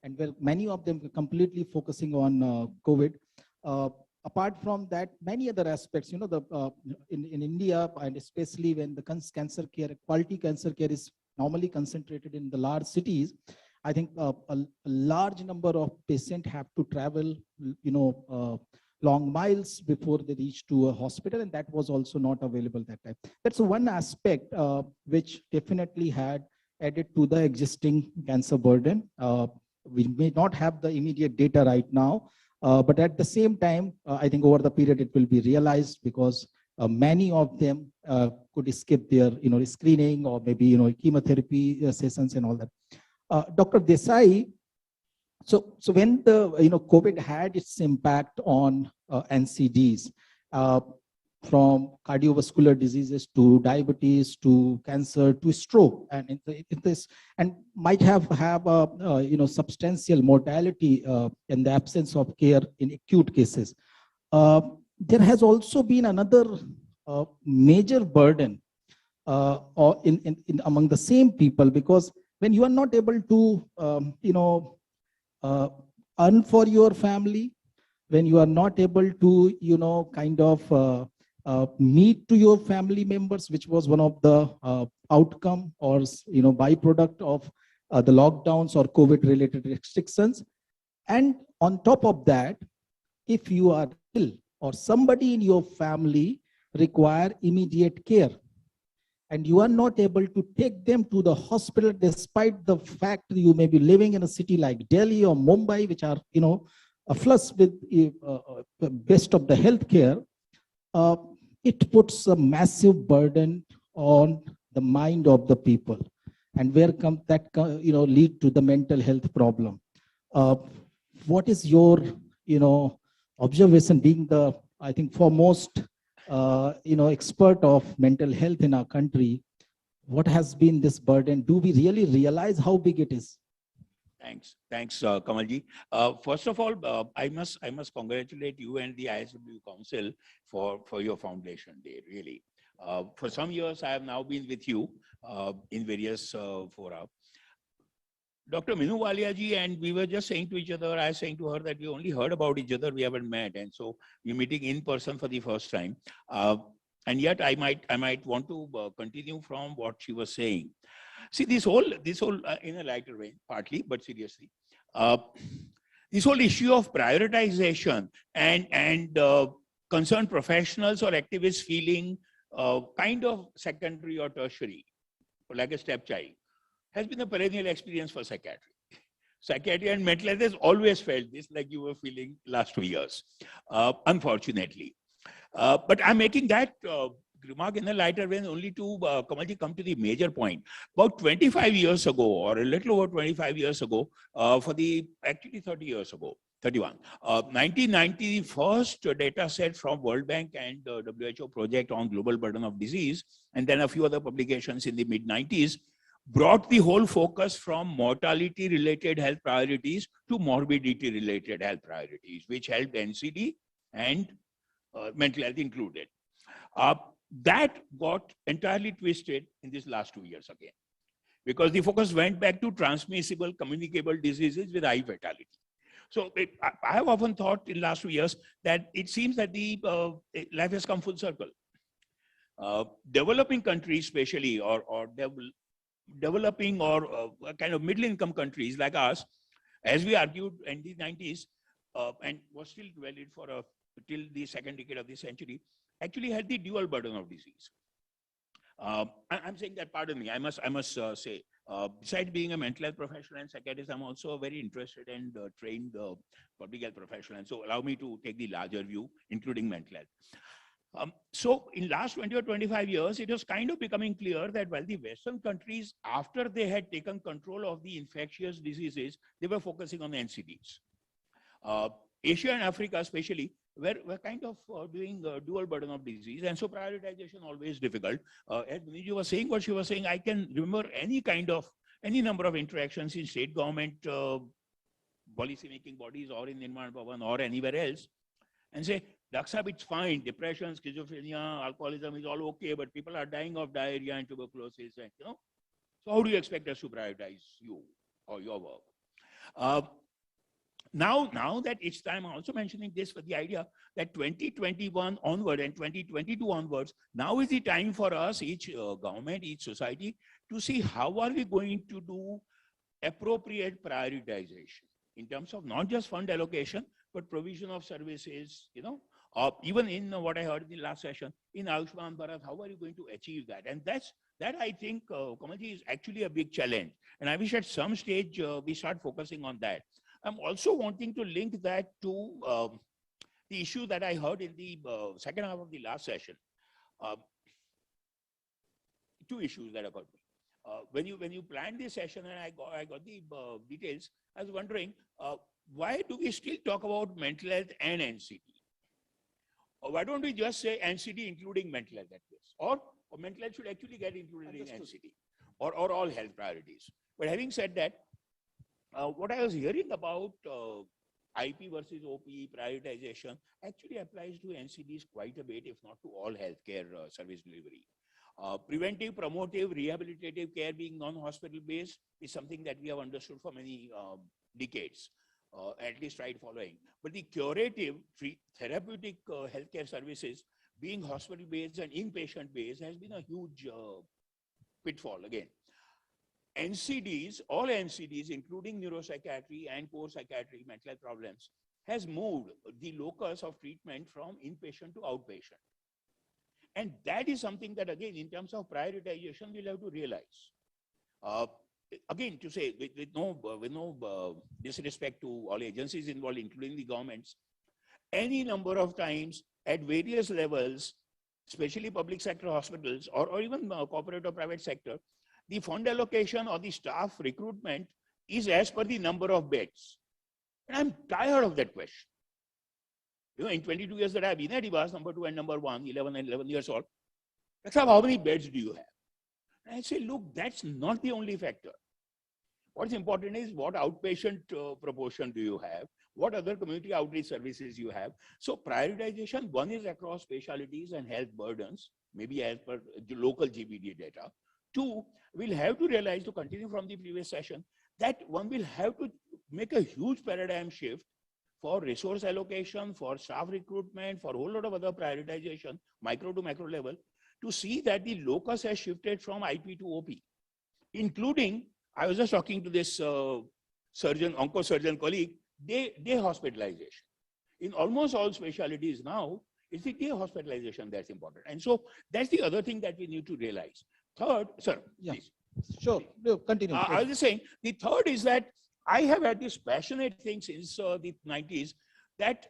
and where many of them were completely focusing on COVID. Apart from that, many other aspects, in India, and especially when the cancer care, quality cancer care is normally concentrated in the large cities, I think a large number of patients have to travel, long miles before they reach to a hospital, and that was also not available that time. That's one aspect which definitely had added to the existing cancer burden. We may not have the immediate data right now, but at the same time, I think over the period it will be realized, because many of them could skip their screening, or maybe chemotherapy sessions and all that. Dr. Desai, so when the COVID had its impact on NCDs, from cardiovascular diseases to diabetes to cancer to stroke, and this and might have a substantial mortality in the absence of care in acute cases. There has also been another major burden or in among the same people, because when you are not able to earn for your family, when you are not able to kind of meet to your family members, which was one of the outcome or byproduct of the lockdowns or COVID related restrictions. And on top of that, if you are ill or somebody in your family require immediate care, and you are not able to take them to the hospital, despite the fact that you may be living in a city like Delhi or Mumbai, which are flush with best of the healthcare, it puts a massive burden on the mind of the people, and where come that lead to the mental health problem. What is your observation, being the, I think, foremost expert of mental health in our country? What has been this burden? Do we really realize how big it is? Thanks, Kamalji. First of all, I must congratulate you and the ISW Council for your foundation day. Really, for some years I have now been with you in various fora. Dr. Minu Walia ji and we were just saying to each other, I was saying to her that we only heard about each other, we haven't met, and so we're meeting in person for the first time. And yet I might want to continue from what she was saying. See, this whole in a lighter way, partly, but seriously, this whole issue of prioritization and concerned professionals or activists feeling kind of secondary or tertiary, like a stepchild, has been a perennial experience for psychiatry. Psychiatry and mental health has always felt this, like you were feeling last 2 years, unfortunately. But I'm making that remark in a lighter vein only to Kamalji come to the major point. About 25 years ago, or a little over 25 years ago, actually 30 years ago, 31, 1990, the first data set from World Bank and WHO project on global burden of disease, and then a few other publications in the mid-90s, brought the whole focus from mortality-related health priorities to morbidity-related health priorities, which helped NCD and mental health included. That got entirely twisted in these last 2 years again, because the focus went back to transmissible, communicable diseases with high fatality. So I have often thought in the last 2 years that it seems that the life has come full circle. Developing countries, especially, or developing or kind of middle-income countries like us, as we argued in the 90s, and was still valid for till the second decade of the century, actually had the dual burden of disease. I'm saying that, pardon me, I must say, besides being a mental health professional and psychiatrist, I'm also a very interested and trained public health professional. And so allow me to take the larger view, including mental health. So in last 20 or 25 years, it was kind of becoming clear that while the Western countries, after they had taken control of the infectious diseases, they were focusing on the NCDs. Asia and Africa especially were kind of doing dual burden of disease, and so prioritization always difficult. As Miniju was saying what she was saying, I can remember any number of interactions in state government policy making bodies or in Nirman Bhavan or anywhere else, and say, Daksab, it's fine, depression, schizophrenia, alcoholism is all okay, but people are dying of diarrhea and tuberculosis, and so how do you expect us to prioritize you or your work? Now that it's time, I'm also mentioning this for the idea that 2021 onward and 2022 onwards, now is the time for us, each government, each society, to see how are we going to do appropriate prioritization in terms of not just fund allocation, but provision of services, even in what I heard in the last session, in Ayushman Bharat, how are you going to achieve that? And that I think, Kamalji, is actually a big challenge. And I wish at some stage we start focusing on that. I'm also wanting to link that to the issue that I heard in the second half of the last session. Two issues that occurred. when you planned this session and I got the details, I was wondering why do we still talk about mental health and NCD? Or why don't we just say NCD including mental health at this? Or mental health should actually get included in NCD or all health priorities. But having said that, what I was hearing about IP versus OP prioritization actually applies to NCDs quite a bit, if not to all healthcare service delivery. Preventive, promotive, rehabilitative care being non-hospital based is something that we have understood for many decades, at least tried following. But the curative, therapeutic healthcare services being hospital based and inpatient based has been a huge pitfall again. NCDs, all NCDs, including neuropsychiatry and core psychiatry, mental health problems, has moved the locus of treatment from inpatient to outpatient. And that is something that, again, in terms of prioritization, we'll have to realize. Again, to say, with no disrespect to all agencies involved, including the governments, any number of times at various levels, especially public sector hospitals or even corporate or private sector, the fund allocation or the staff recruitment is as per the number of beds. And I'm tired of that question. You know, in 22 years that I've been at IVAS, number 2 and number 1, 11 and 11 years old, that's how many beds do you have? And I say, look, that's not the only factor. What's important is what outpatient proportion do you have? What other community outreach services you have? So prioritization, one is across specialties and health burdens, maybe as per the local GBD data. 2, we'll have to realize, to continue from the previous session, that one will have to make a huge paradigm shift for resource allocation, for staff recruitment, for a whole lot of other prioritization, micro to macro level, to see that the locus has shifted from IP to OP, including, I was just talking to this onco-surgeon colleague, day hospitalization. In almost all specialties now, it's the day hospitalization that's important. And so that's the other thing that we need to realize. Third, sir, please. Sure, no, continue. I was just saying, the third is that I have had this passionate thing since the 90s that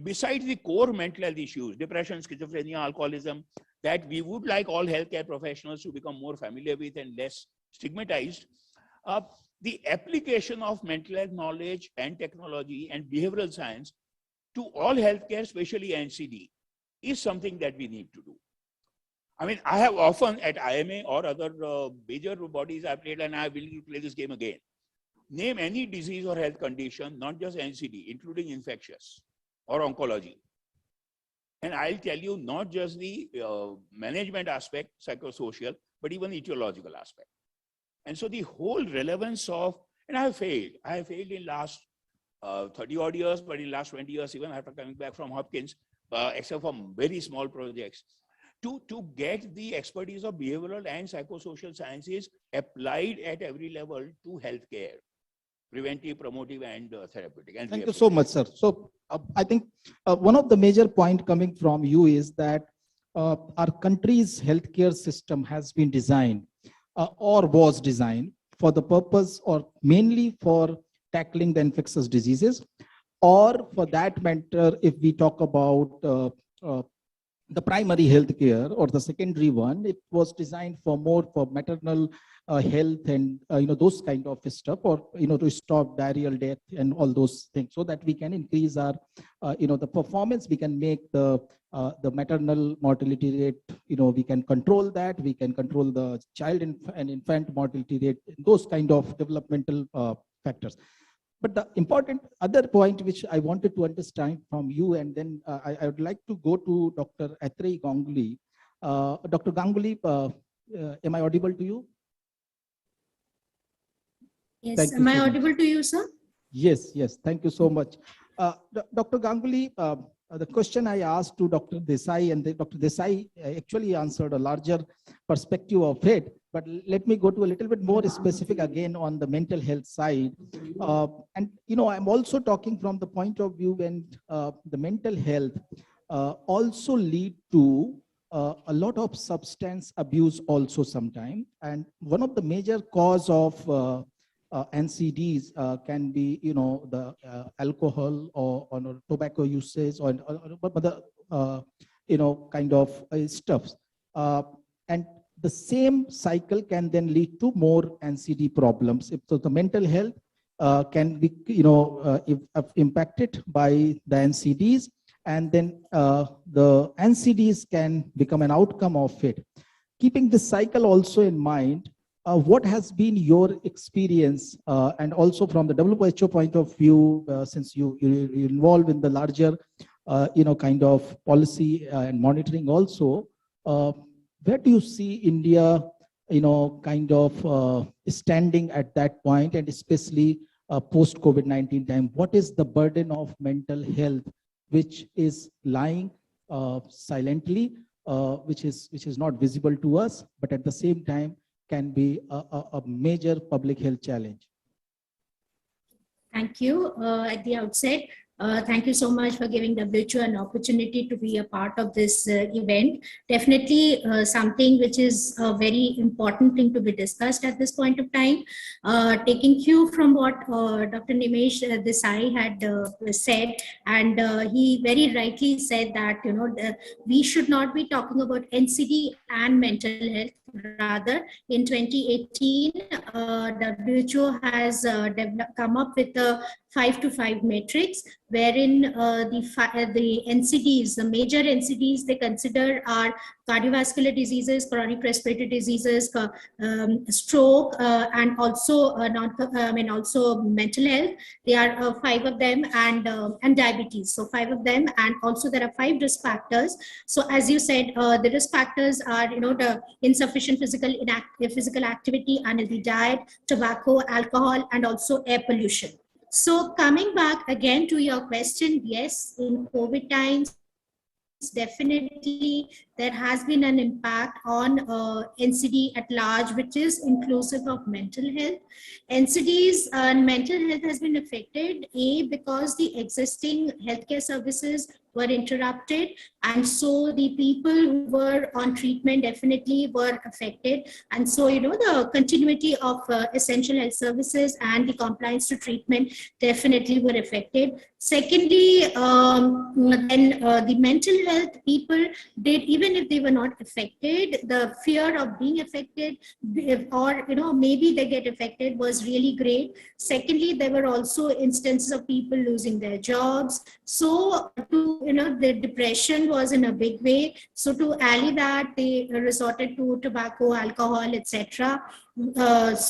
besides the core mental health issues, depression, schizophrenia, alcoholism, that we would like all healthcare professionals to become more familiar with and less stigmatized, the application of mental health knowledge and technology and behavioral science to all healthcare, especially NCD, is something that we need to do. I mean, I have often at IMA or other major bodies I played, and I will play this game again. Name any disease or health condition, not just NCD, including infectious or oncology. And I'll tell you not just the management aspect, psychosocial, but even etiological aspect. And so the whole relevance of, and I have failed in last 30 odd years, but in last 20 years, even after coming back from Hopkins, except for very small projects, to get the expertise of behavioral and psychosocial sciences applied at every level to healthcare, preventive, promotive, and therapeutic. And thank you so much, sir. So I think one of the major point coming from you is that our country's healthcare system has been designed or was designed for the purpose or mainly for tackling the infectious diseases, or for that matter, if we talk about the primary health care or the secondary one, it was designed for more for maternal health and those kind of stuff, or to stop diarrheal death and all those things, so that we can increase our the performance. We can make the maternal mortality rate, we can control that. We can control the child and infant mortality rate, those kind of developmental factors. But the important other point which I wanted to understand from you, and then I would like to go to Dr. Atreyi Ganguly. Dr. Ganguly, am I audible to you? Yes, am I audible to you, sir? Yes, yes. Thank you so much. Dr. Ganguly, the question I asked to Dr. Desai, and Dr. Desai actually answered a larger perspective of it. But let me go to a little bit more specific again on the mental health side. And, I'm also talking from the point of view when the mental health also lead to a lot of substance abuse also sometimes. And one of the major cause of NCDs can be, the alcohol or tobacco usage or other, kind of stuff. And the same cycle can then lead to more NCD problems. If so, the mental health can be, impacted by the NCDs, and then the NCDs can become an outcome of it. Keeping this cycle also in mind, what has been your experience, and also from the WHO point of view, since you're involved in the larger, kind of policy and monitoring also, where do you see India, kind of standing at that point, and especially post-COVID-19 time? What is the burden of mental health which is lying silently, which is not visible to us, but at the same time can be a major public health challenge? Thank you. At the outset, thank you so much for giving WHO an opportunity to be a part of this event. Definitely something which is a very important thing to be discussed at this point of time. Taking cue from what Dr. Nimesh Desai had said, and he very rightly said that we should not be talking about NCD and mental health. Rather, in 2018, WHO has come up with a 5-to-5 matrix, wherein the NCDs, the major NCDs they consider are cardiovascular diseases, chronic respiratory diseases, stroke, and also also mental health. There are 5 of them, and diabetes. So 5 of them, and also there are 5 risk factors. So as you said, the risk factors are the insufficient physical activity, unhealthy diet, tobacco, alcohol, and also air pollution. So coming back again to your question, yes, in COVID times, definitely there has been an impact on NCD at large, which is inclusive of mental health. NCDs and mental health has been affected, because the existing healthcare services were interrupted, and so the people who were on treatment definitely were affected, and so the continuity of essential health services and the compliance to treatment definitely were affected. Secondly, then the mental health people did, even if they were not affected, the fear of being affected, or maybe they get affected, was really great. Secondly, there were also instances of people losing their jobs, so the depression was in a big way. So to allay that, they resorted to tobacco, alcohol, etc.,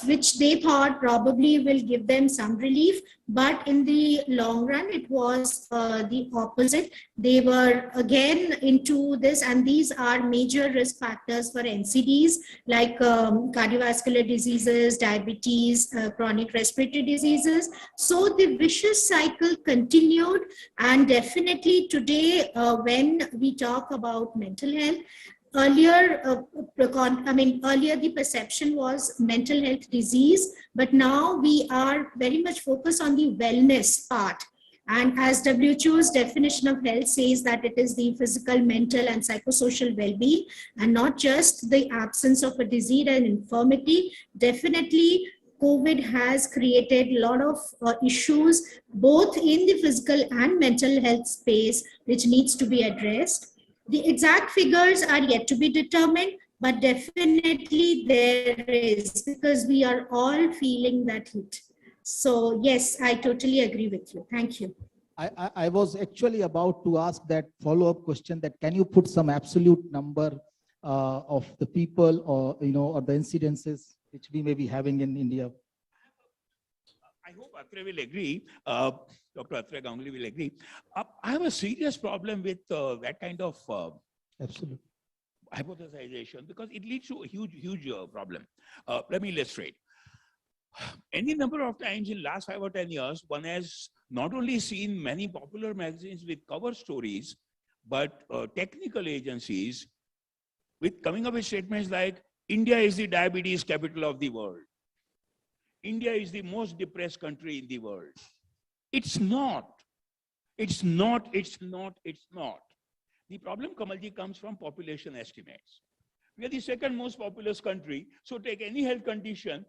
which they thought probably will give them some relief, but in the long run it was the opposite. They were again into this, and these are major risk factors for NCDs, like cardiovascular diseases, diabetes, chronic respiratory diseases. So the vicious cycle continued, and definitely today when we talk about mental health, earlier the perception was mental health disease, but now we are very much focused on the wellness part. And as WHO's definition of health says, that it is the physical, mental, and psychosocial well-being, and not just the absence of a disease and infirmity. Definitely, COVID has created a lot of issues, both in the physical and mental health space, which needs to be addressed. The exact figures are yet to be determined, but definitely there is, because we are all feeling that heat. So yes, I totally agree with you. Thank you. I was actually about to ask that follow-up question, that can you put some absolute number of the people, or or the incidences which we may be having in India? I hope Atre will agree. Dr. Atre Ganguly will agree. I have a serious problem with that kind of Absolutely hypothesization, because it leads to a huge problem. Let me illustrate. Any number of times in last 5 or 10 years, one has not only seen many popular magazines with cover stories, but technical agencies with coming up with statements like, India is the diabetes capital of the world. India is the most depressed country in the world. It's not. It's not. It's not. It's not. The problem, Kamalji, comes from population estimates. We are the second most populous country. So take any health condition,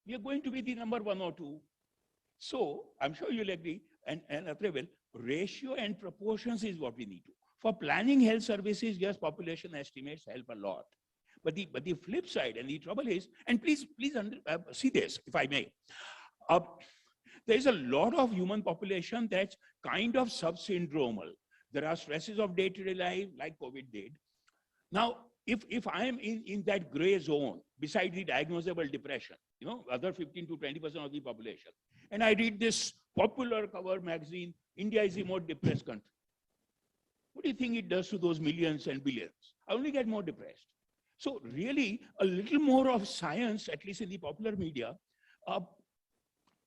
we are going to be the number 1 or 2. So I'm sure you'll agree, and Atre will, ratio and proportions is what we need to. For planning health services, yes, population estimates help a lot. But the flip side and the trouble is, and please see this, if I may. There is a lot of human population that's kind of subsyndromal. There are stresses of day-to-day life, like COVID did. Now, if I am in that gray zone, beside the diagnosable depression, other 15 to 20% of the population, and I read this popular cover magazine, India is the most depressed country. What do you think it does to those millions and billions? I only get more depressed. So really, a little more of science, at least in the popular media,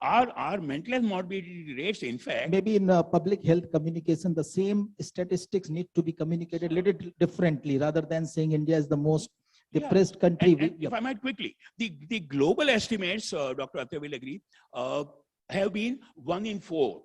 our mental health morbidity rates, in fact. Maybe in public health communication, the same statistics need to be communicated a little differently rather than saying India is the most depressed country. And if I might quickly, the global estimates, Dr. Atte will agree, have been 1 in 4,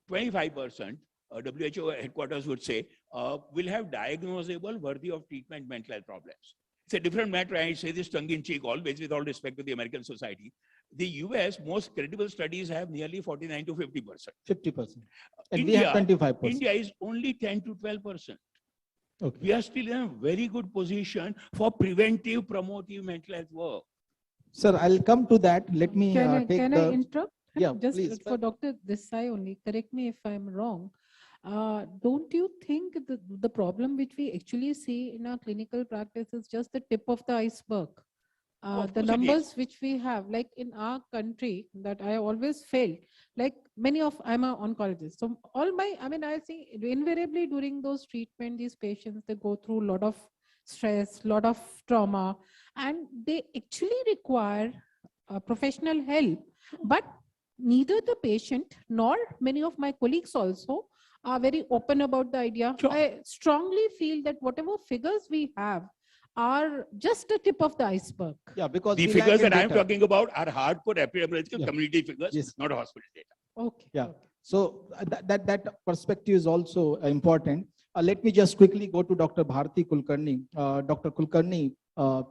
25%, WHO headquarters would say, will have diagnosable, worthy of treatment mental health problems. It's a different matter. I say this tongue in cheek always, with all respect to the American society. The US, most credible studies have nearly 49 to 50%. 50%. And India, we have 25%. India is only 10 to 12%. Okay. We are still in a very good position for preventive, promotive mental health work. Sir, I'll come to that. Let me Can I take the... interrupt? Yeah, Just please. for Dr. Desai only, correct me if I'm wrong. Don't you think the problem which we actually see in our clinical practice is just the tip of the iceberg? The numbers which we have, like in our country, that I always felt, like I'm an oncologist. So I see invariably during those treatment, these patients, they go through a lot of stress, lot of trauma, and they actually require professional help. But neither the patient nor many of my colleagues also are very open about the idea. Sure. I strongly feel that whatever figures we have are just the tip of the iceberg. Yeah, because the figures that I'm talking about are hardcore epidemiological community figures, not hospital data. Okay. Yeah. So that perspective is also important. Let me just quickly go to Dr. Bharti Kulkarni. Dr. Kulkarni,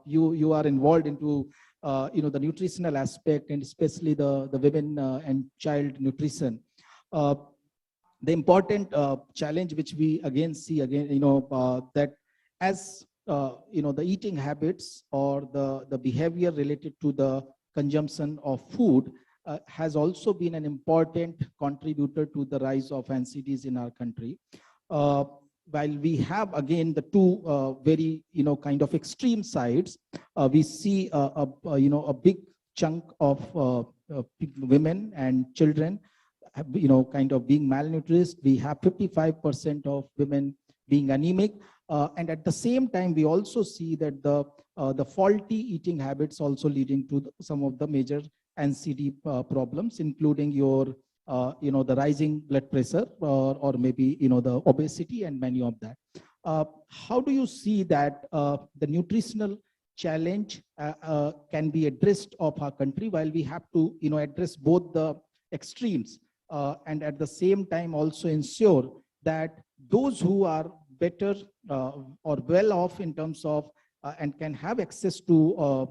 you are involved into the nutritional aspect, and especially the women and child nutrition. The important challenge which we see that as the eating habits or the behavior related to the consumption of food has also been an important contributor to the rise of NCDs in our country. While we have again the two very kind of extreme sides, we see a big chunk of women and children kind of being malnourished. We have 55% of women being anemic, and at the same time we also see that the faulty eating habits also leading to some of the major NCD problems, including your the rising blood pressure or maybe the obesity and many of that. How do you see that the nutritional challenge can be addressed of our country, while we have to address both the extremes and at the same time also ensure that those who are better or well off in terms of and can have access to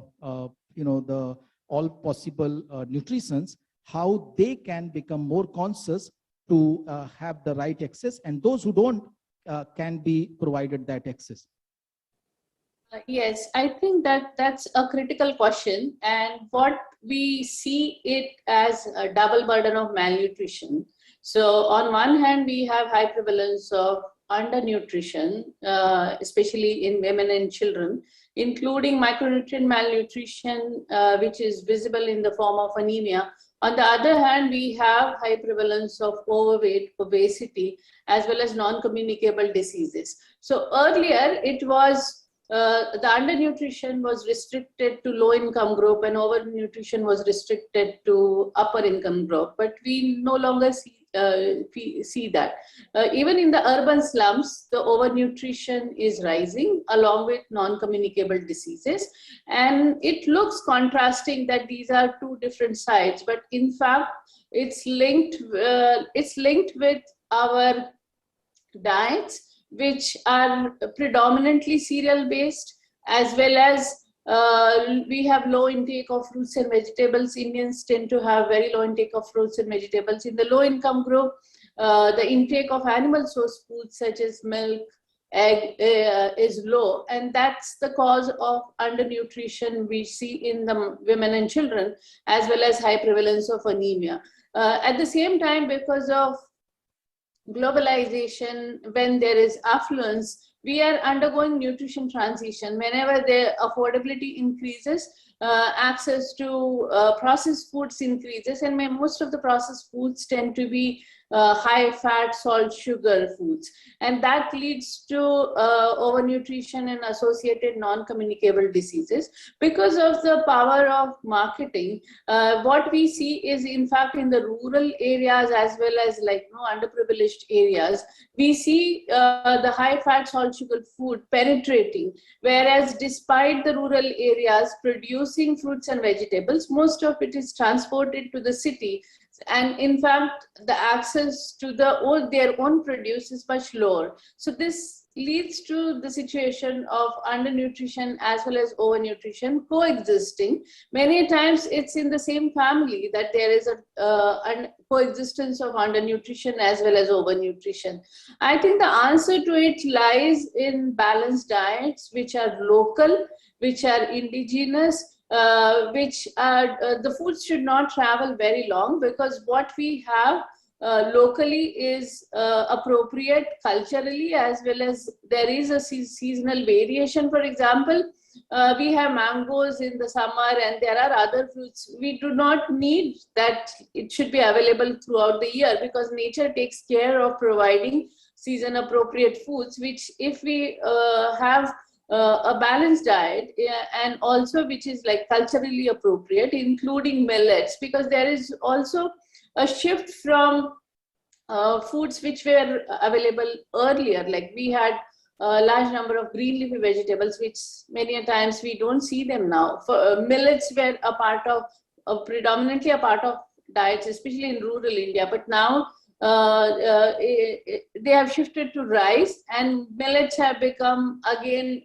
the all possible nutritions, how they can become more conscious to have the right access, and those who don't can be provided that access? Yes, I think that's a critical question, and what we see it as a double burden of malnutrition. So on one hand, we have high prevalence of undernutrition, especially in women and children, including micronutrient malnutrition, which is visible in the form of anemia. On the other hand, we have high prevalence of overweight, obesity, as well as non-communicable diseases. So earlier, it was the undernutrition was restricted to low-income group and overnutrition was restricted to upper-income group. But we no longer see that. Even in the urban slums, the overnutrition is rising along with non-communicable diseases. And it looks contrasting that these are two different sides, but in fact, it's linked with our diets, which are predominantly cereal based, as well as we have low intake of fruits and vegetables. Indians tend to have very low intake of fruits and vegetables. In the low income group, the intake of animal source foods such as milk, egg is low, and that's the cause of undernutrition we see in the women and children, as well as high prevalence of anemia. At the same time, because of globalization, when there is affluence, we are undergoing nutrition transition. Whenever the affordability increases, access to processed foods increases, and most of the processed foods tend to be high fat, salt, sugar foods. And that leads to overnutrition and associated non-communicable diseases. Because of the power of marketing, what we see is, in fact, in the rural areas as well as underprivileged areas, we see the high fat, salt, sugar food penetrating. Whereas despite the rural areas producing fruits and vegetables, most of it is transported to the city. And in fact, the access to their own produce is much lower. So this leads to the situation of undernutrition as well as overnutrition coexisting. Many times it's in the same family that there is a coexistence of undernutrition as well as overnutrition. I think the answer to it lies in balanced diets, which are local, which are indigenous, which are the foods should not travel very long, because what we have locally is appropriate culturally, as well as there is a seasonal variation. For example, we have mangoes in the summer, and there are other fruits. We do not need that it should be available throughout the year, because nature takes care of providing season appropriate foods, which if we have a balanced diet, and also which is culturally appropriate, including millets, because there is also a shift from foods which were available earlier. Like we had a large number of green leafy vegetables, which many a times we don't see them now. Millets were a part of predominantly a part of diets, especially in rural India, but now they have shifted to rice, and millets have become again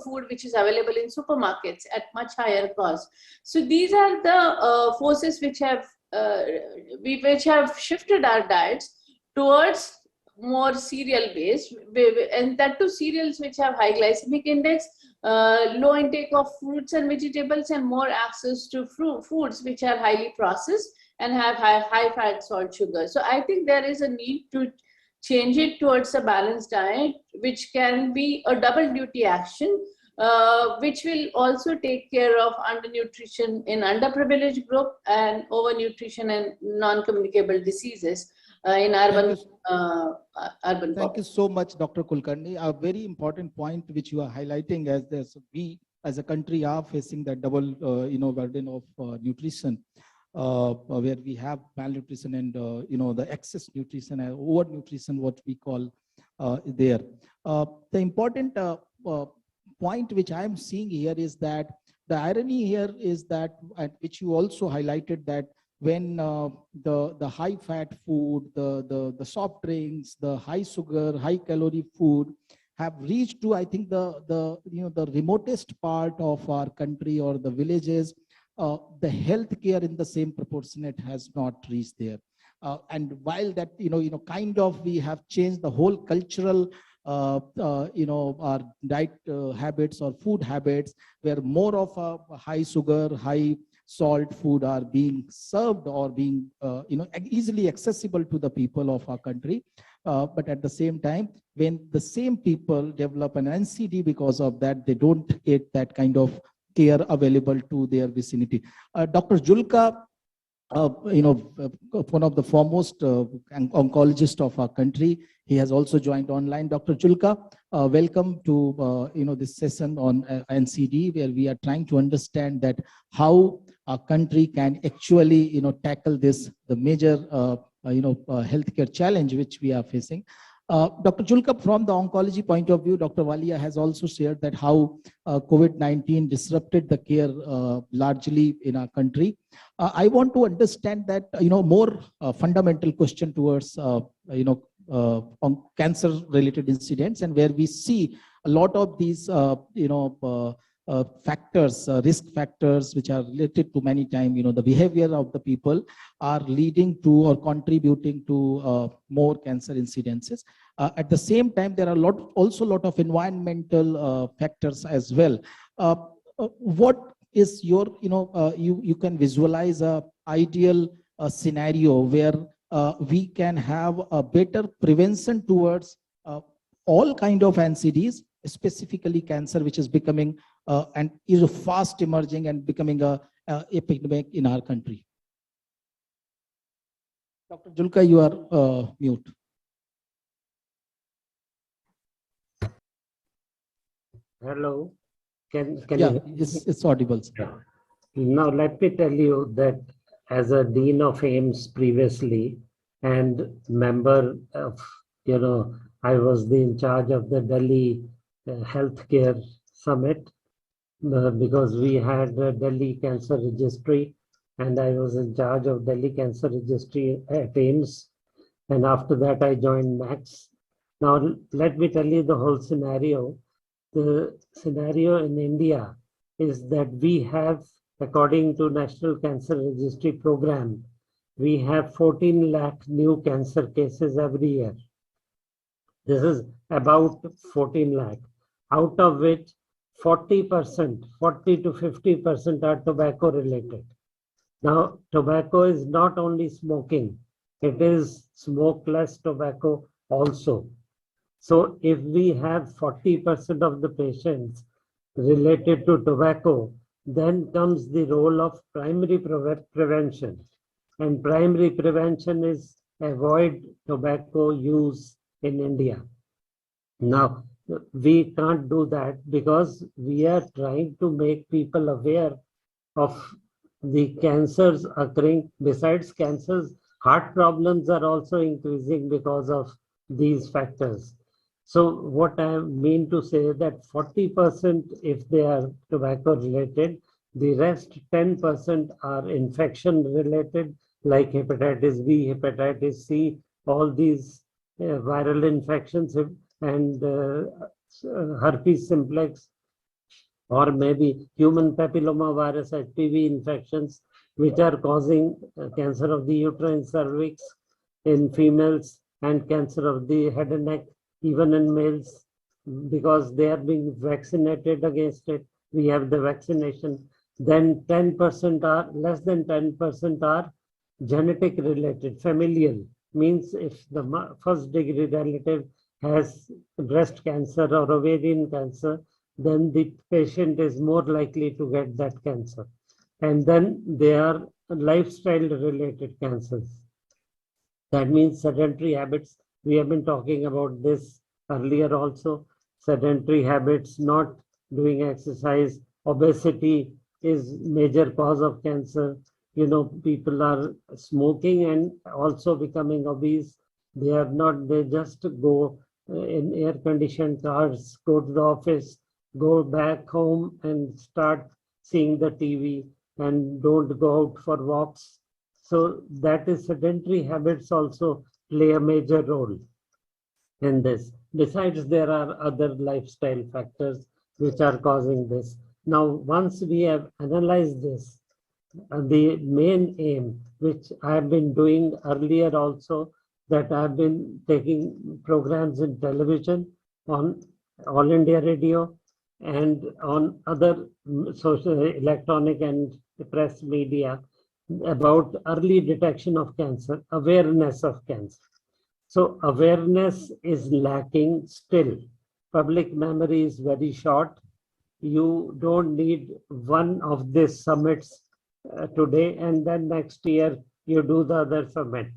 food which is available in supermarkets at much higher cost. So these are the forces which have shifted our diets towards more cereal based, and that too cereals which have high glycemic index, low intake of fruits and vegetables, and more access to foods which are highly processed and have high fat, salt, sugar. So I think there is a need to change it towards a balanced diet, which can be a double duty action, which will also take care of undernutrition in underprivileged group and overnutrition and non-communicable diseases in urban Thank you so much, Dr. Kulkarni. A very important point which you are highlighting, as we as a country are facing that double burden of nutrition. Where we have malnutrition and the excess nutrition and overnutrition, what we call there. The important point which I am seeing here is that the irony here is that, which you also highlighted, that when the high fat food, the soft drinks, the high sugar, high calorie food have reached to, I think, the remotest part of our country or the villages, the healthcare in the same proportionate has not reached there. And while that, kind of we have changed the whole cultural, our diet habits or food habits, where more of a high sugar, high salt food are being served or being, easily accessible to the people of our country. But at the same time, when the same people develop an NCD because of that, they don't get that kind of care available to their vicinity. Dr. Julka, one of the foremost oncologists of our country, he has also joined online. Dr. Julka, welcome to this session on NCD, where we are trying to understand that how our country can actually tackle this, the major healthcare challenge which we are facing. Dr. Julka, from the oncology point of view, Dr. Walia has also shared that how COVID-19 disrupted the care largely in our country. I want to understand that, more fundamental question towards, on cancer-related incidents, and where we see a lot of these, factors, risk factors, which are related to many times, the behavior of the people are leading to or contributing to more cancer incidences. At the same time, there are also a lot of environmental factors as well. What is your, you can visualize a ideal scenario where we can have a better prevention towards all kind of NCDs, specifically cancer, which is becoming and is fast emerging and becoming a epidemic in our country. Dr. Julka, you are mute. Hello. Can Yeah, you? it's audible. Now, let me tell you that as a Dean of AIMS previously and member of, I was in charge of the Delhi Healthcare Summit because we had a Delhi Cancer Registry and I was in charge of Delhi Cancer Registry at AIMS. And after that, I joined MAX. Now, let me tell you the whole scenario. The scenario in India is that we have, according to National Cancer Registry Program, we have 14 lakh new cancer cases every year. This is about 14 lakh, out of which 40%, 40 to 50% are tobacco related. Now, tobacco is not only smoking, it is smokeless tobacco also. So if we have 40% of the patients related to tobacco, then comes the role of primary prevention. And primary prevention is avoid tobacco use in India. Now, we can't do that because we are trying to make people aware of the cancers occurring. Besides cancers, heart problems are also increasing because of these factors. So what I mean to say that 40% if they are tobacco related, the rest 10% are infection related like hepatitis B, hepatitis C, all these viral infections and herpes simplex, or maybe human papilloma virus, HPV infections, which are causing cancer of the uterine cervix in females and cancer of the head and neck, even in males, because they are being vaccinated against it. We have the vaccination. Then 10% are, less than 10% are genetic related, familial, means if the first degree relative has breast cancer or ovarian cancer, then the patient is more likely to get that cancer. And then there are lifestyle related cancers. That means sedentary habits. We have been talking about this earlier also. Sedentary habits, not doing exercise, obesity is major cause of cancer. People are smoking and also becoming obese. They are not, they just go in air conditioned cars, go to the office, go back home and start seeing the TV and don't go out for walks. So that is sedentary habits also play a major role in this. Besides, there are other lifestyle factors which are causing this. Now, once we have analyzed this, the main aim, which I have been doing earlier also, that I have been taking programs in television, on All India Radio, and on other social, electronic and press media about early detection of cancer, awareness of cancer. So awareness is lacking still. Public memory is very short. You don't need one of these summits today and then next year you do the other summit.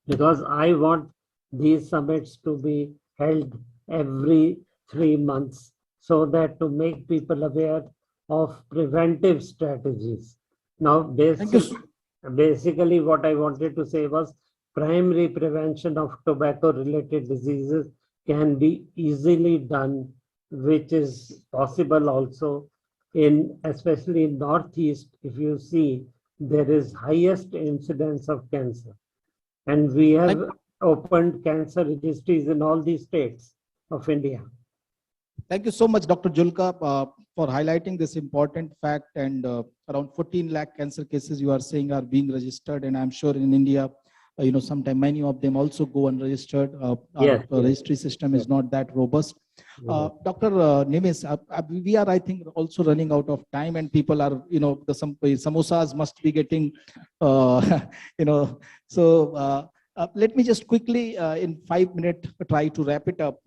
Because I want these summits to be held every 3 months so that to make people aware of preventive strategies. Now, basically what I wanted to say was primary prevention of tobacco-related diseases can be easily done, which is possible also in, especially in Northeast. If you see, there is highest incidence of cancer. And we have opened cancer registries in all these states of India. Thank you so much, Dr. Julka, for highlighting this important fact. And around 14 lakh cancer cases you are saying are being registered. And I'm sure in India, sometime many of them also go unregistered. Yes, Our registry system is not that robust. Dr. Nimis, we are, I think, also running out of time, and people are, some samosas must be getting, so let me just quickly, in 5 minutes, try to wrap it up.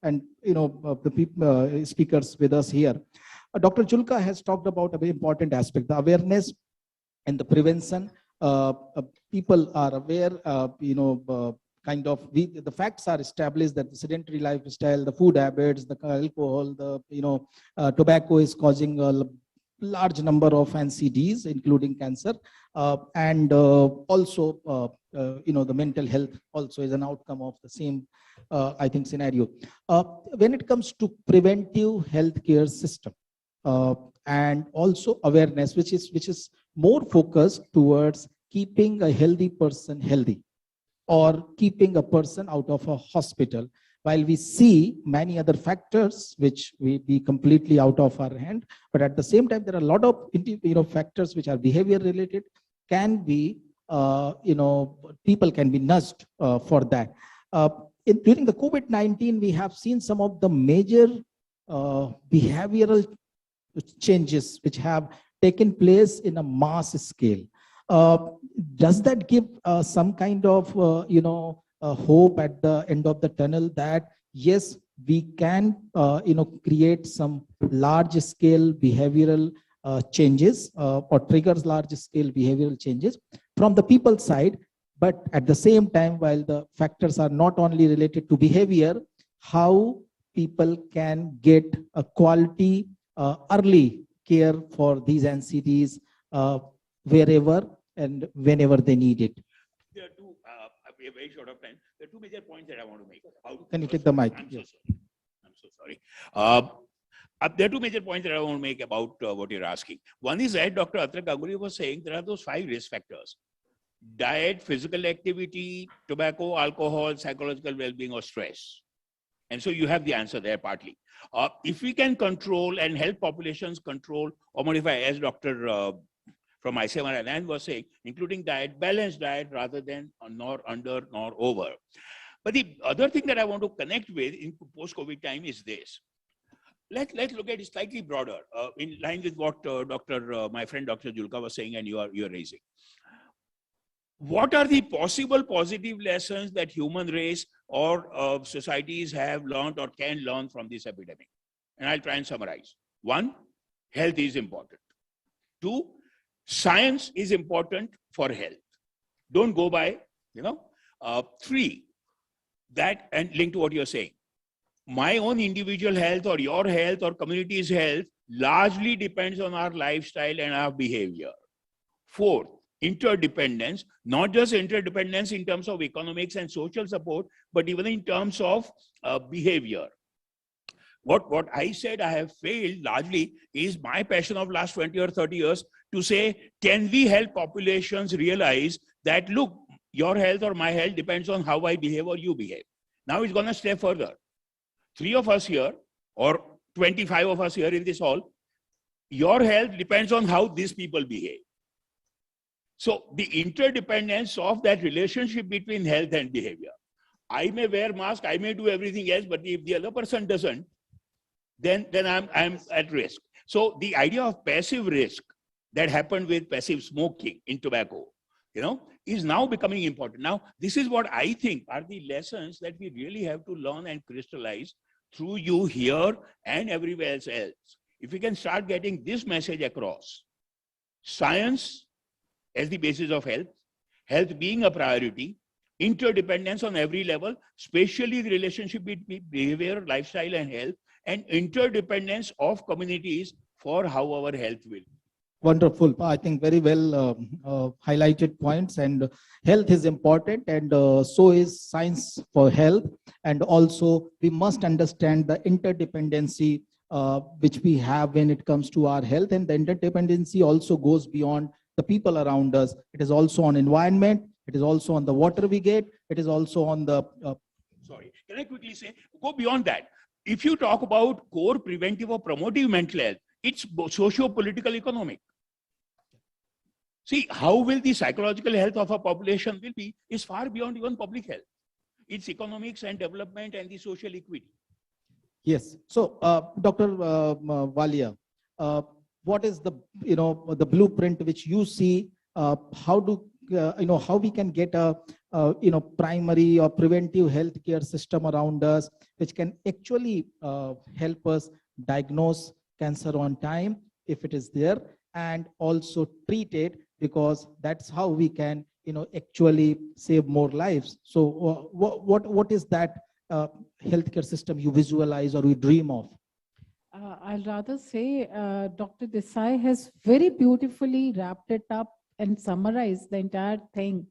And the people, speakers with us here. Dr. Julka has talked about a very important aspect, the awareness and the prevention. People are aware, the facts are established that the sedentary lifestyle, the food habits, the alcohol, the tobacco is causing a large number of NCDs, including cancer, and also, the mental health also is an outcome of the same, I think, scenario. When it comes to preventive healthcare system, and also awareness, which is more focused towards keeping a healthy person healthy, or keeping a person out of a hospital, while we see many other factors which we be completely out of our hand, but at the same time there are a lot of factors which are behavior related, can be people can be nudged for that. During the COVID-19, we have seen some of the major behavioral changes which have taken place in a mass scale. Does that give some kind of hope at the end of the tunnel that yes, we can create some large scale behavioral changes, or triggers large scale behavioral changes from the people side, but at the same time, while the factors are not only related to behavior, how people can get a quality early care for these NCDs wherever and whenever they need it. There are two, we are very short of time. There are two major points that I want to make. Can you take the mic? I'm so sorry. There are two major points that I want to make about what you're asking. One is that Dr. Atra Ganguly was saying there are those 5 risk factors: diet, physical activity, tobacco, alcohol, psychological well-being, or stress. And so you have the answer there partly. If we can control and help populations control or modify, as Dr. from ICMR Anand was saying, including diet, balanced diet rather than nor under nor over. But the other thing that I want to connect with in post-COVID time is this. Let's look at it slightly broader, in line with what my friend Dr. Julka was saying and you are raising. What are the possible positive lessons that human race or societies have learned or can learn from this epidemic? And I'll try and summarize. 1, health is important. 2, science is important for health. Don't go by, 3, that, and linked to what you're saying, my own individual health or your health or community's health largely depends on our lifestyle and our behavior. 4, interdependence, not just interdependence in terms of economics and social support, but even in terms of behavior. What I said I have failed largely is my passion of last 20 or 30 years to say, can we help populations realize that, look, your health or my health depends on how I behave or you behave. Now it's going to step further. 3 of us here, or 25 of us here in this hall, your health depends on how these people behave. So the interdependence of that relationship between health and behavior. I may wear mask, I may do everything else, but if the other person doesn't, then I'm at risk. So the idea of passive risk that happened with passive smoking in tobacco, is now becoming important. Now, this is what I think are the lessons that we really have to learn and crystallize through you here and everywhere else. If we can start getting this message across, science as the basis of health, health being a priority, interdependence on every level, especially the relationship between behavior, lifestyle, and health, and interdependence of communities for how our health will. Wonderful. I think very well highlighted points, and health is important, and so is science for health. And also we must understand the interdependency which we have when it comes to our health, and the interdependency also goes beyond the people around us. It is also on environment. It is also on the water we get. It is also on the... Sorry, can I quickly say, go beyond that. if you talk about core preventive or promotive mental health, it's socio-political economic. See, how will the psychological health of a population will be is far beyond even public health. It's economics and development and the social equity. Yes. So, Dr. Walia, what is the the blueprint which you see? How do how we can get a primary or preventive healthcare system around us, which can actually help us diagnose cancer on time if it is there, and also treat it, because that's how we can actually save more lives. So, what is that healthcare system you visualize or you dream of? I'll rather say Dr. Desai has very beautifully wrapped it up and summarized the entire thing,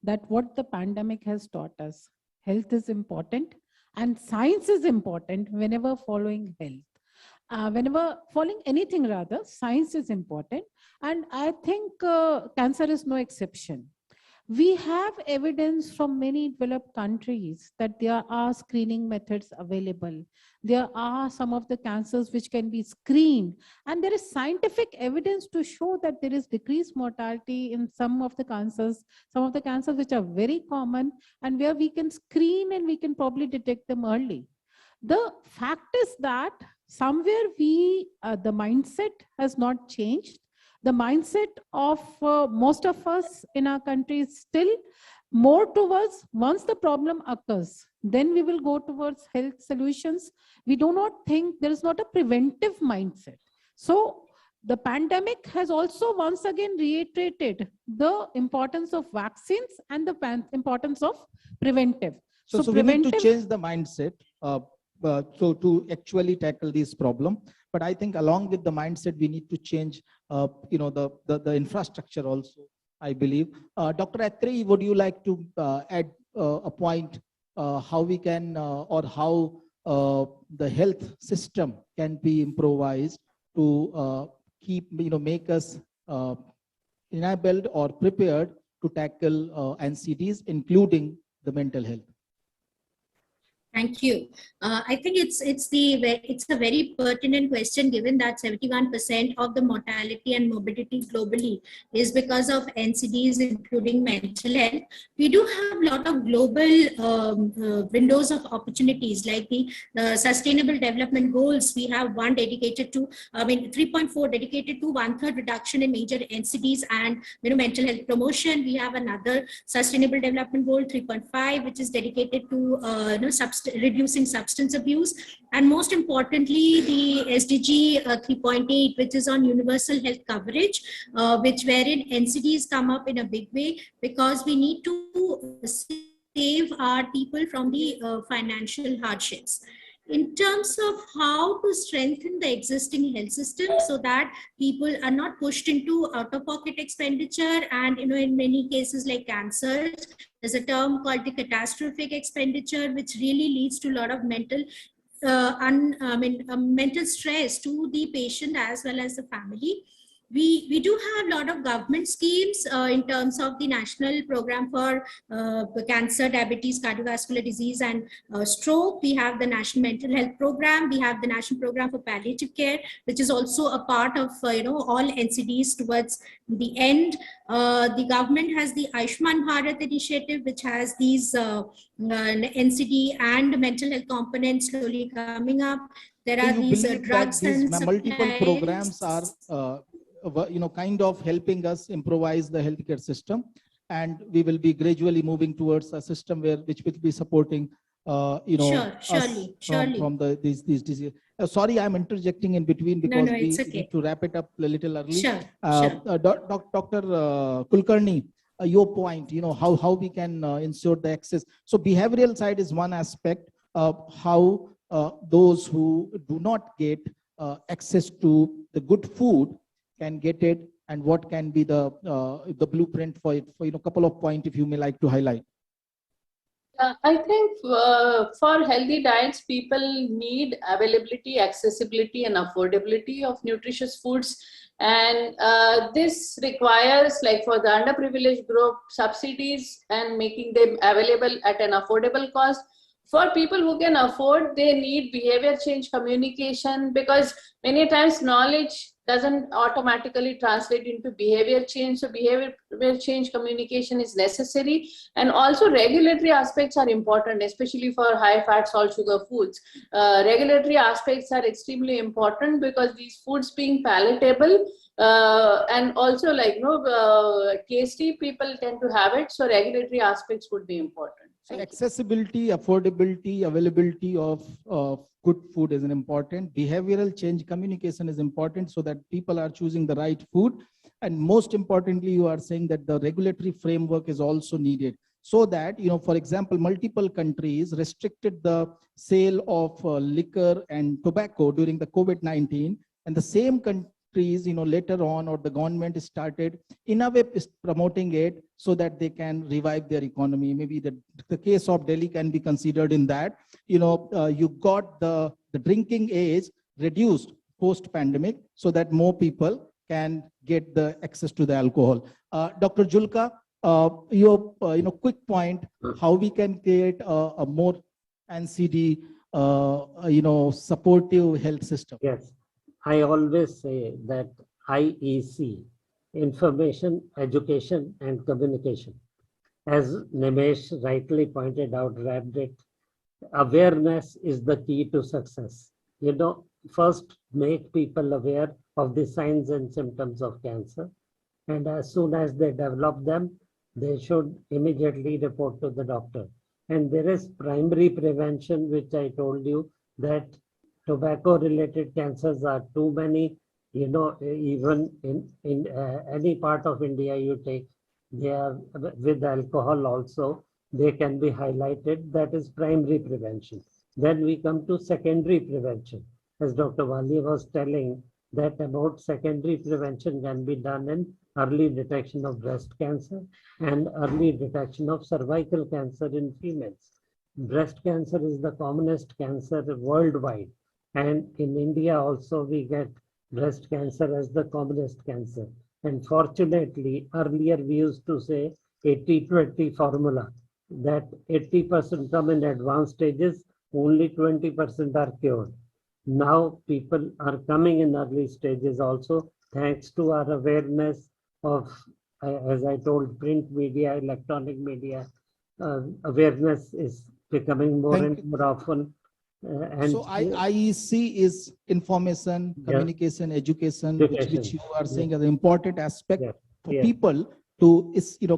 that what the pandemic has taught us. Health is important and science is important whenever following health. Whenever following anything rather, science is important. And I think cancer is no exception. We have evidence from many developed countries that there are screening methods available. There are some of the cancers which can be screened, and there is scientific evidence to show that there is decreased mortality in some of the cancers which are very common and where we can screen and we can probably detect them early. The fact is that somewhere the mindset has not changed. The mindset of most of us in our country is still more towards, once the problem occurs, then we will go towards health solutions. We do not think, there is not a preventive mindset. So the pandemic has also once again reiterated the importance of vaccines and the importance of preventive. So we need to change the mindset so to actually tackle this problem. But I think along with the mindset, we need to change, the infrastructure also, I believe. Dr. Atri, would you like to add a point how we can or how the health system can be improvised to make us enabled or prepared to tackle NCDs, including the mental health? Thank you. I think it's a very pertinent question, given that 71% of the mortality and morbidity globally is because of NCDs, including mental health. We do have a lot of global windows of opportunities, like the Sustainable Development Goals. We have one dedicated to, 3.4 dedicated to 1/3 reduction in major NCDs and mental health promotion. We have another Sustainable Development Goal 3.5, which is dedicated to reducing substance abuse, and most importantly the SDG 3.8, which is on universal health coverage, wherein NCDs come up in a big way, because we need to save our people from the financial hardships. In terms of how to strengthen the existing health system so that people are not pushed into out-of-pocket expenditure, and in many cases like cancers, there's a term called the catastrophic expenditure, which really leads to a lot of mental mental stress to the patient as well as the family. We do have a lot of government schemes in terms of the National Program for Cancer, Diabetes, Cardiovascular Disease and Stroke. We have the National Mental Health Program. We have the National Program for Palliative Care, which is also a part of all NCDs towards the end. The government has the Ayushman Bharat initiative, which has these NCD and mental health components slowly coming up. There are these drugs and multiple programs are kind of helping us improvise the healthcare system, and we will be gradually moving towards a system which will be supporting surely. From these diseases. Sorry, I'm interjecting in between because we need to wrap it up a little early. Dr. Kulkarni, your point, how we can ensure the access. So behavioral side is one aspect of how those who do not get access to the good food can get it, and what can be the blueprint for it. For a couple of points, if you may like to highlight. I think for healthy diets, people need availability, accessibility, and affordability of nutritious foods. And this requires, like for the underprivileged group, subsidies and making them available at an affordable cost. For people who can afford, they need behavior change communication, because many times knowledge doesn't automatically translate into behavior change. So behavior change communication is necessary. And also regulatory aspects are important, especially for high fat, salt, sugar foods. Regulatory aspects are extremely important because these foods being palatable and also tasty, people tend to have it. So regulatory aspects would be important. So accessibility, affordability, availability of good food is an important. Behavioral change communication is important so that people are choosing the right food. And most importantly, you are saying that the regulatory framework is also needed so that, for example, multiple countries restricted the sale of liquor and tobacco during the COVID-19, and the same countries, later on, or the government started in a way promoting it so that they can revive their economy. Maybe the case of Delhi can be considered in that. You got the drinking age reduced post-pandemic so that more people can get the access to the alcohol. Dr. Julka, your quick point, how we can create a more NCD, supportive health system. Yes. I always say that IEC, information, education, and communication. As Nimesh rightly pointed out, wrapped it, awareness is the key to success. First make people aware of the signs and symptoms of cancer. And as soon as they develop them, they should immediately report to the doctor. And there is primary prevention, which I told you that tobacco-related cancers are too many. Even in any part of India you take, they are with alcohol also, they can be highlighted. That is primary prevention. Then we come to secondary prevention. As Dr. Walia was telling, that about secondary prevention can be done in early detection of breast cancer and early detection of cervical cancer in females. Breast cancer is the commonest cancer worldwide. And in India also, we get breast cancer as the commonest cancer. And fortunately, earlier we used to say 80-20 formula, that 80% come in advanced stages, only 20% are cured. Now people are coming in early stages also, thanks to our awareness of, as I told, print media, electronic media. Awareness is becoming more and more often. So IEC is information, communication, education, which you are saying is an important aspect for people to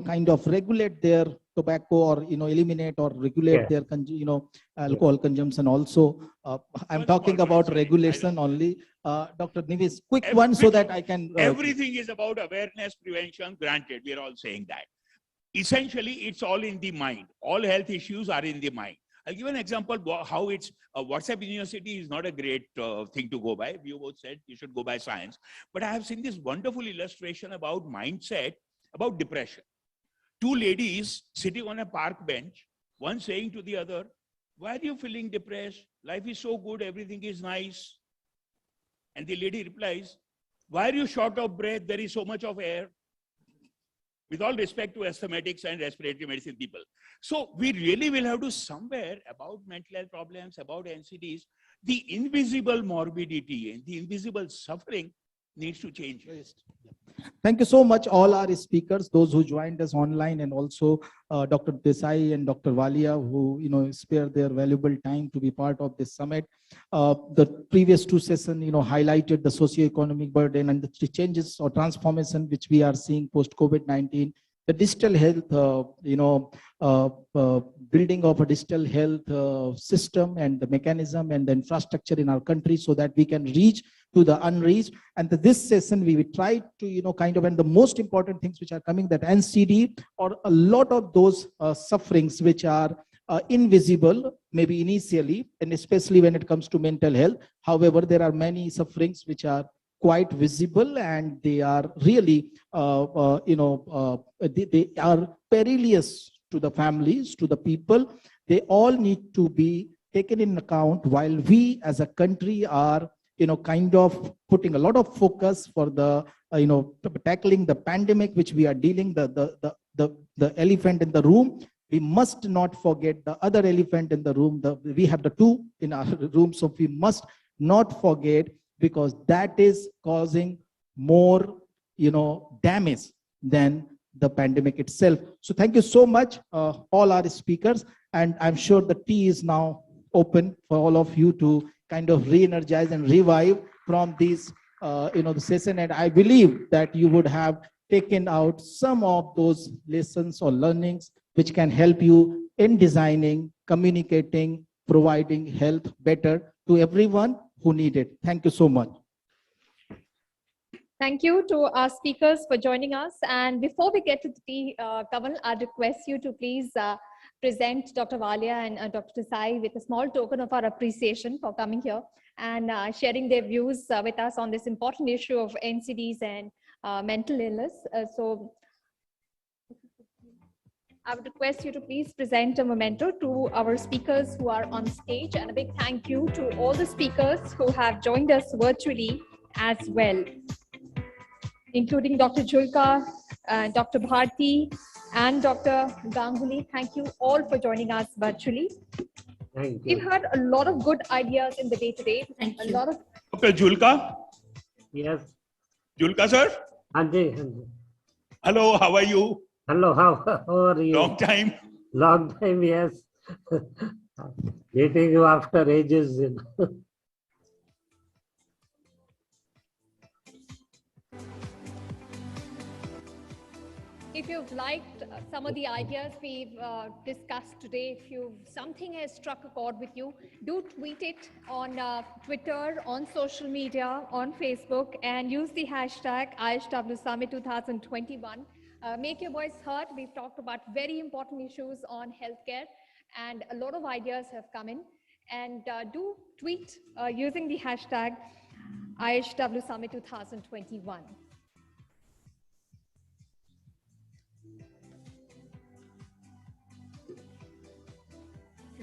kind of regulate their tobacco or eliminate or regulate their alcohol consumption also. I'm talking about regulation only. Dr. Nivis, quick one so that I can. Everything is about awareness, prevention. Granted, we are all saying that. Essentially, it's all in the mind. All health issues are in the mind. I'll give an example how it's WhatsApp University is not a great thing to go by. You both said you should go by science. But I have seen this wonderful illustration about mindset, about depression. Two ladies sitting on a park bench, one saying to the other, "Why are you feeling depressed? Life is so good, everything is nice." And the lady replies, "Why are you short of breath? There is so much of air." With all respect to asthmatics and respiratory medicine people. So we really will have to somewhere about mental health problems, about NCDs, the invisible morbidity and the invisible suffering needs to change. Thank you so much, all our speakers, those who joined us online, and also Dr. Desai and Dr. Walia, who spared their valuable time to be part of this summit. The previous two sessions, highlighted the socio-economic burden and the changes or transformation which we are seeing post COVID-19. The digital health, building of a digital health system and the mechanism and the infrastructure in our country so that we can reach to the unreached. And this session, we will try to, and the most important things which are coming, that NCD or a lot of those sufferings which are invisible, maybe initially, and especially when it comes to mental health. However, there are many sufferings which are quite visible, and they are really, they are perilous to the families, to the people. They all need to be taken in account while we as a country are, kind of putting a lot of focus for the, tackling the pandemic which we are dealing, the elephant in the room. we must not forget the other elephant in the room. We have the two in our room, so we must not forget, because that is causing more, damage than the pandemic itself. So thank you so much, all our speakers, and I'm sure the tea is now open for all of you to kind of re-energize and revive from these, the session. And I believe that you would have taken out some of those lessons or learnings which can help you in designing, communicating, providing health better to everyone who need it. Thank you so much. Thank you to our speakers for joining us. And before we get to the tea, Kamal, I'd request you to please present Dr. Walia and Dr. Desai with a small token of our appreciation for coming here and sharing their views with us on this important issue of NCDs and mental illness. So I would request you to please present a memento to our speakers who are on stage, and a big thank you to all the speakers who have joined us virtually as well, including Dr. Julka, Dr. Bharti, and Dr. Ganguly. Thank you all for joining us virtually. Thank We've had a lot of good ideas in the day today. Thank a you. lot of Dr. Julka? Yes. Julka, sir? Anjay, Anjay. Hello, how are you? Hello, how are you? Long time. Long time, yes. Meeting you after ages. If you've liked some of the ideas we've discussed today, if something has struck a chord with you, do tweet it on Twitter, on social media, on Facebook, and use the hashtag IHW Summit 2021. Make your voice heard. We've talked about very important issues on healthcare, and a lot of ideas have come in. And do tweet using the hashtag IHW Summit 2021.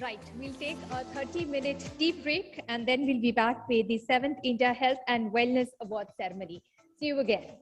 Right, we'll take a 30-minute tea break, and then we'll be back with the 7th India Health and Wellness Award ceremony. See you again.